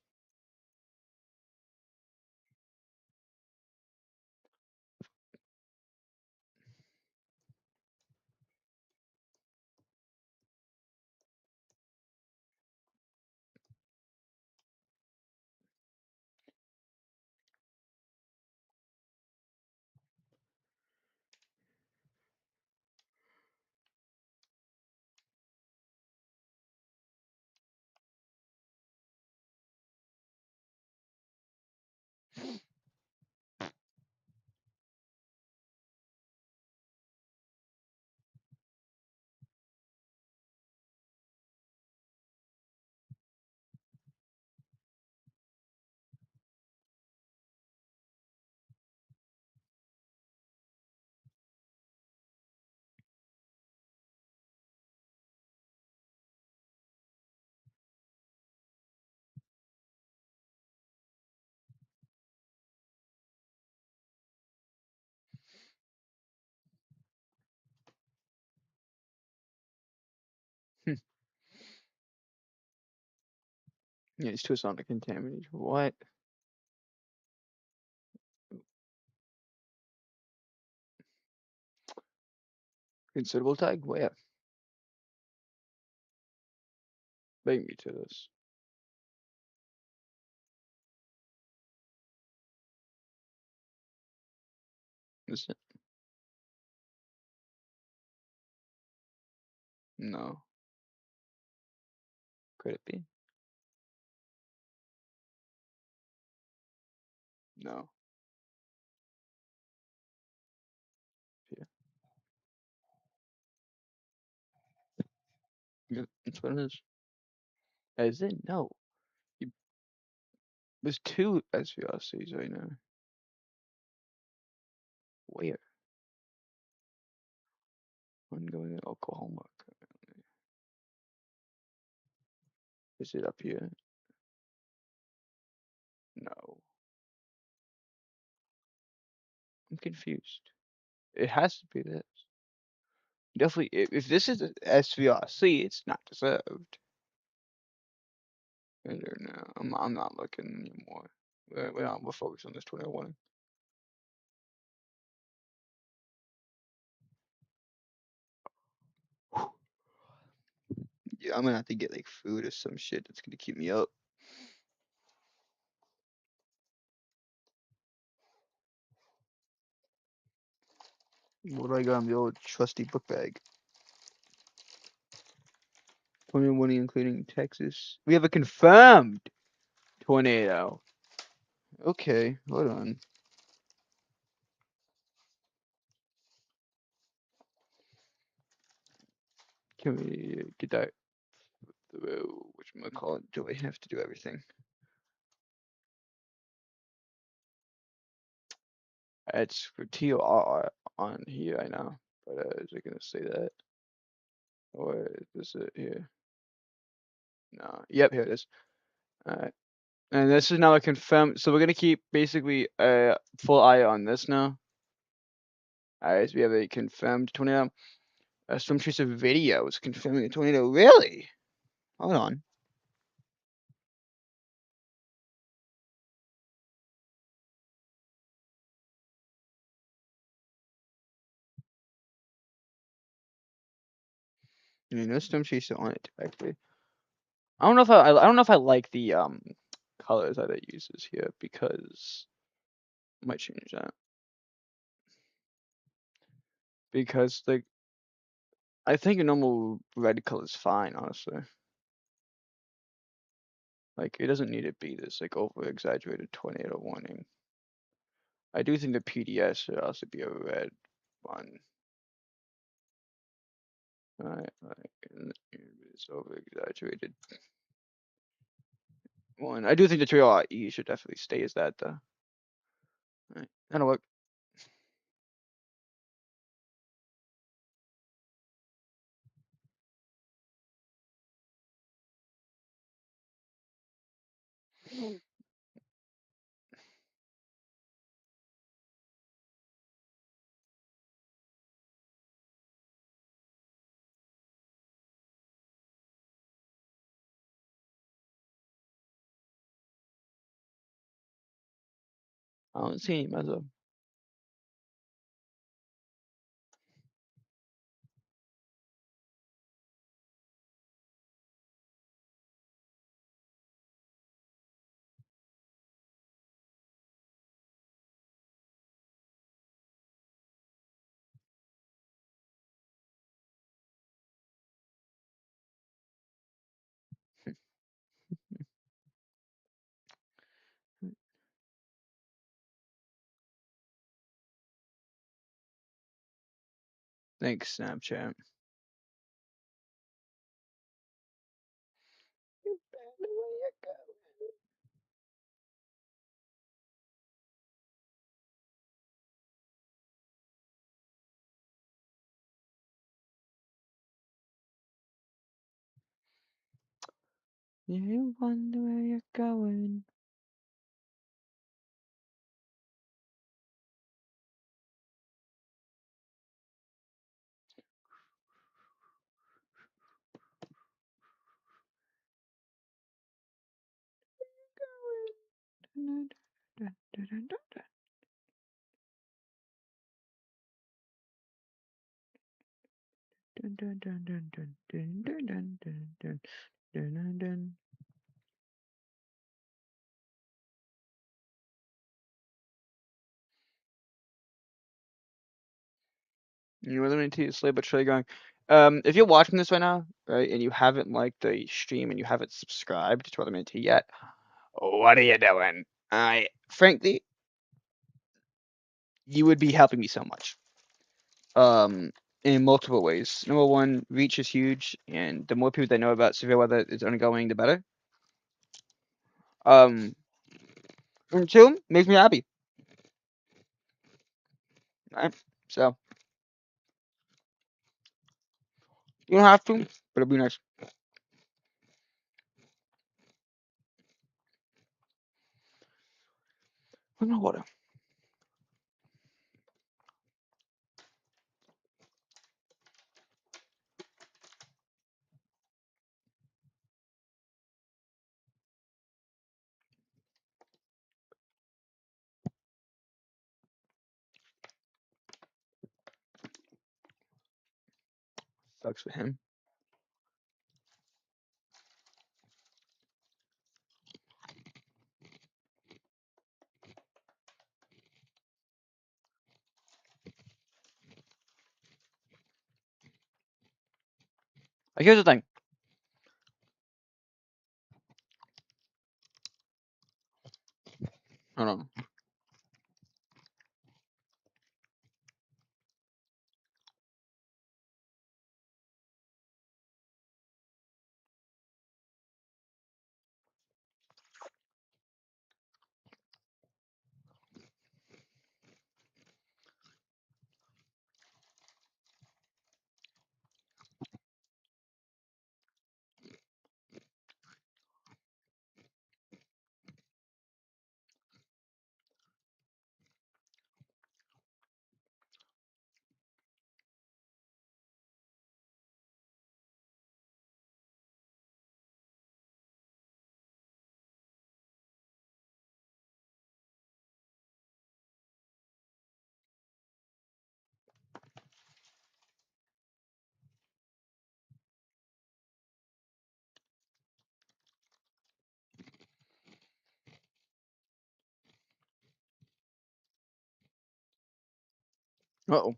Yeah, it's too sonic contamination. What? Considerable tag? Where? Bring me to this. Is it? No. Could it be? No. Yeah. Yeah, that's what it is. Is it? No. You, there's two SVRCs right now. Where? One going in Oklahoma. Is it up here? No. I'm confused. It has to be this. Definitely, if this is a SVRC, it's not deserved. I don't know. I'm not looking anymore. We're focused on this 2001. Yeah, I'm gonna have to get like food or some shit that's gonna keep me up. What do I got in the old trusty book bag? 21 including Texas. We have a confirmed tornado. Okay, hold on. Can we get that through? Whatchamacallit? Do we have to do everything? It's for TOR on here, I know. But is it gonna say that? Or is it here? No. Yep, here it is. Alright. And this is now a confirmed. So we're gonna keep basically a full eye on this now. Alright, so we have a confirmed tornado. Some trace of videos confirming a tornado. Really? Hold on. I mean, no storm chaser on it actually. I don't know if I like the colors that it uses here because I might change that because like I think a normal red color is fine honestly. Like it doesn't need to be this like over exaggerated tornado warning. I do think the PDS should also be a red one. Alright, it's over exaggerated one. I do think the trail E should definitely stay as that though. Alright, that'll work. I don't see any mezzo. Thanks, Snapchat. You wonder where you're going. You eliminate to slowly but surely going. If you're watching this right now, right, and you haven't liked the stream and you haven't subscribed to Eliminate T yet, what are you doing? I frankly, you would be helping me so much. In multiple ways. Number one, reach is huge, and the more people that know about severe weather is ongoing, the better. Um, and two, makes me happy. Right? So you don't have to, but it'd be nice. Where's my water? Sucks for him. Like, here's the thing. Hold on. Uh-oh.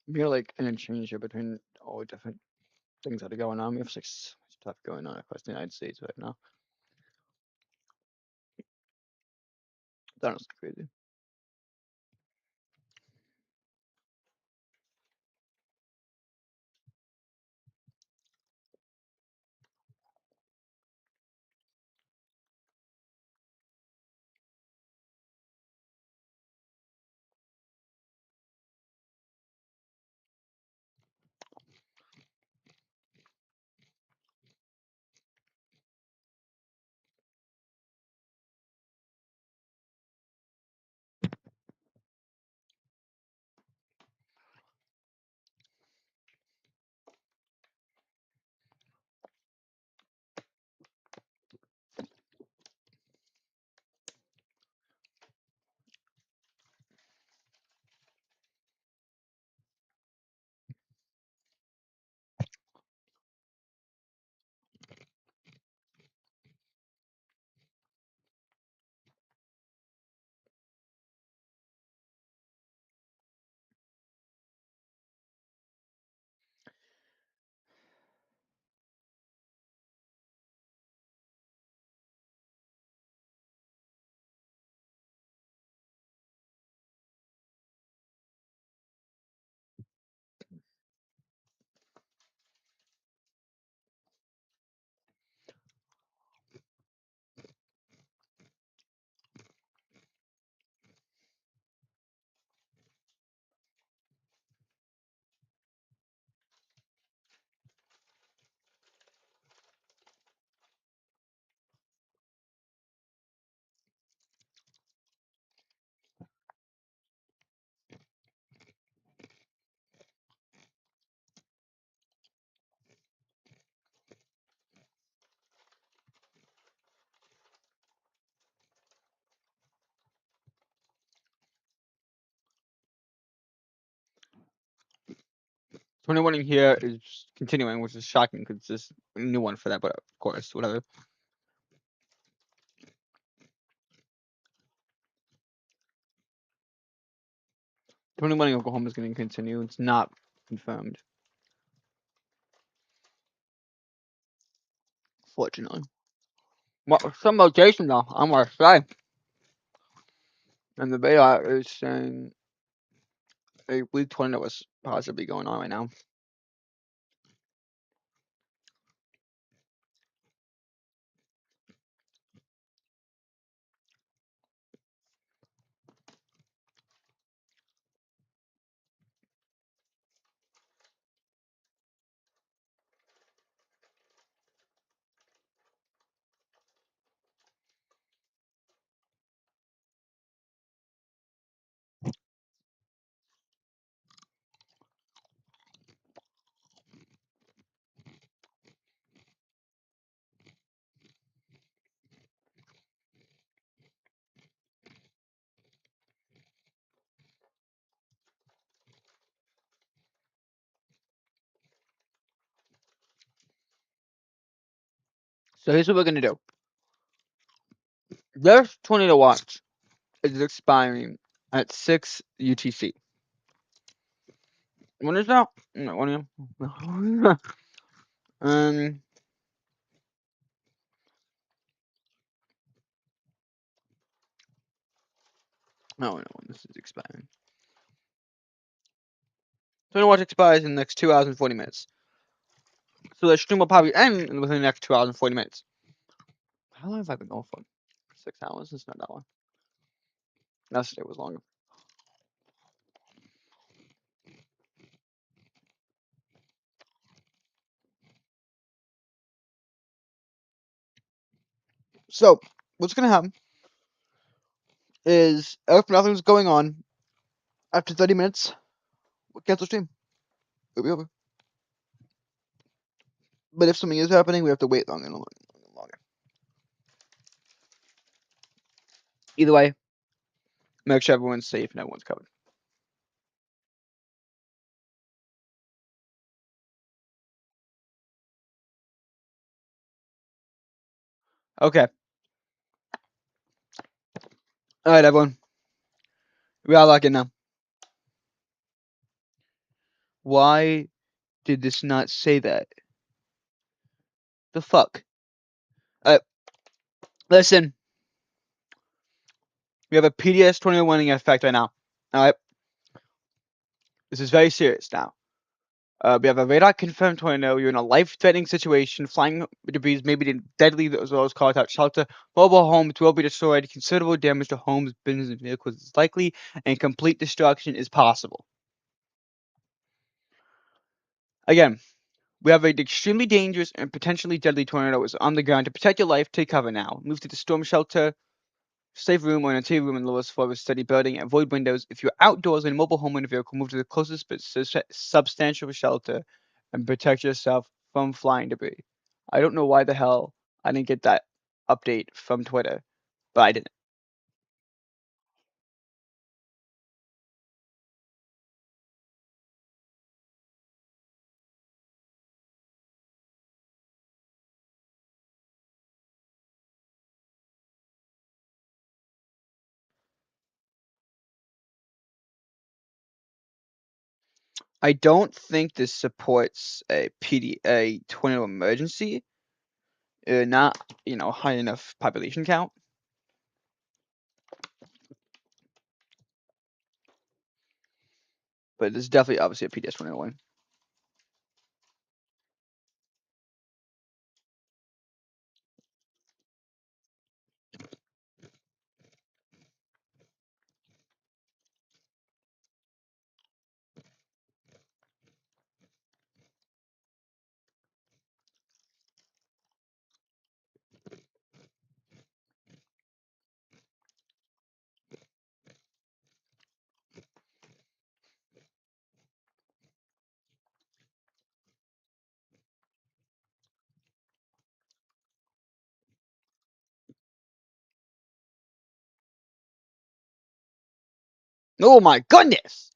We got like an interchange here between all the different things that are going on. We have like so much stuff going on across the United States right now. It's honestly crazy. 21 in here is continuing, which is shocking because it's just a new one for that, but of course, whatever. 21 in Oklahoma is going to continue. It's not confirmed, fortunately. Well, some location though, I'm gonna say, and the radar is saying a weak tornado was possibly going on right now. So here's what we're gonna do. This tornado watch is expiring at 6 UTC. When is that? No, when is- um, I don't know when this is expiring. Tornado watch expires in the next 2 hours and 40 minutes. So the stream will probably end within the next 2 hours and 40 minutes. How long have I been going for? 6 hours? It's not that long. Yesterday was longer. So, what's gonna happen is if nothing's going on, after 30 minutes, we'll cancel stream. It'll be over. But if something is happening, we have to wait longer and longer and longer. Either way, make sure everyone's safe and everyone's covered. Okay. Alright, everyone. We are locked in now. Why did this not say that? The fuck? Listen. We have a PDS 21 in effect right now. Alright? This is very serious now. We have a radar confirmed tornado. You're in a life-threatening situation. Flying debris may be deadly as well as cause out shelter. Mobile homes will be destroyed. Considerable damage to homes, businesses, and vehicles is likely, and complete destruction is possible. Again, we have an extremely dangerous and potentially deadly tornado is on the ground. To protect your life, take cover now. Move to the storm shelter, safe room, or an interior room in the lowest floor of a steady building. Avoid windows. If you're outdoors in a mobile home or in a vehicle, move to the closest but substantial shelter and protect yourself from flying debris. I don't know why the hell I didn't get that update from Twitter, but I didn't. I don't think this supports a tornado emergency. Not high enough population count. But it's definitely obviously a PDS 21. Oh my goodness!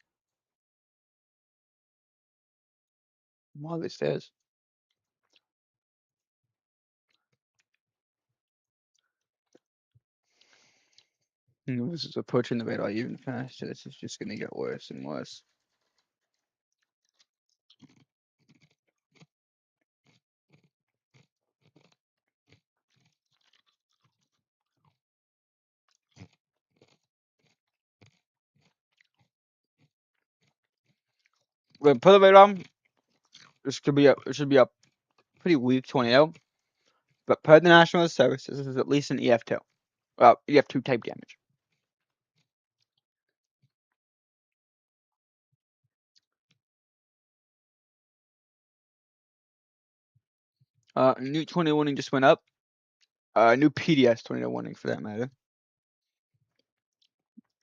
While they stairs. This is approaching the radar even faster. This is just gonna get worse and worse. When put the radar, it should be a pretty weak tornado. But per the National Weather Service, this is at least an EF2. EF2 type damage. New tornado warning just went up. New PDS tornado warning for that matter.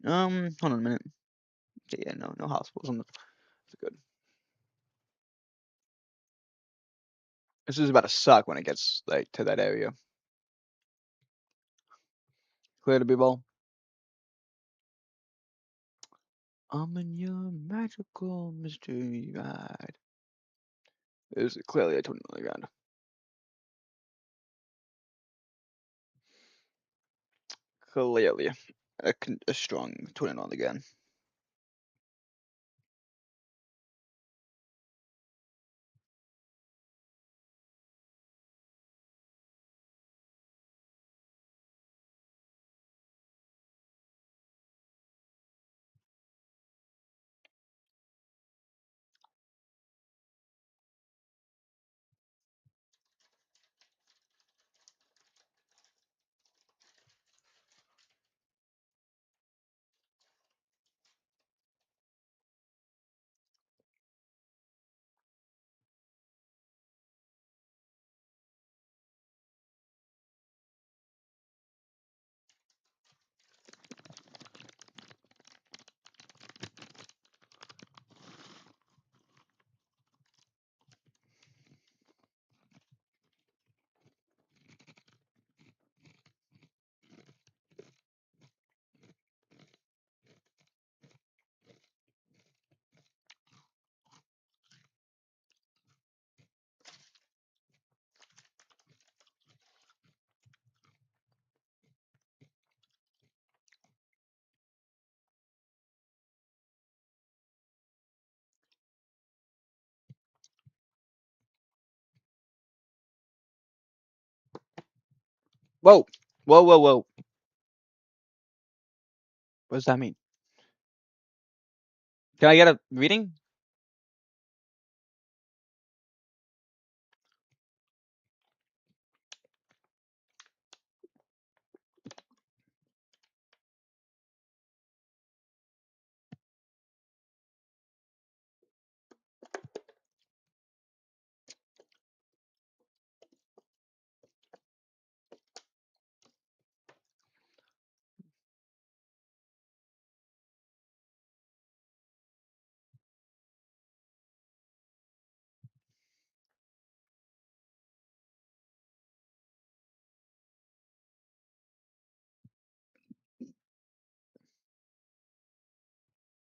Hold on a minute. Yeah, no hospitals on the. That's good. This is about to suck when it gets like to that area. Clear to be ball. I'm in your magical mystery ride. This is clearly a tornado on the ground. Clearly, a strong tornado on the ground. Whoa, whoa! What does that mean? Can I get a reading?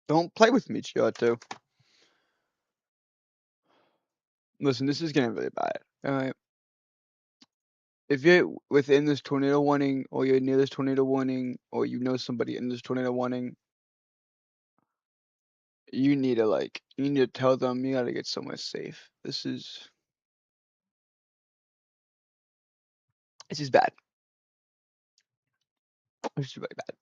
Don't play with me, Giotto. Listen, this is getting really bad. Alright. If you're within this tornado warning, or you're near this tornado warning, or you know somebody in this tornado warning, you need to tell them you gotta get somewhere safe. This is bad. This is really bad.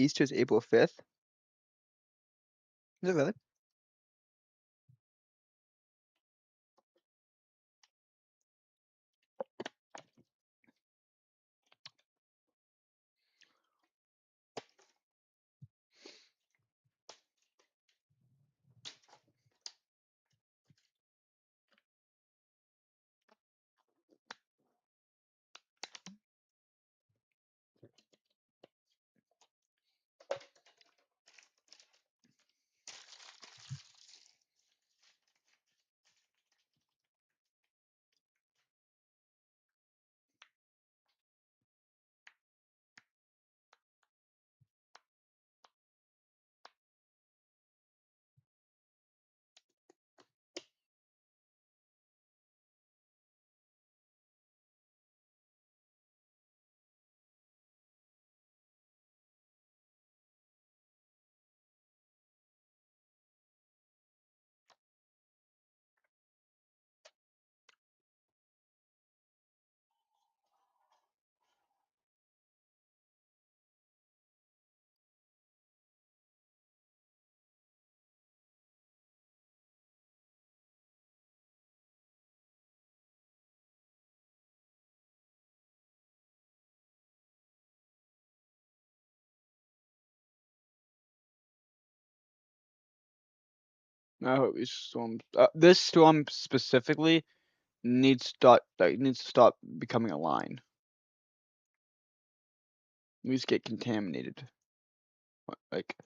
Easter is April 5th. Is it really? I hope these storms. This storm specifically needs to stop becoming a line. We just get contaminated. Like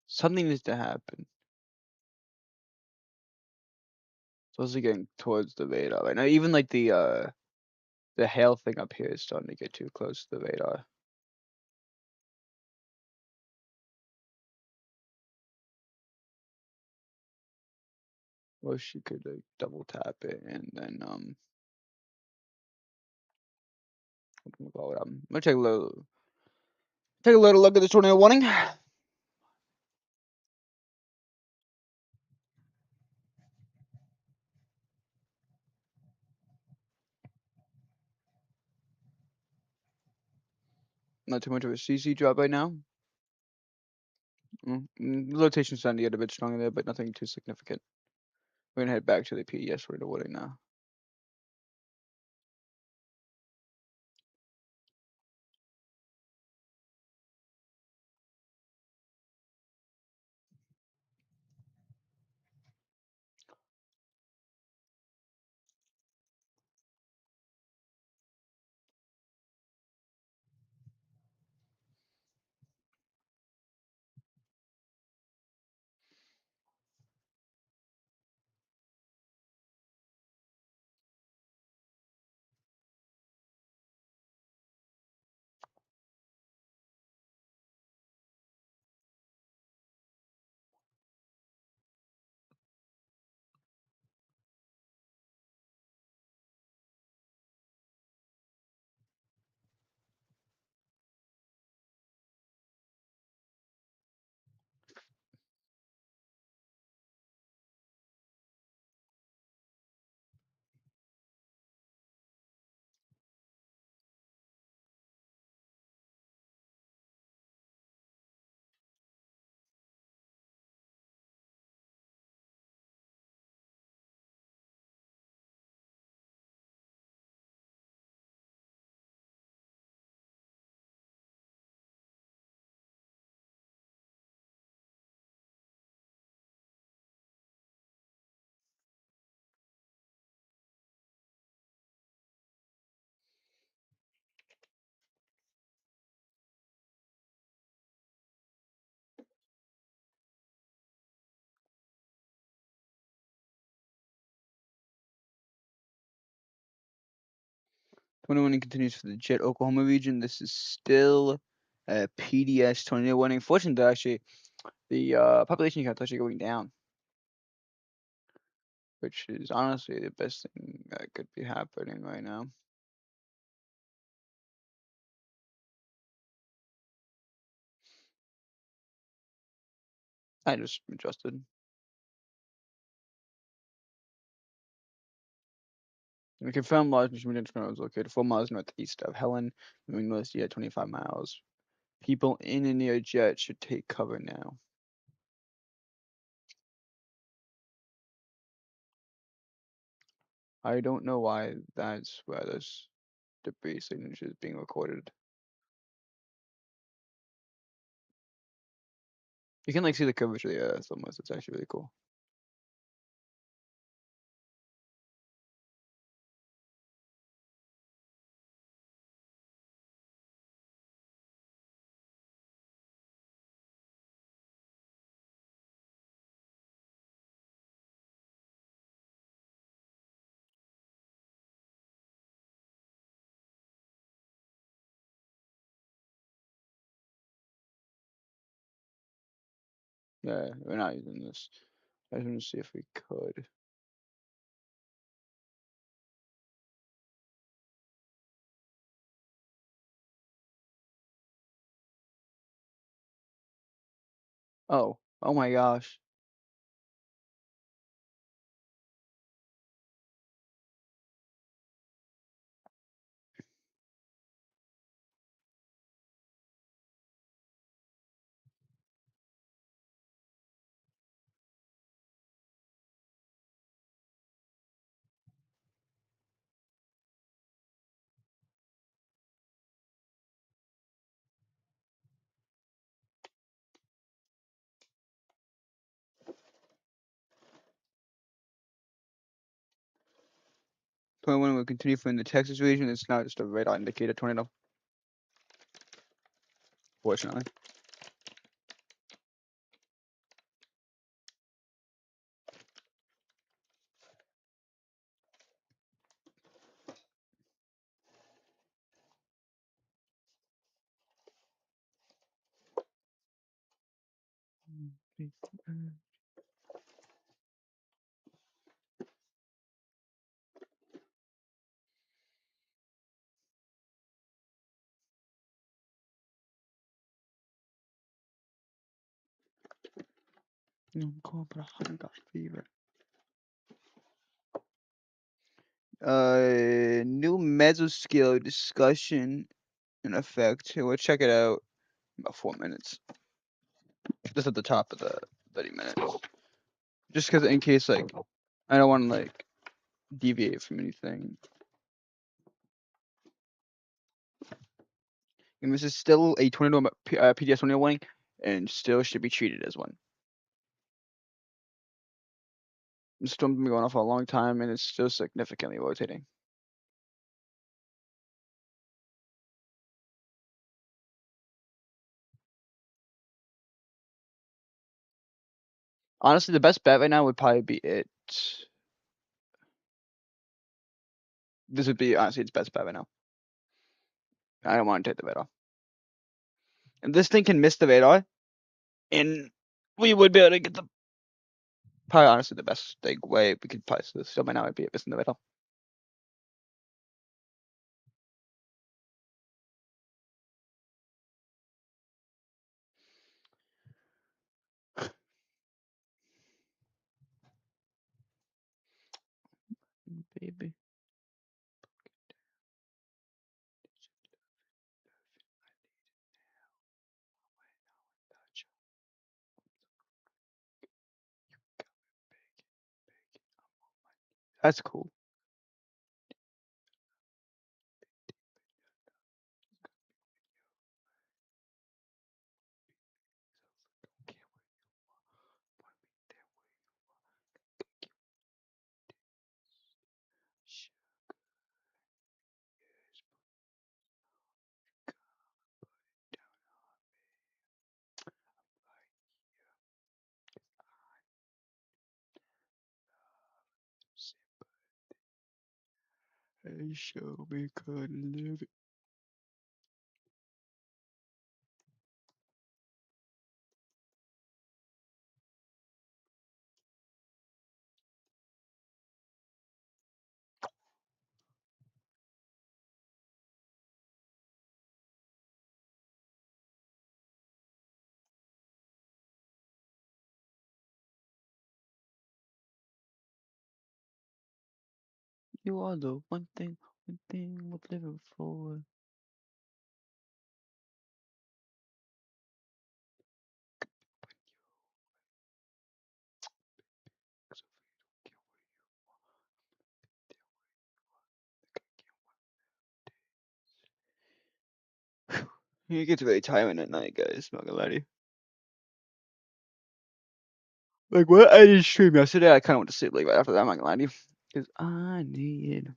something needs to happen. It's also getting towards the radar right now. Even like the hail thing up here is starting to get too close to the radar. Or she could like double tap it and then what do we call it? I'm gonna take a little look at the tornado warning. Not too much of a CC drop right now. The rotation's starting to get a bit stronger there, but nothing too significant. We're gonna head back to the PDS tornado warning now. Tornado continues for the Jet, Oklahoma region. This is still a PDS tornado warning. Fortunately, actually, the population count is actually going down, which is honestly the best thing that could be happening right now. I just adjusted. We confirmed large medium tornado is located 4 miles northeast of Helen, moving northeast at 25 miles People in and near jet should take cover now. I don't know why that's where this debris signature is being recorded. You can like see the curvature of the earth almost. It's actually really cool. Yeah, we're not using this. I just want to see if we could. Oh my gosh. Tornado will continue from the Texas region. It's now just a radar indicator tornado. Fortunately. Cobra, I got fever. New mesoscale discussion in effect. We'll check it out in about 4 minutes. Just at the top of the 30 minutes. Just because in case like I don't want to like deviate from anything. And this is still a tornado PDS tornado warning, and still should be treated as one. The storm's been going on for a long time, and it's still significantly rotating. Honestly, the best bet right now would probably be it. This would be honestly its best bet right now. I don't want to take the radar. And this thing can miss the radar, and we would be able to get the probably honestly the best like, way we could price this. So by now would be it missing the radar. Baby. That's cool. Hey, show me couldn't live it. You are the one thing worth living for. It gets really tiring at night, guys. Not gonna lie to you. Like what I did stream yesterday, I kind of went to sleep like right after that. I'm not gonna lie to you, because I need.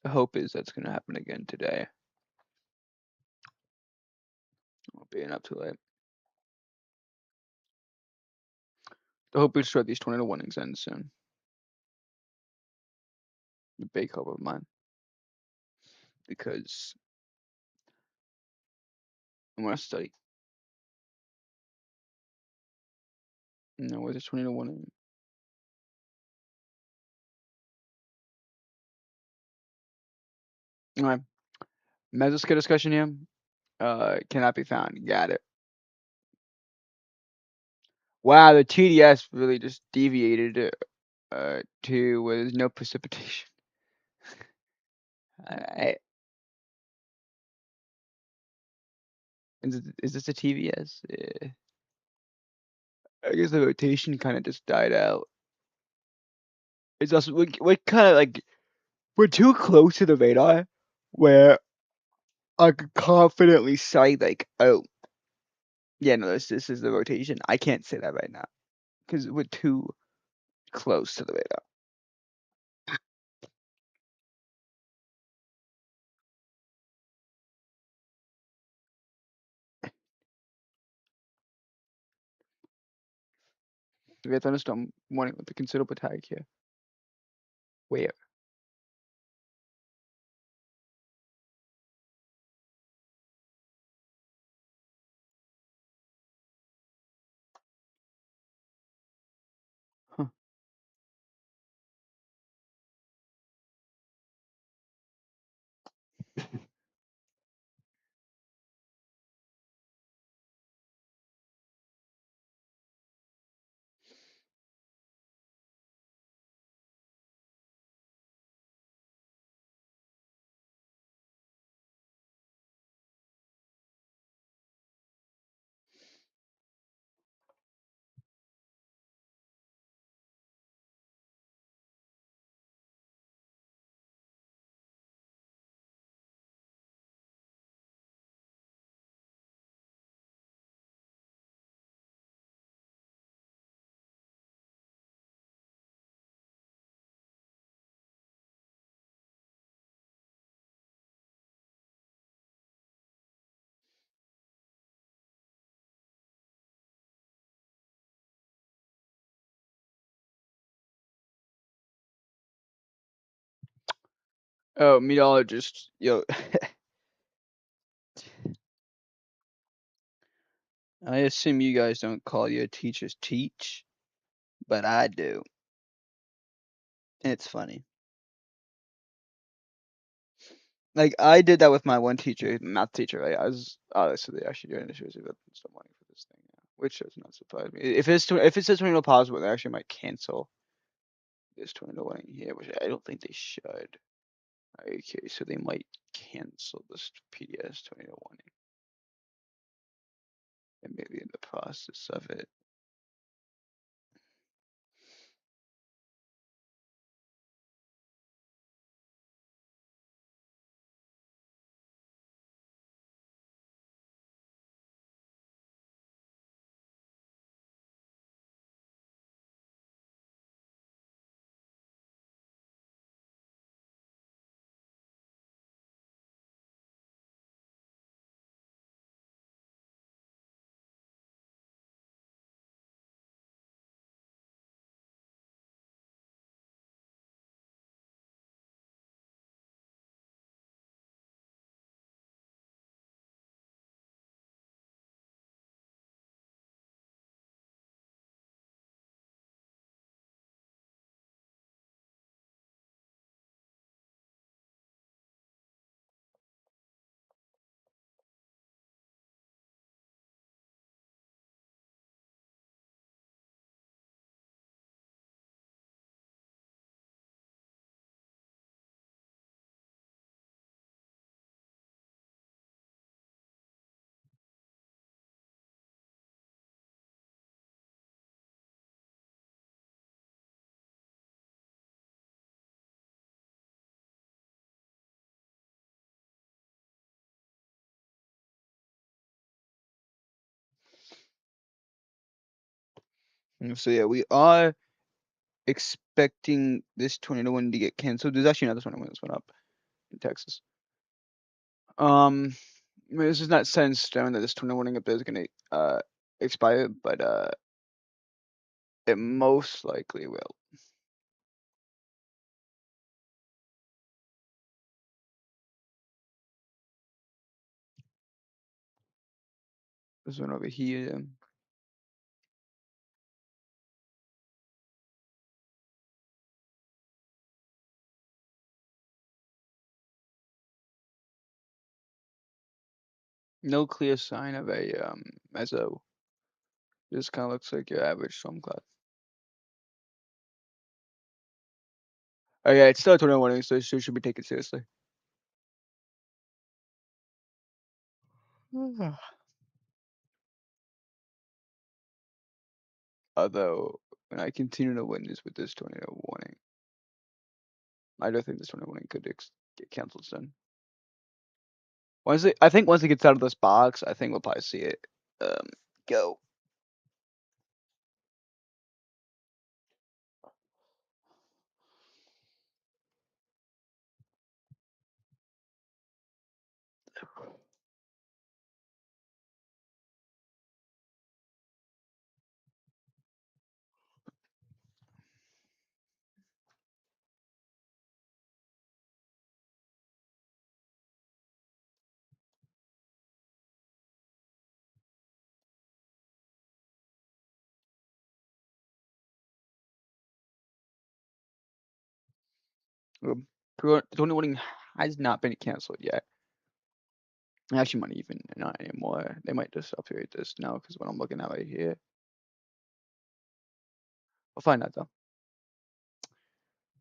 The hope is that's gonna happen again today. I'll be up too late. The hope is to start these tornado warnings end soon. The big hope of mine, because I want to study. No, where's the tornado warning? Alright. Mesoskit discussion here. Cannot be found. Got it. Wow, the TDS really just deviated to where there's no precipitation. Alright. Is this a TVS? Yeah. I guess the rotation kind of just died out. It's also we're kind of like we're too close to the radar, where I could confidently say like, oh, yeah, no, this is the rotation. I can't say that right now because we're too close to the radar. We have thunderstorm warning with a considerable tag here. Where? Huh. Oh, meteorologist, yo. I assume you guys don't call your teachers teach, but I do. It's funny. Like I did that with my one teacher, math teacher. Right? I was obviously actually doing issues about some money for this thing, yeah. Which does not surprise me. If it says tornado possible, they actually might cancel this tornado warning here, which I don't think they should. Okay, so they might cancel this PDS tornado warning, and maybe in the process of it. So yeah, we are expecting this tornado one to get canceled. There's actually another tornado that's went up in Texas. I mean, this is not set in stone that this tornado warning up there is gonna expire, but it most likely will. This one over here. No clear sign of a meso. This kind of looks like your average storm cloud. Oh yeah, it's still a tornado warning, so it should be taken seriously. Although, when I continue to witness with this tornado warning, I don't think this tornado warning could get canceled soon. I think once it gets out of this box, I think we'll probably see it go. The tornado warning has not been canceled yet. Actually, might even not anymore. They might just upgrade this now because what I'm looking at right here. We'll find out though.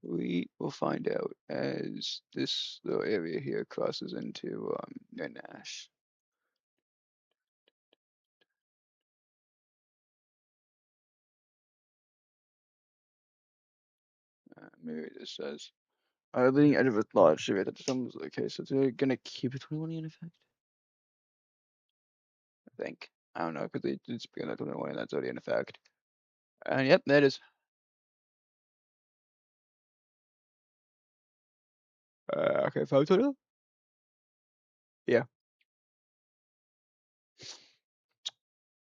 We will find out as this little area here crosses into near Nash. Maybe this says leading edge of a large severe that becomes okay, so they're gonna keep it 21 in effect. I think. I don't know, because it's been that 21 and that's already in effect. And yep, that is. Okay, 5 total? Yeah.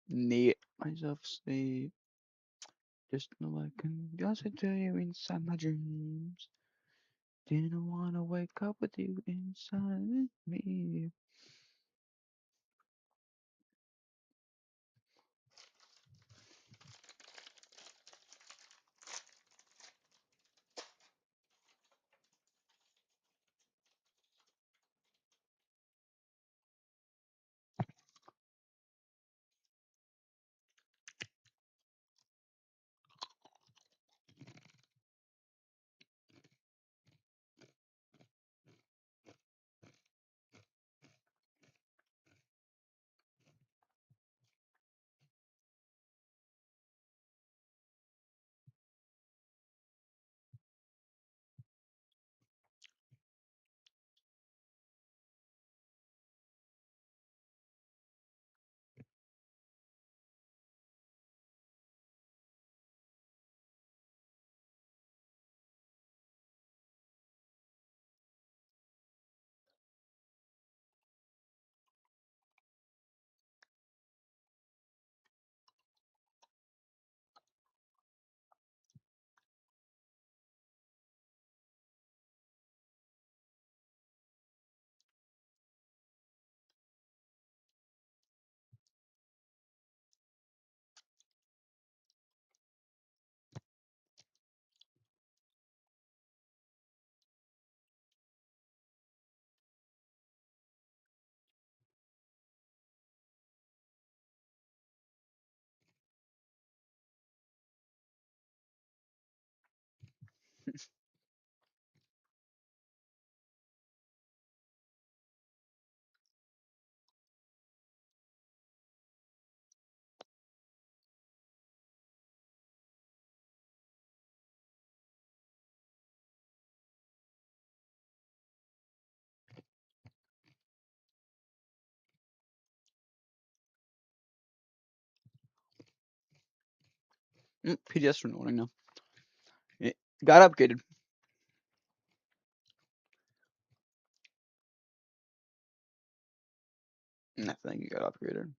Neat. Myself sleep. Just know I can just tell you inside my dreams. Didn't wanna wake up with you inside me. PDS from morning now. It got upgraded. I think it got upgraded.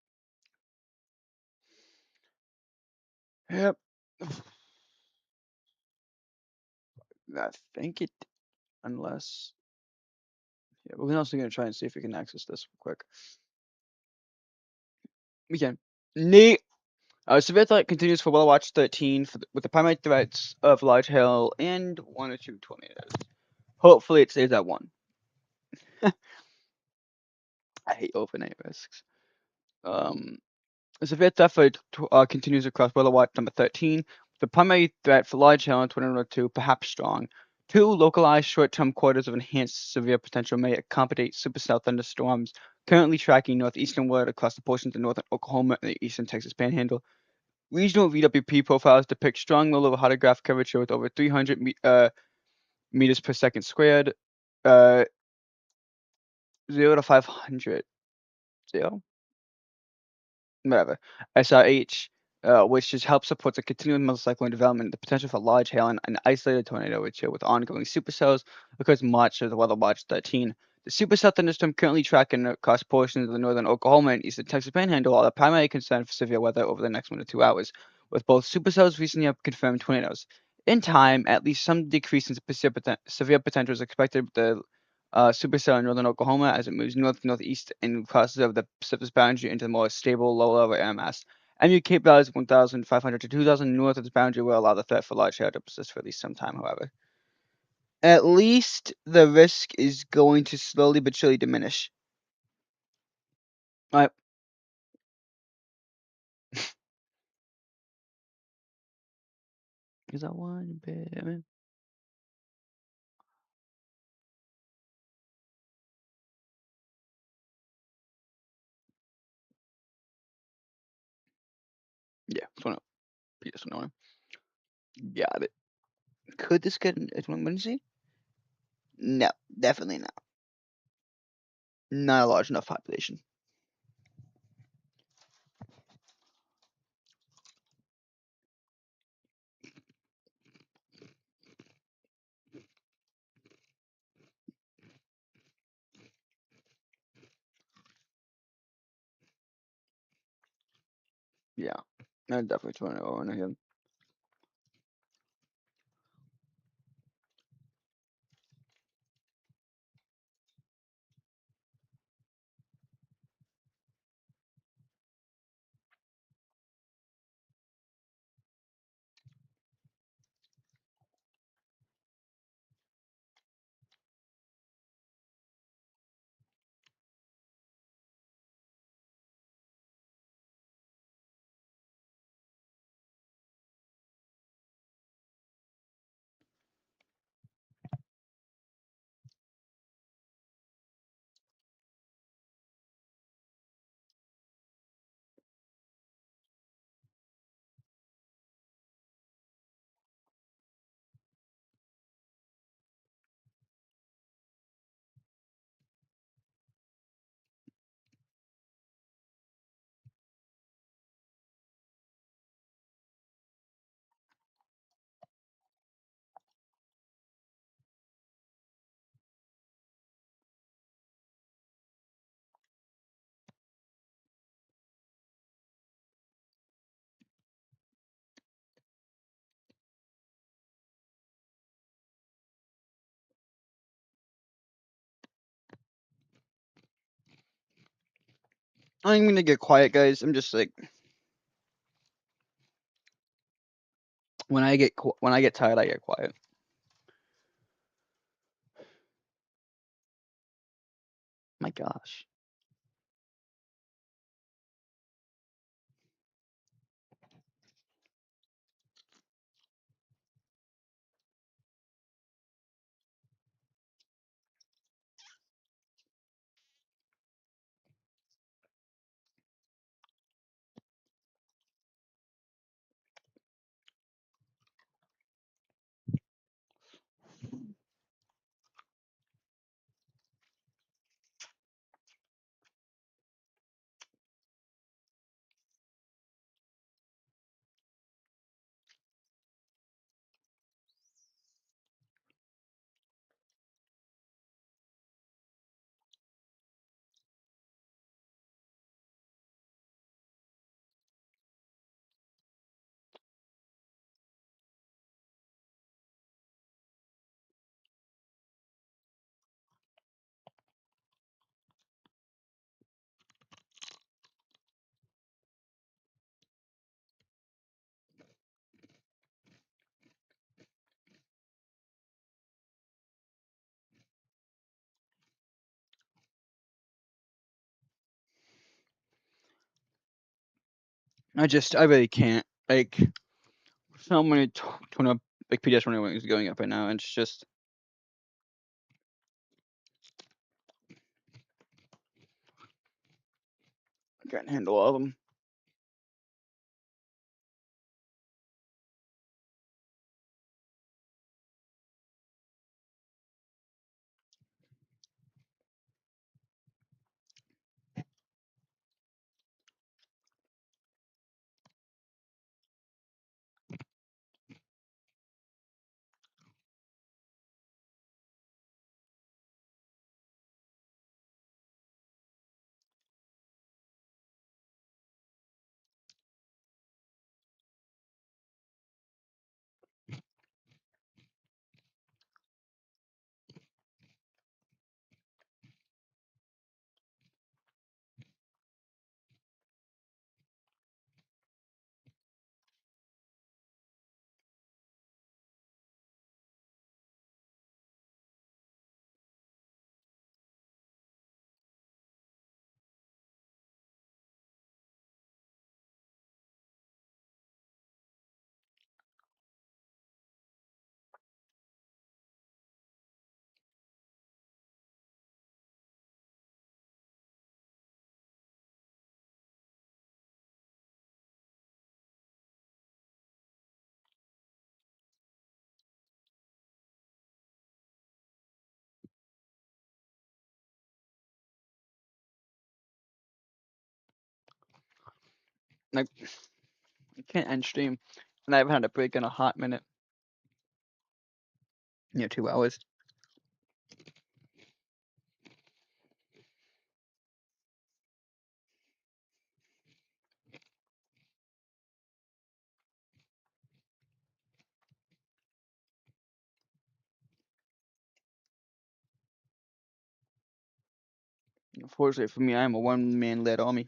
Yep. I think it, unless, yeah, we're also gonna try and see if we can access this real quick. We can. Neat. Severe threat continues for Well Watch 13 with the primary threats of large hail and 1 or 2 tornadoes. Hopefully it stays at 1. I hate overnight risks. Um, Severe threat continues across Weather Watch number 13. The primary threat for large hail in 2002, perhaps strong. 2 localized short-term quarters of enhanced severe potential may accommodate supercell thunderstorms currently tracking northeasternward across the portions of northern Oklahoma and the eastern Texas Panhandle. Regional VWP profiles depict strong low-level hydrograph curvature with over 300 meters per second squared, uh, 0 to 500, 0? Whatever, SRH, which just helps support the continuing mesocyclone development, the potential for large hail and an isolated tornado, which with ongoing supercells occurs much of the weather watch 13. The supercell thunderstorm currently tracking across portions of the northern Oklahoma and eastern Texas Panhandle are the primary concern for severe weather over the next 1 to 2 hours, with both supercells recently have confirmed tornadoes. In time, at least some decrease in severe potential is expected with the supercell in northern Oklahoma as it moves north-northeast and crosses over the Pacific's boundary into the more stable low-level air mass. MU Cape values 1,500 to 2,000 north of this boundary will allow the threat for large hail to persist for at least some time, however. At least the risk is going to slowly but surely diminish. Alright. Is that one bit? Yeah, it's one. PS one. Got it. Could this get an emergency? No, definitely not. Not a large enough population. Yeah, I definitely turn it on again. I'm gonna get quiet, guys. I'm just like when I get tired, I get quiet. My gosh. I really can't. Like, so many ton of like PDS running wings going up right now, and it's just I can't handle all of them. Like, I can't end stream, and I haven't had a break in a hot minute. 2 hours. Unfortunately for me, I am a one-man led army.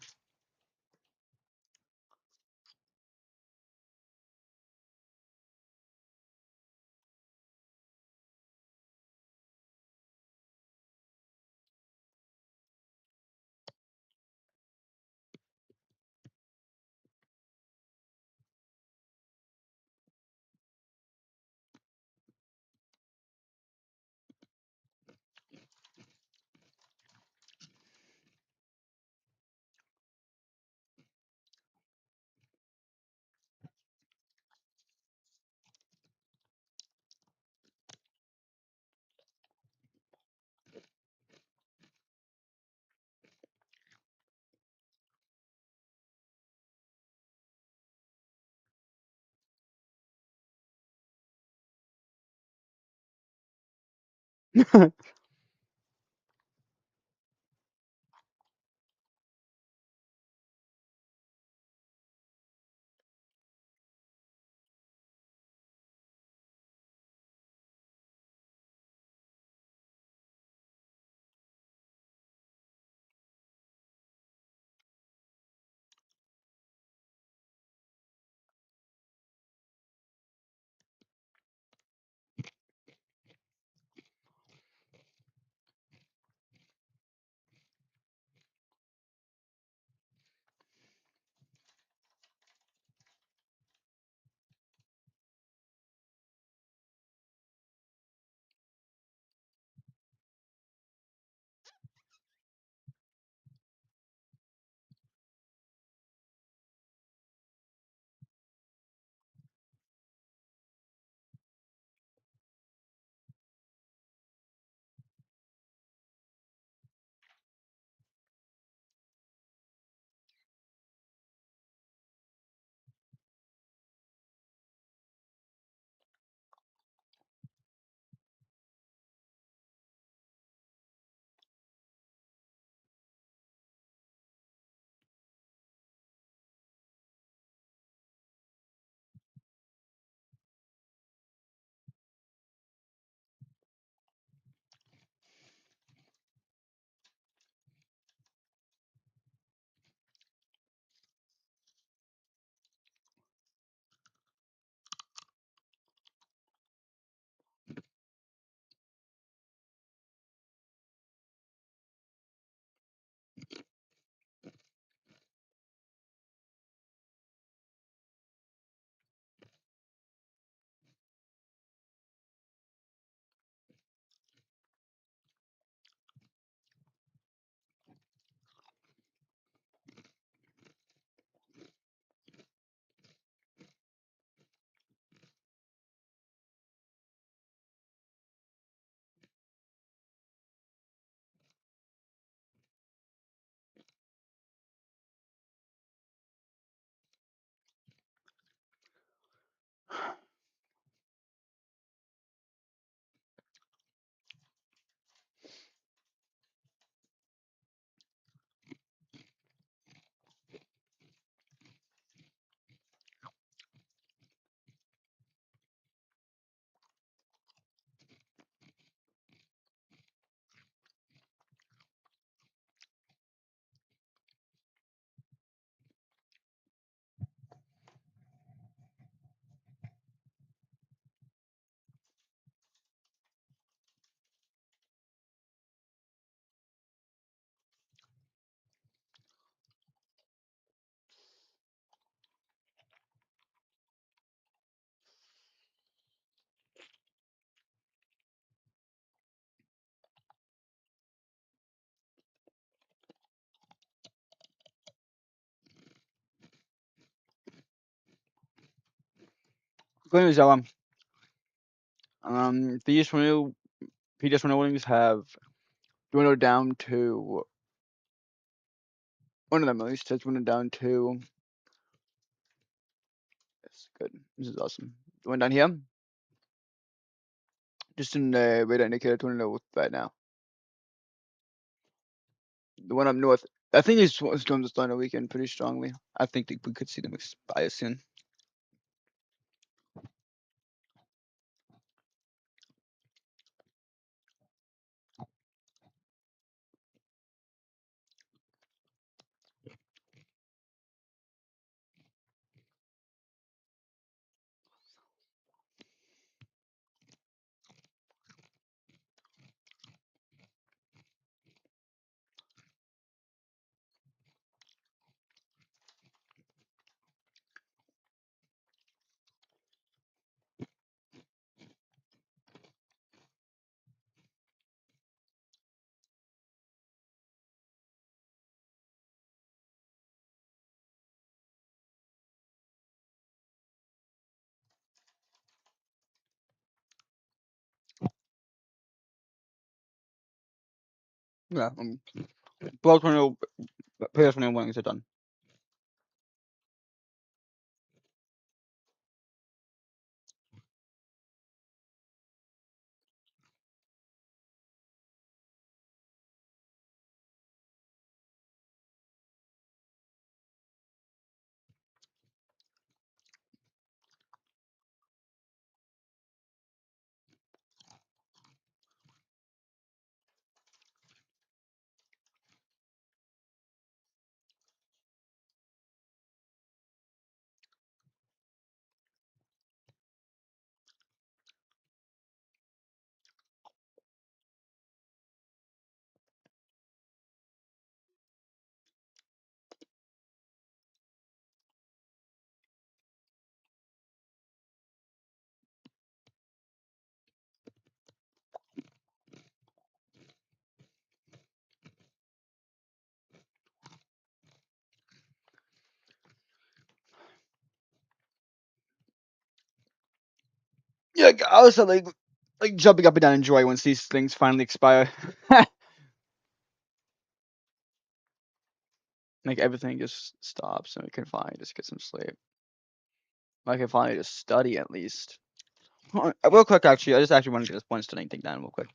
Good news, though. These PDS winnings have dwindled down to one of them at least has dwindled down to. That's good. This is awesome. The one down here, just in the radar indicator, dwindled with that now. The one up north, I think these storms are starting to weaken pretty strongly. I think that we could see them expire soon. Yeah, both tornado, PDS tornado winnings are done. Yeah, I also like jumping up and down in joy once these things finally expire. Like everything just stops and we can finally just get some sleep. I can finally just study at least. Real quick, actually, I just actually want to get this one studying thing down real quick.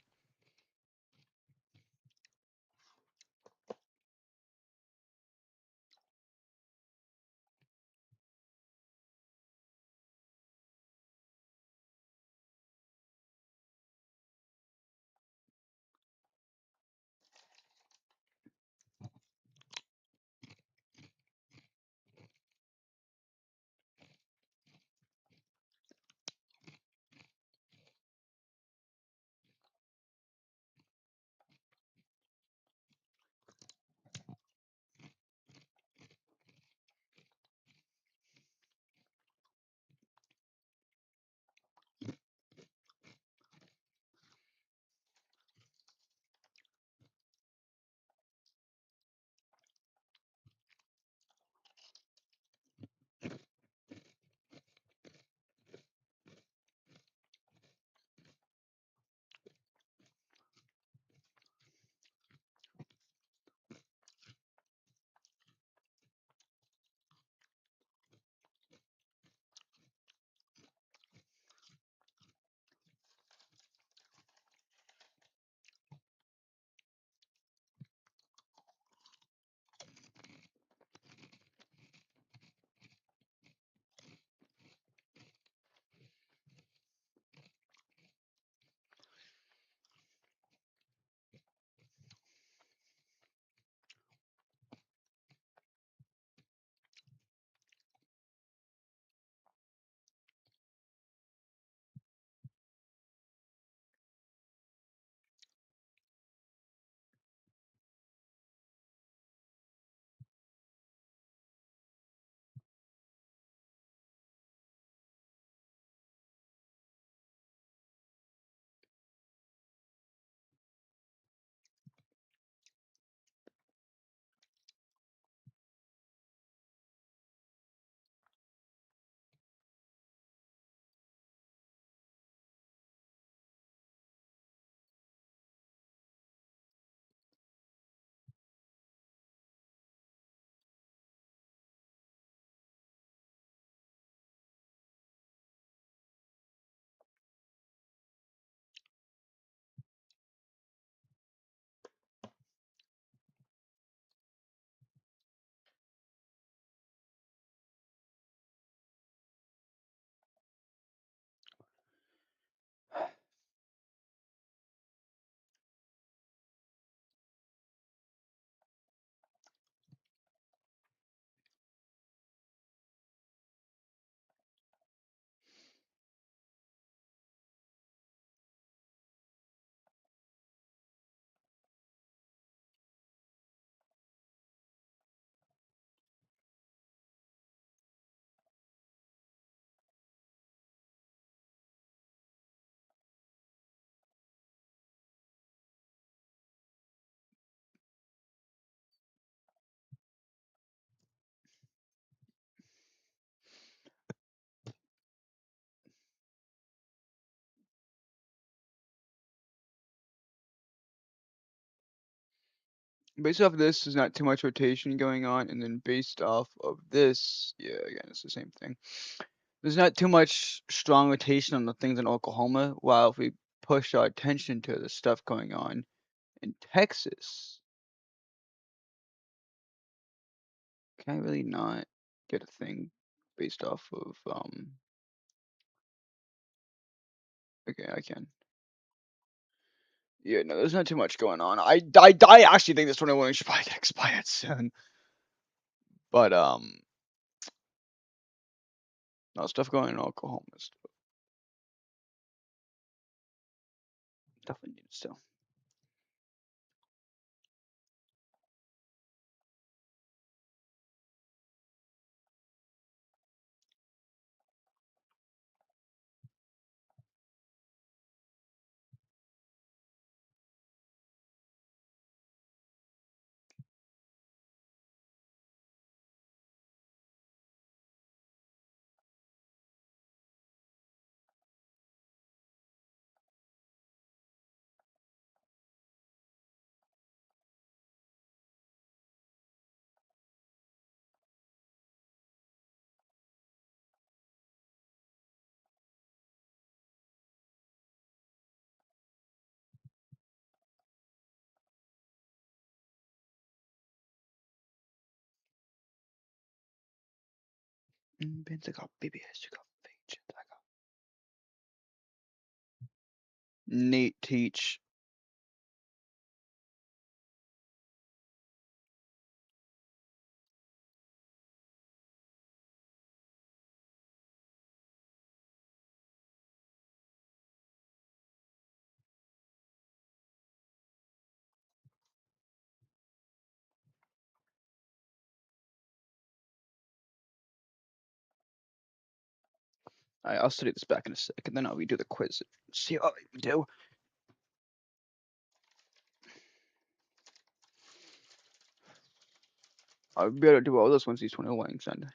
Based off of this, there's not too much rotation going on, and then based off of this, yeah, again, it's the same thing. There's not too much strong rotation on the things in Oklahoma, while if we push our attention to the stuff going on in Texas, can I really not get a thing based off of, okay, I can. Yeah, no, there's not too much going on. I actually think this 21 should probably get expired soon. But, no stuff going in Oklahoma stuff. Definitely needs to. Benziga BBS Nate teach. I'll study this back in a second, then I'll redo the quiz. See how I do. I'll be able to do all those once these 21 send.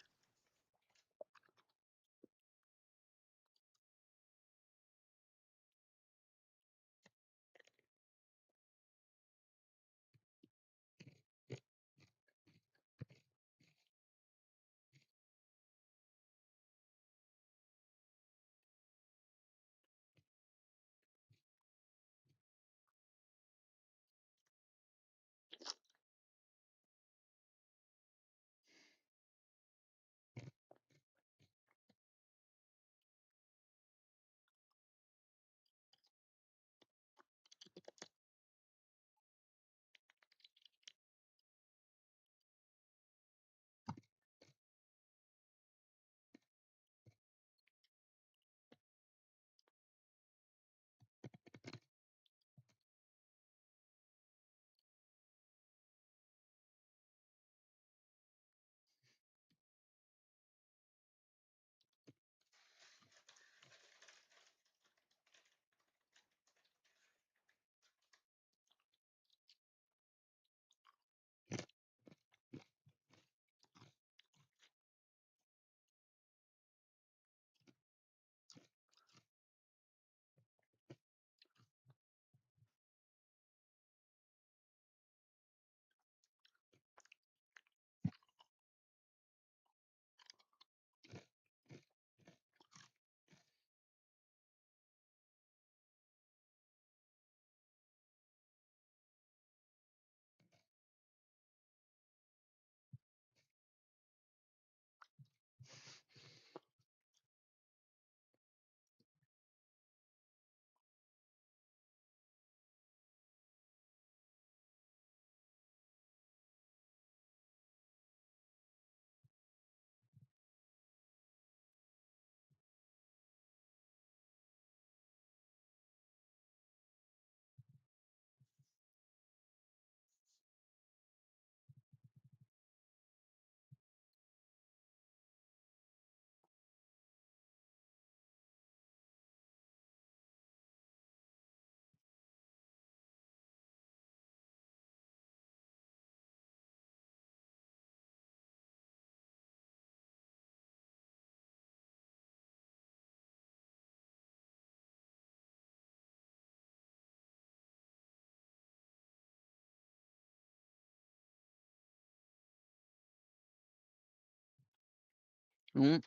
Mm,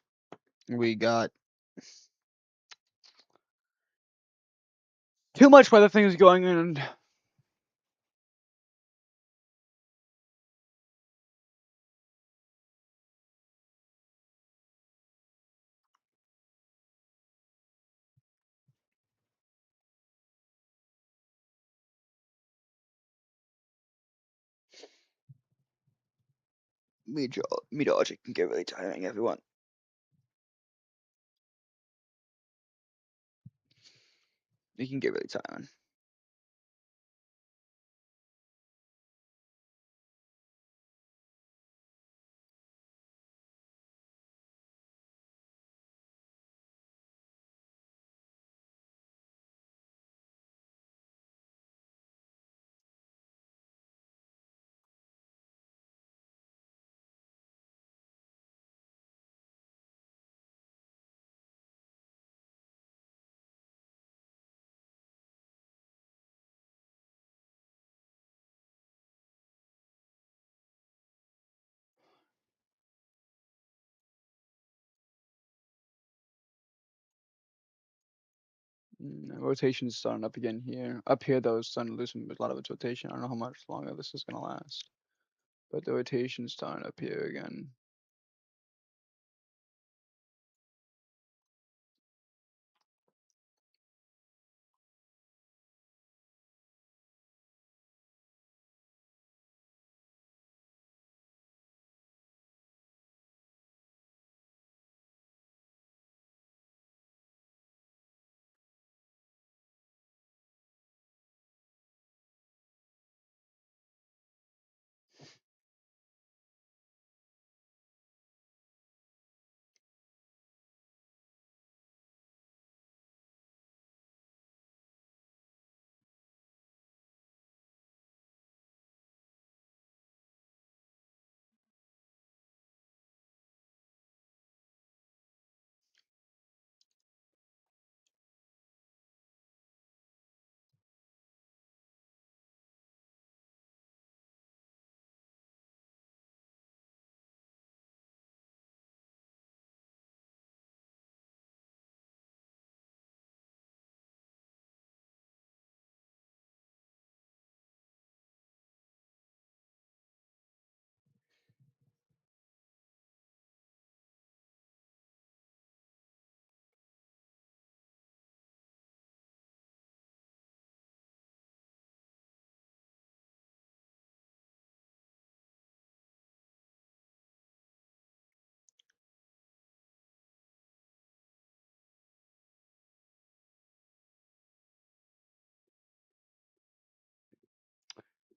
we got too much weather things going on. Meteorology can get really tiring, everyone. It can get really tiring. Rotation's starting up again here. Up here, though, it's starting to lose a lot of its rotation. I don't know how much longer this is gonna last, but the rotation's starting up here again.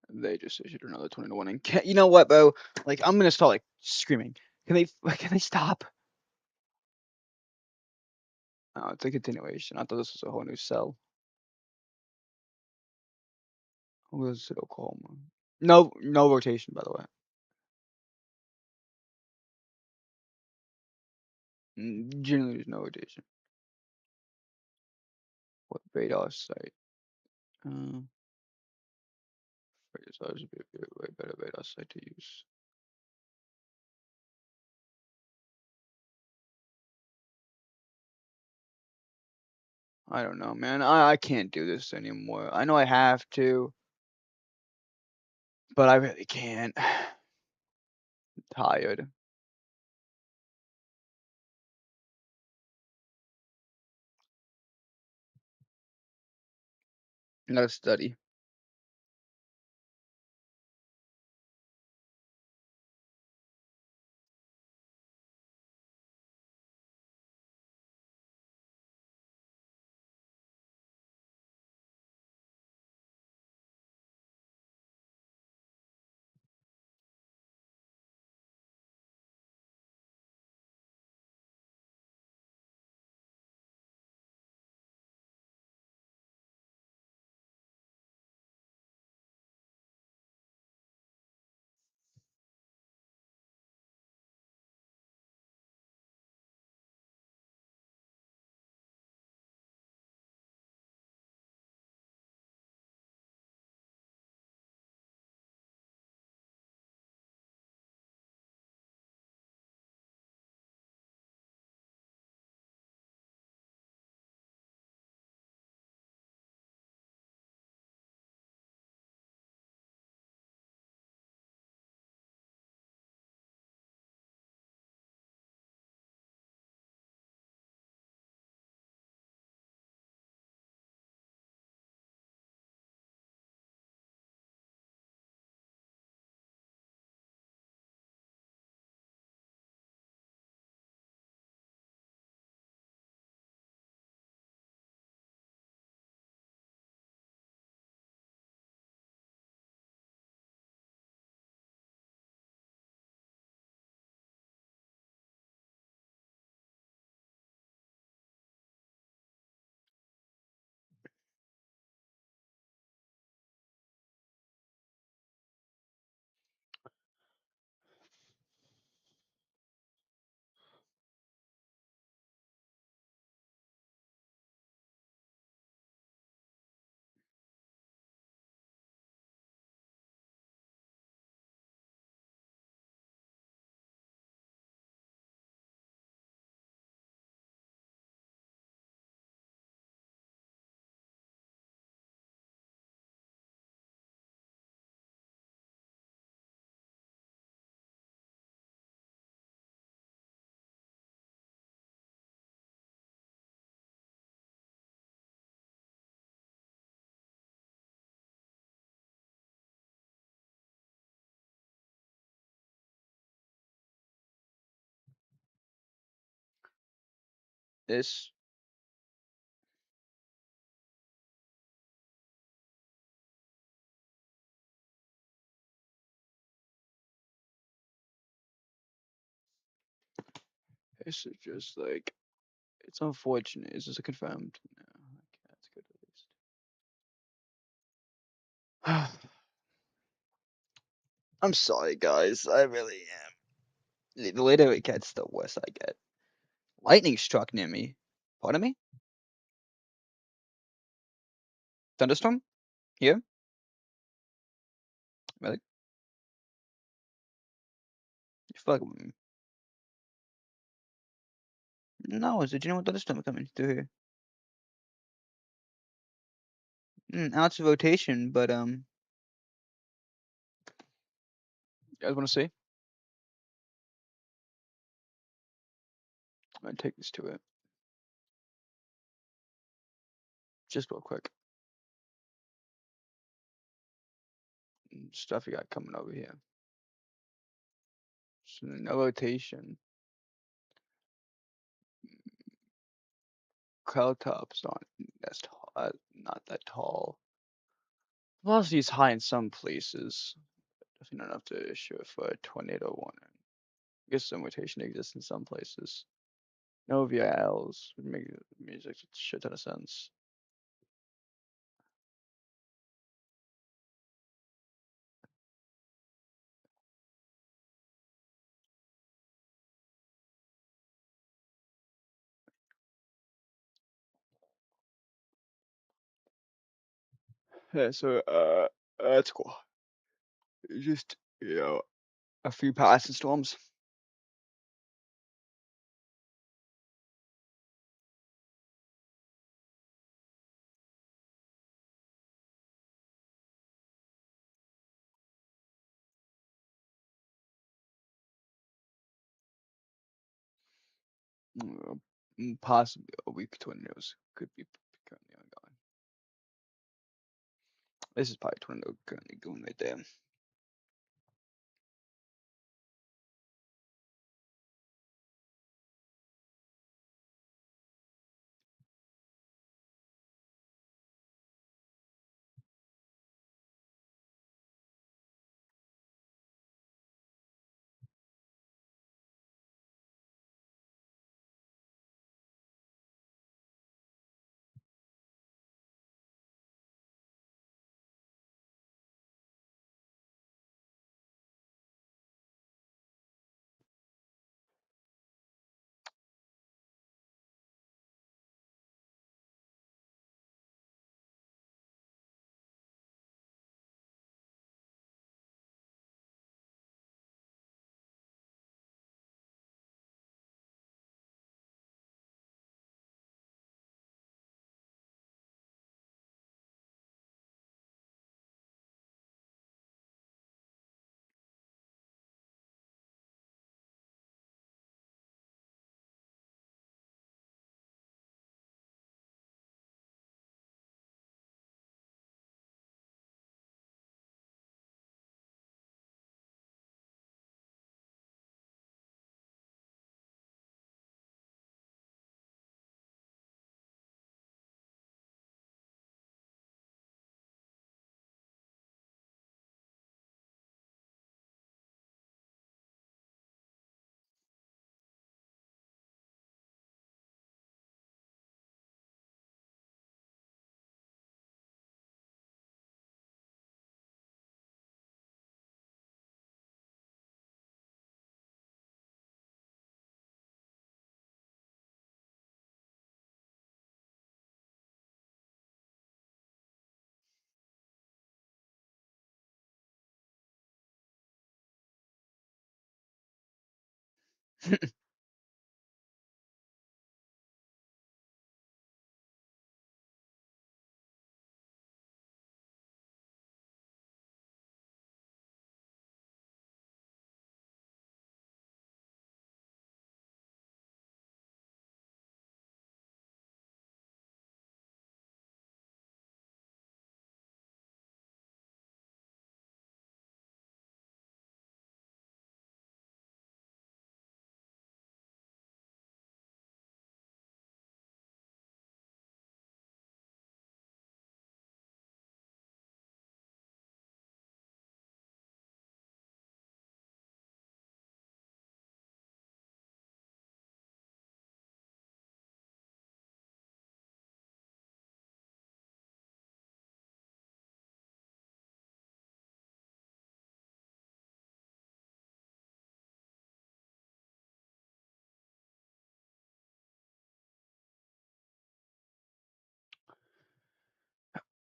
They just issued another 20-1, and you know what, bro? Like, I'm gonna start like screaming. Can they? Can they stop? Oh, it's a continuation. I thought this was a whole new cell. Who was it? Oklahoma. No, no rotation, by the way. Generally, there's no rotation. What radar site? Uh, radar would be a way better radar site to use. I don't know, man. I can't do this anymore. I know I have to, but I really can't. Tired. I gotta study. this. This is just like it's unfortunate. Is this a confirmed? No, okay, that's good at least. I'm sorry, guys. I really am. The later it gets, the worse I get. Lightning struck near me. Pardon me? Thunderstorm? Here? Really? You fucking with me. No, did you know what thunderstorm coming through here? Out of rotation, but you guys want to see? I'm gonna take this to it. Just real quick. Stuff you got coming over here. So no rotation. Cloud tops aren't that's not that tall. Velocity is high in some places. Definitely not enough to issue for a tornado warning. I guess some rotation exists in some places. No VILs would make music a shit ton of sense. Yeah, so that's cool. Just a few passing storms. Possibly a week tornadoes could be currently ongoing. This is probably tornado currently going right there.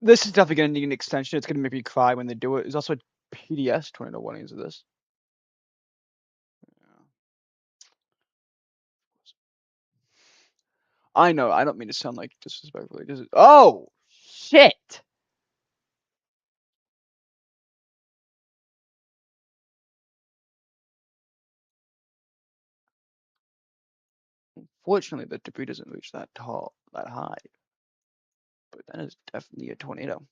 This is definitely gonna need an extension. It's gonna make me cry when they do it. There's also a PDS tornado warnings of this. Yeah. I know. I don't mean to sound like disrespectfully. Oh shit! Fortunately, the debris doesn't reach that tall, that high. But that is definitely a tornado.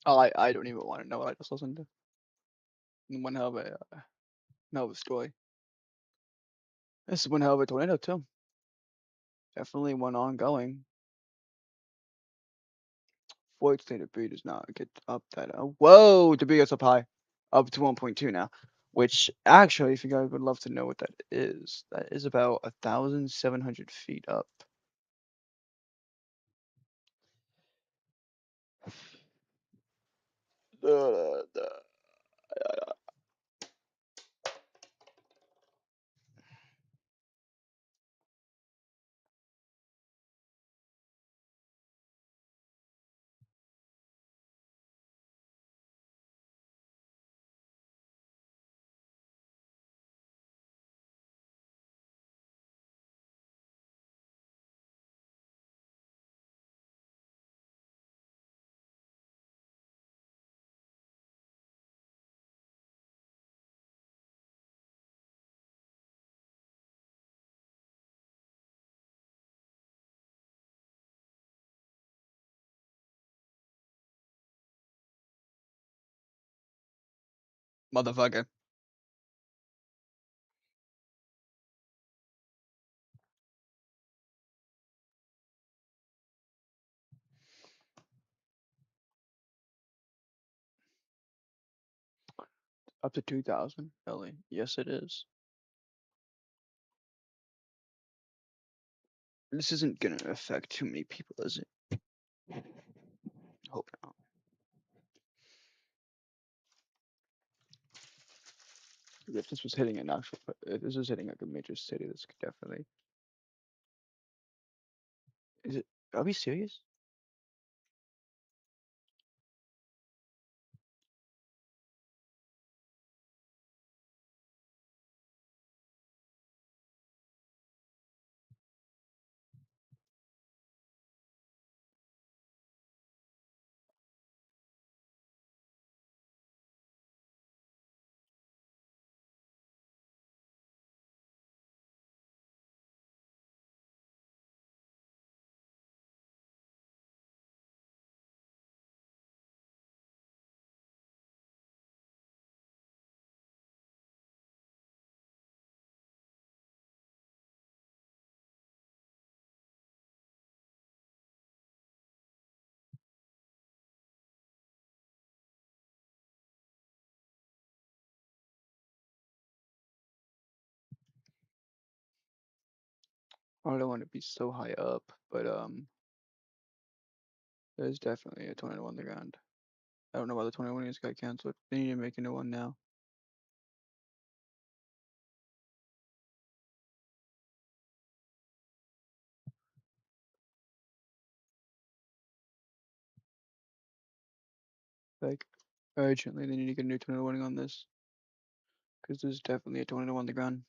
Oh, I don't even want to know what I just listened to. One hell of a hell of a story. This is one hell of a tornado too. Definitely one ongoing. Fortunately, debris does not get up that. Whoa, debris gets up high, up to 1.2 now. Which actually, if you guys would love to know what that is about 1,700 feet up. Motherfucker. Up to 2,000, really? Yes, it is. This isn't gonna affect too many people, is it? Hope not. If this was hitting an actual, if this was hitting like a major city, this could definitely. Is it? Are we serious? I don't want to be so high up, but there's definitely a tornado on the ground. I don't know why the 21 just got canceled. They need to make a new one now. Like, urgently, they need to get a new tornado warning on this. Because there's definitely a tornado on the ground.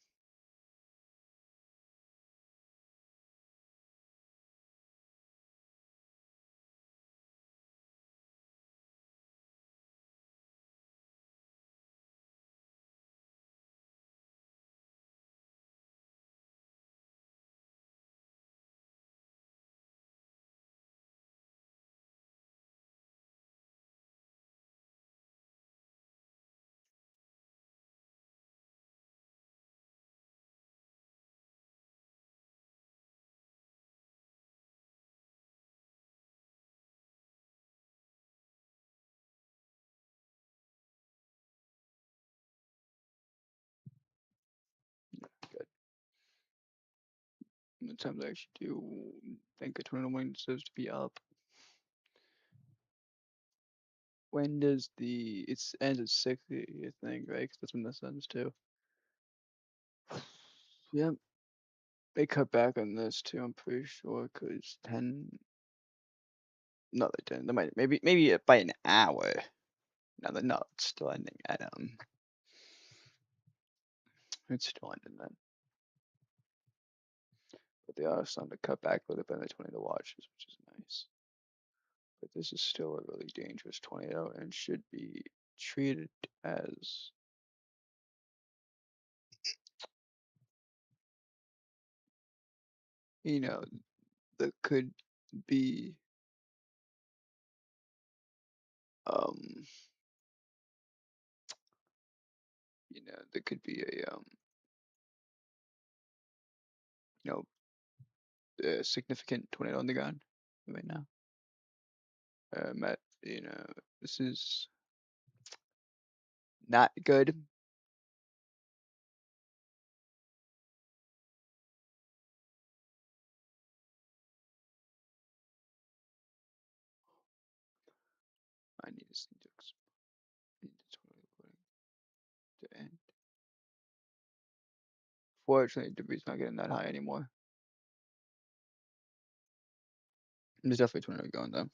Good. Sometimes I actually do think a tornado warning deserves to be up. When does it's ends at 60, I think, right? Because that's when this ends too. Yep. They cut back on this too, I'm pretty sure, because 10. No, they didn't. They might maybe by an hour. No, it's still ending at it's still ending then. But they are starting to cut back a little bit on the tornado watches, which is nice. But this is still a really dangerous tornado and should be treated as you know, that could be um there could be you know a significant tornado on the ground right now. Matt, this is not good. I need this thing need the tornado warning to end. Fortunately, debris not getting that high anymore. There's definitely a tornado going though.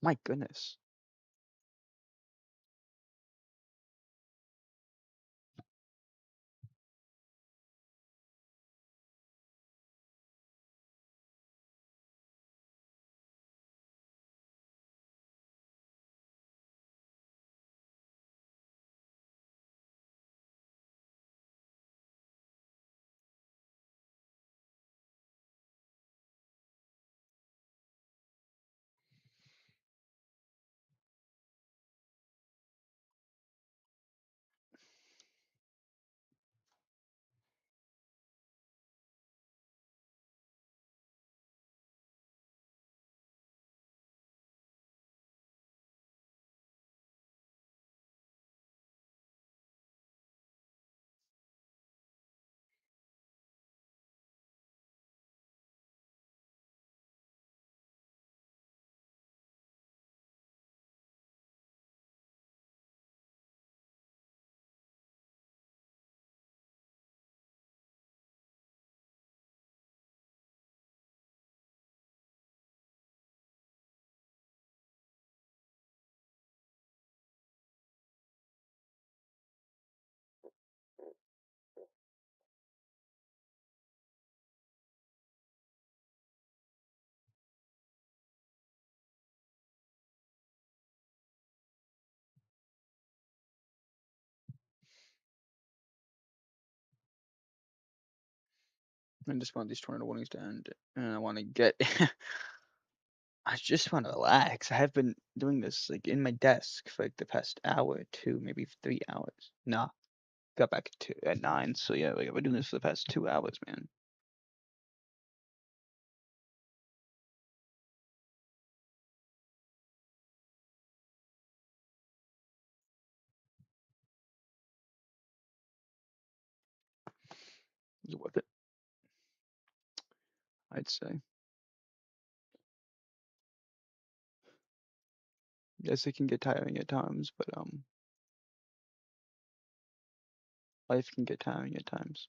My goodness. I just want these tornado warnings to end, and I want to get. I just want to relax. I have been doing this like in my desk for like the past hour or two, maybe 3 hours. Nah, got back at 9. So yeah, like I've been doing this for the past 2 hours, man. Is it worth it? I'd say. Yes, it can get tiring at times, but life can get tiring at times.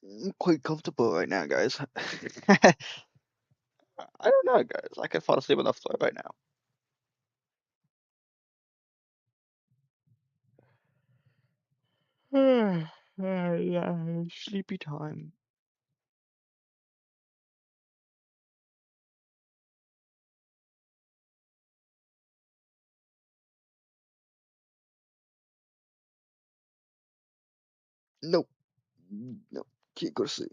I'm quite comfortable right now, guys. I don't know, guys. I could fall asleep on the floor right now. Yeah, sleepy time. Nope. Nope. Can't go to sleep.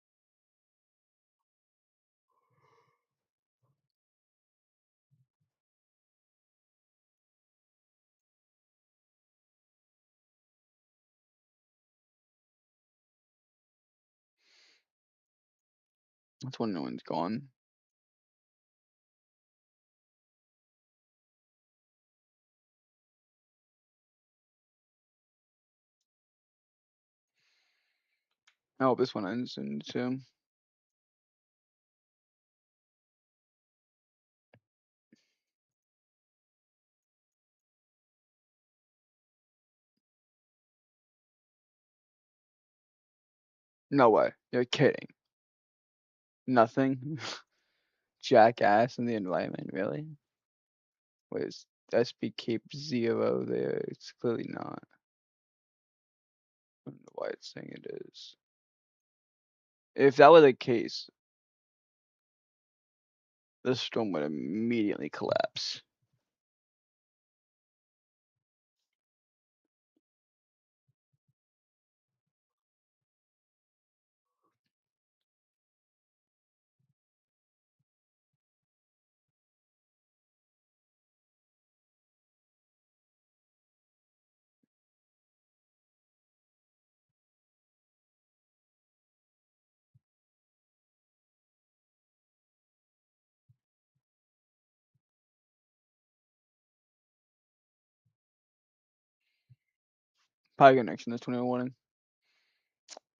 That's when no one's gone. I hope this one ends soon too. No way. You're kidding. Nothing. Jackass in the environment, really? Wait, is SB Cape 0 there? It's clearly not. I don't know why it's saying it is. If that were the case, the storm would immediately collapse. Probably get next in this 21 warning.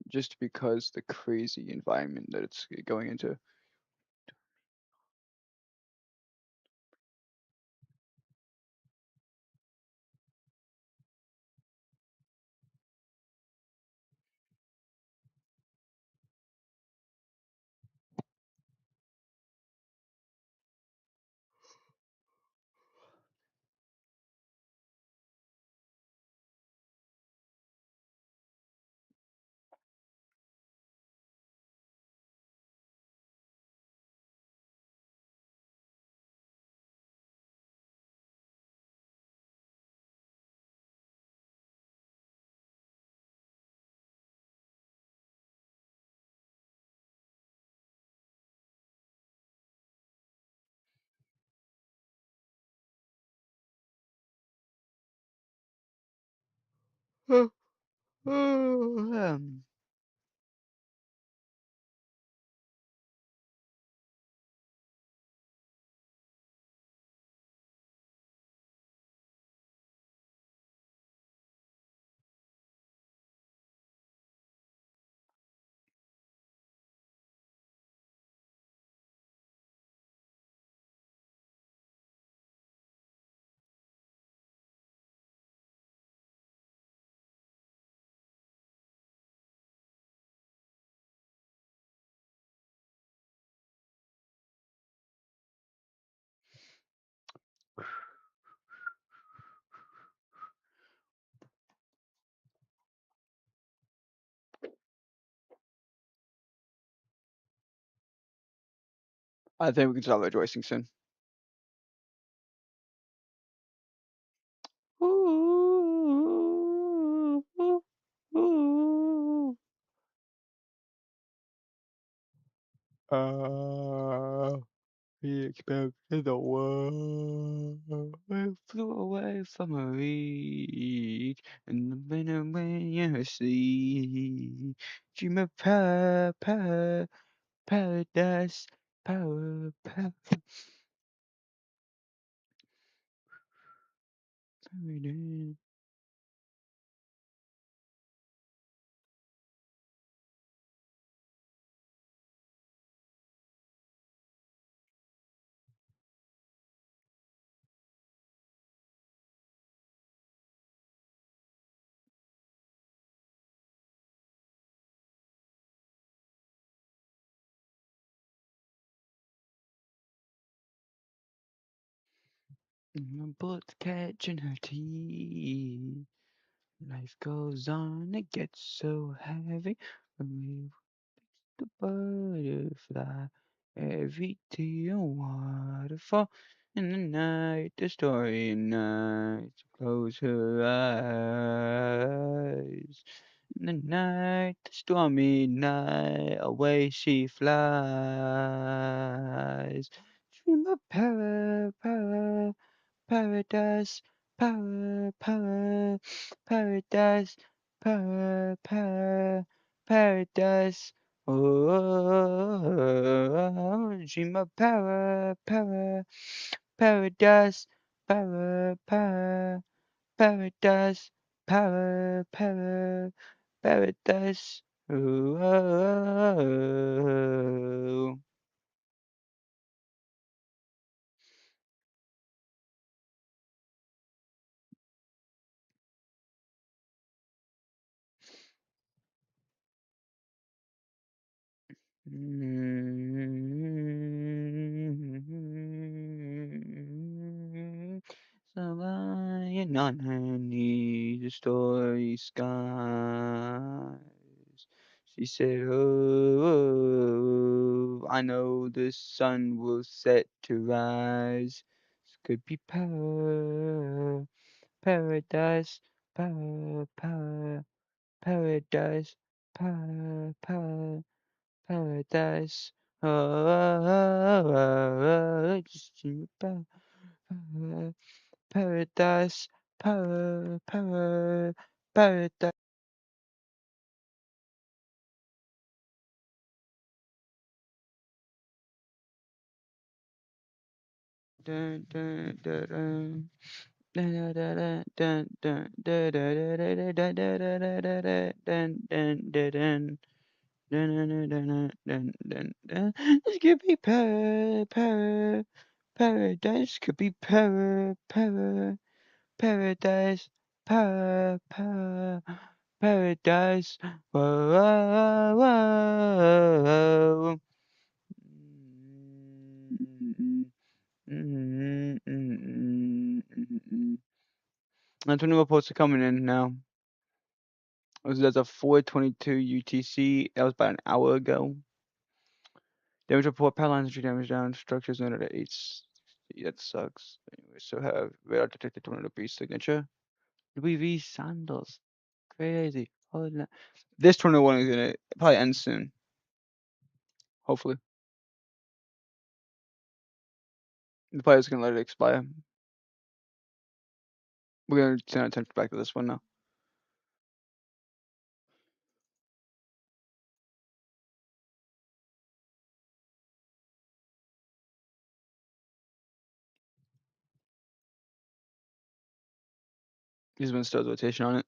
Just because the crazy environment that it's going into. I think we can start rejoicing soon. Ooh, ooh, ooh. We expected the world. We flew away from a reach, and the minute when you see, dream of paradise, paradise. Bullets catching her teeth. Life goes on, it gets so heavy. When we the butterfly, every tear waterfall. In the night, the story night, close her eyes. In the night, the stormy night, away she flies. Dream of paradise, paradise, paradise. Oh, dream of power, power, paradise, power, power, paradise, power, power, paradise. Ooh, oh, oh, oh. Somebody underneath the starry skies. She said, oh, I know the sun will set to rise. This could be power, paradise, power, power, paradise, power, power. Paradise. Oh, oh, oh, oh, oh, just dream about paradise. Power, power, paradise. Dun, dun, dun, dun. Dun, dun, dun, dun, dun, dun, dun, dun, dun, dun, dun, dun, dun, dun. Dun, dun, dun, dun, dun, dun, dun. This could be power, power, paradise. Could be power, power. Paradise, power, power, paradise. Whoa, whoa, whoa, whoa. That's when the reports are coming in now. There's a 422 UTC. That was about an hour ago. Damage report, power lines, tree damage down, structures under the 8. That sucks. Anyway, so have radar detected tornado beast signature. Louis V sandals. Crazy. Holy na- This tornado warning is gonna probably end soon. Hopefully. The player's gonna let it expire. We're gonna turn attention back to this one now. He's been still rotation on it.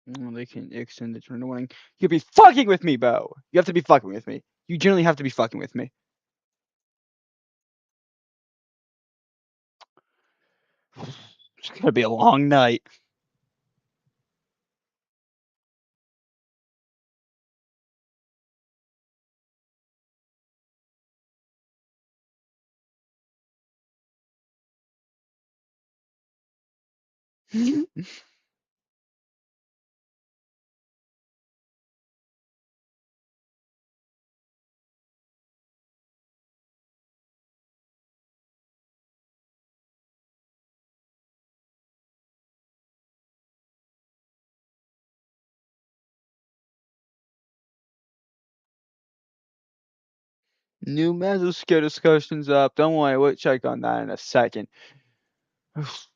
They can extend the tornado warning. You'll be fucking with me, Bo. You have to be fucking with me. You generally have to be fucking with me. It's gonna be a long night. New mesosphere discussions up. Don't worry, we'll check on that in a second. That's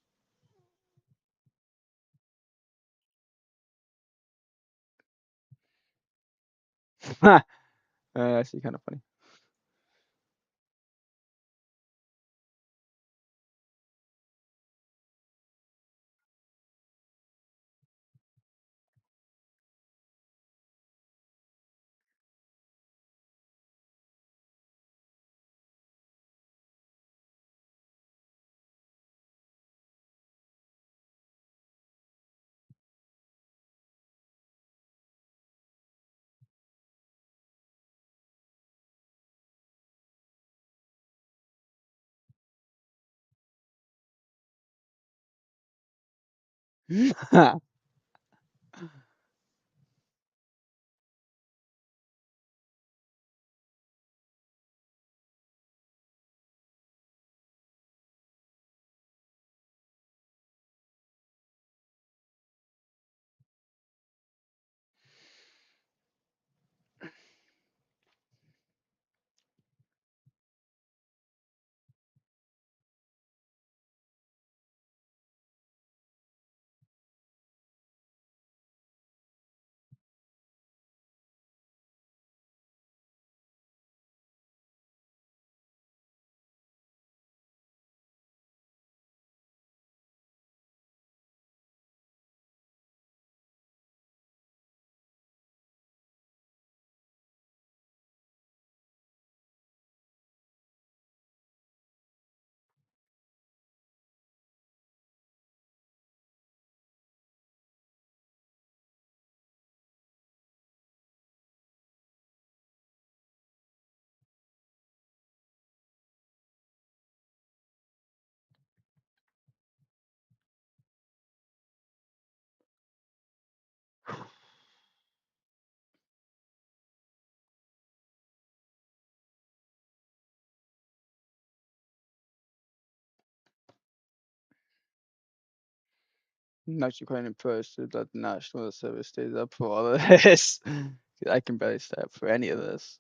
kind of funny. I'm actually quite impressed that the National Service stays up for all of this. I can barely stay up for any of this.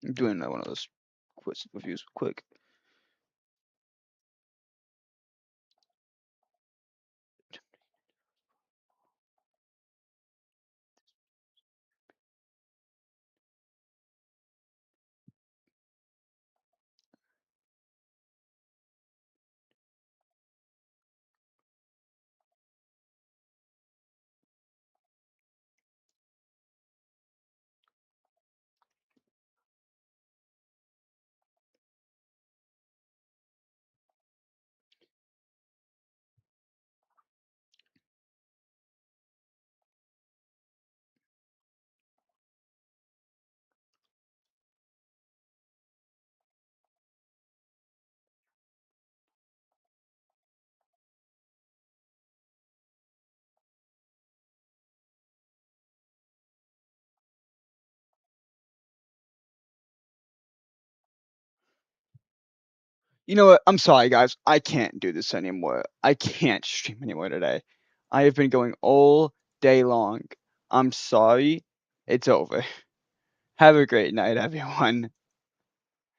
I'm doing another one of those quiz reviews quick. You know what? I'm sorry, guys. I can't do this anymore. I can't stream anymore today. I have been going all day long. I'm sorry. It's over. Have a great night, everyone.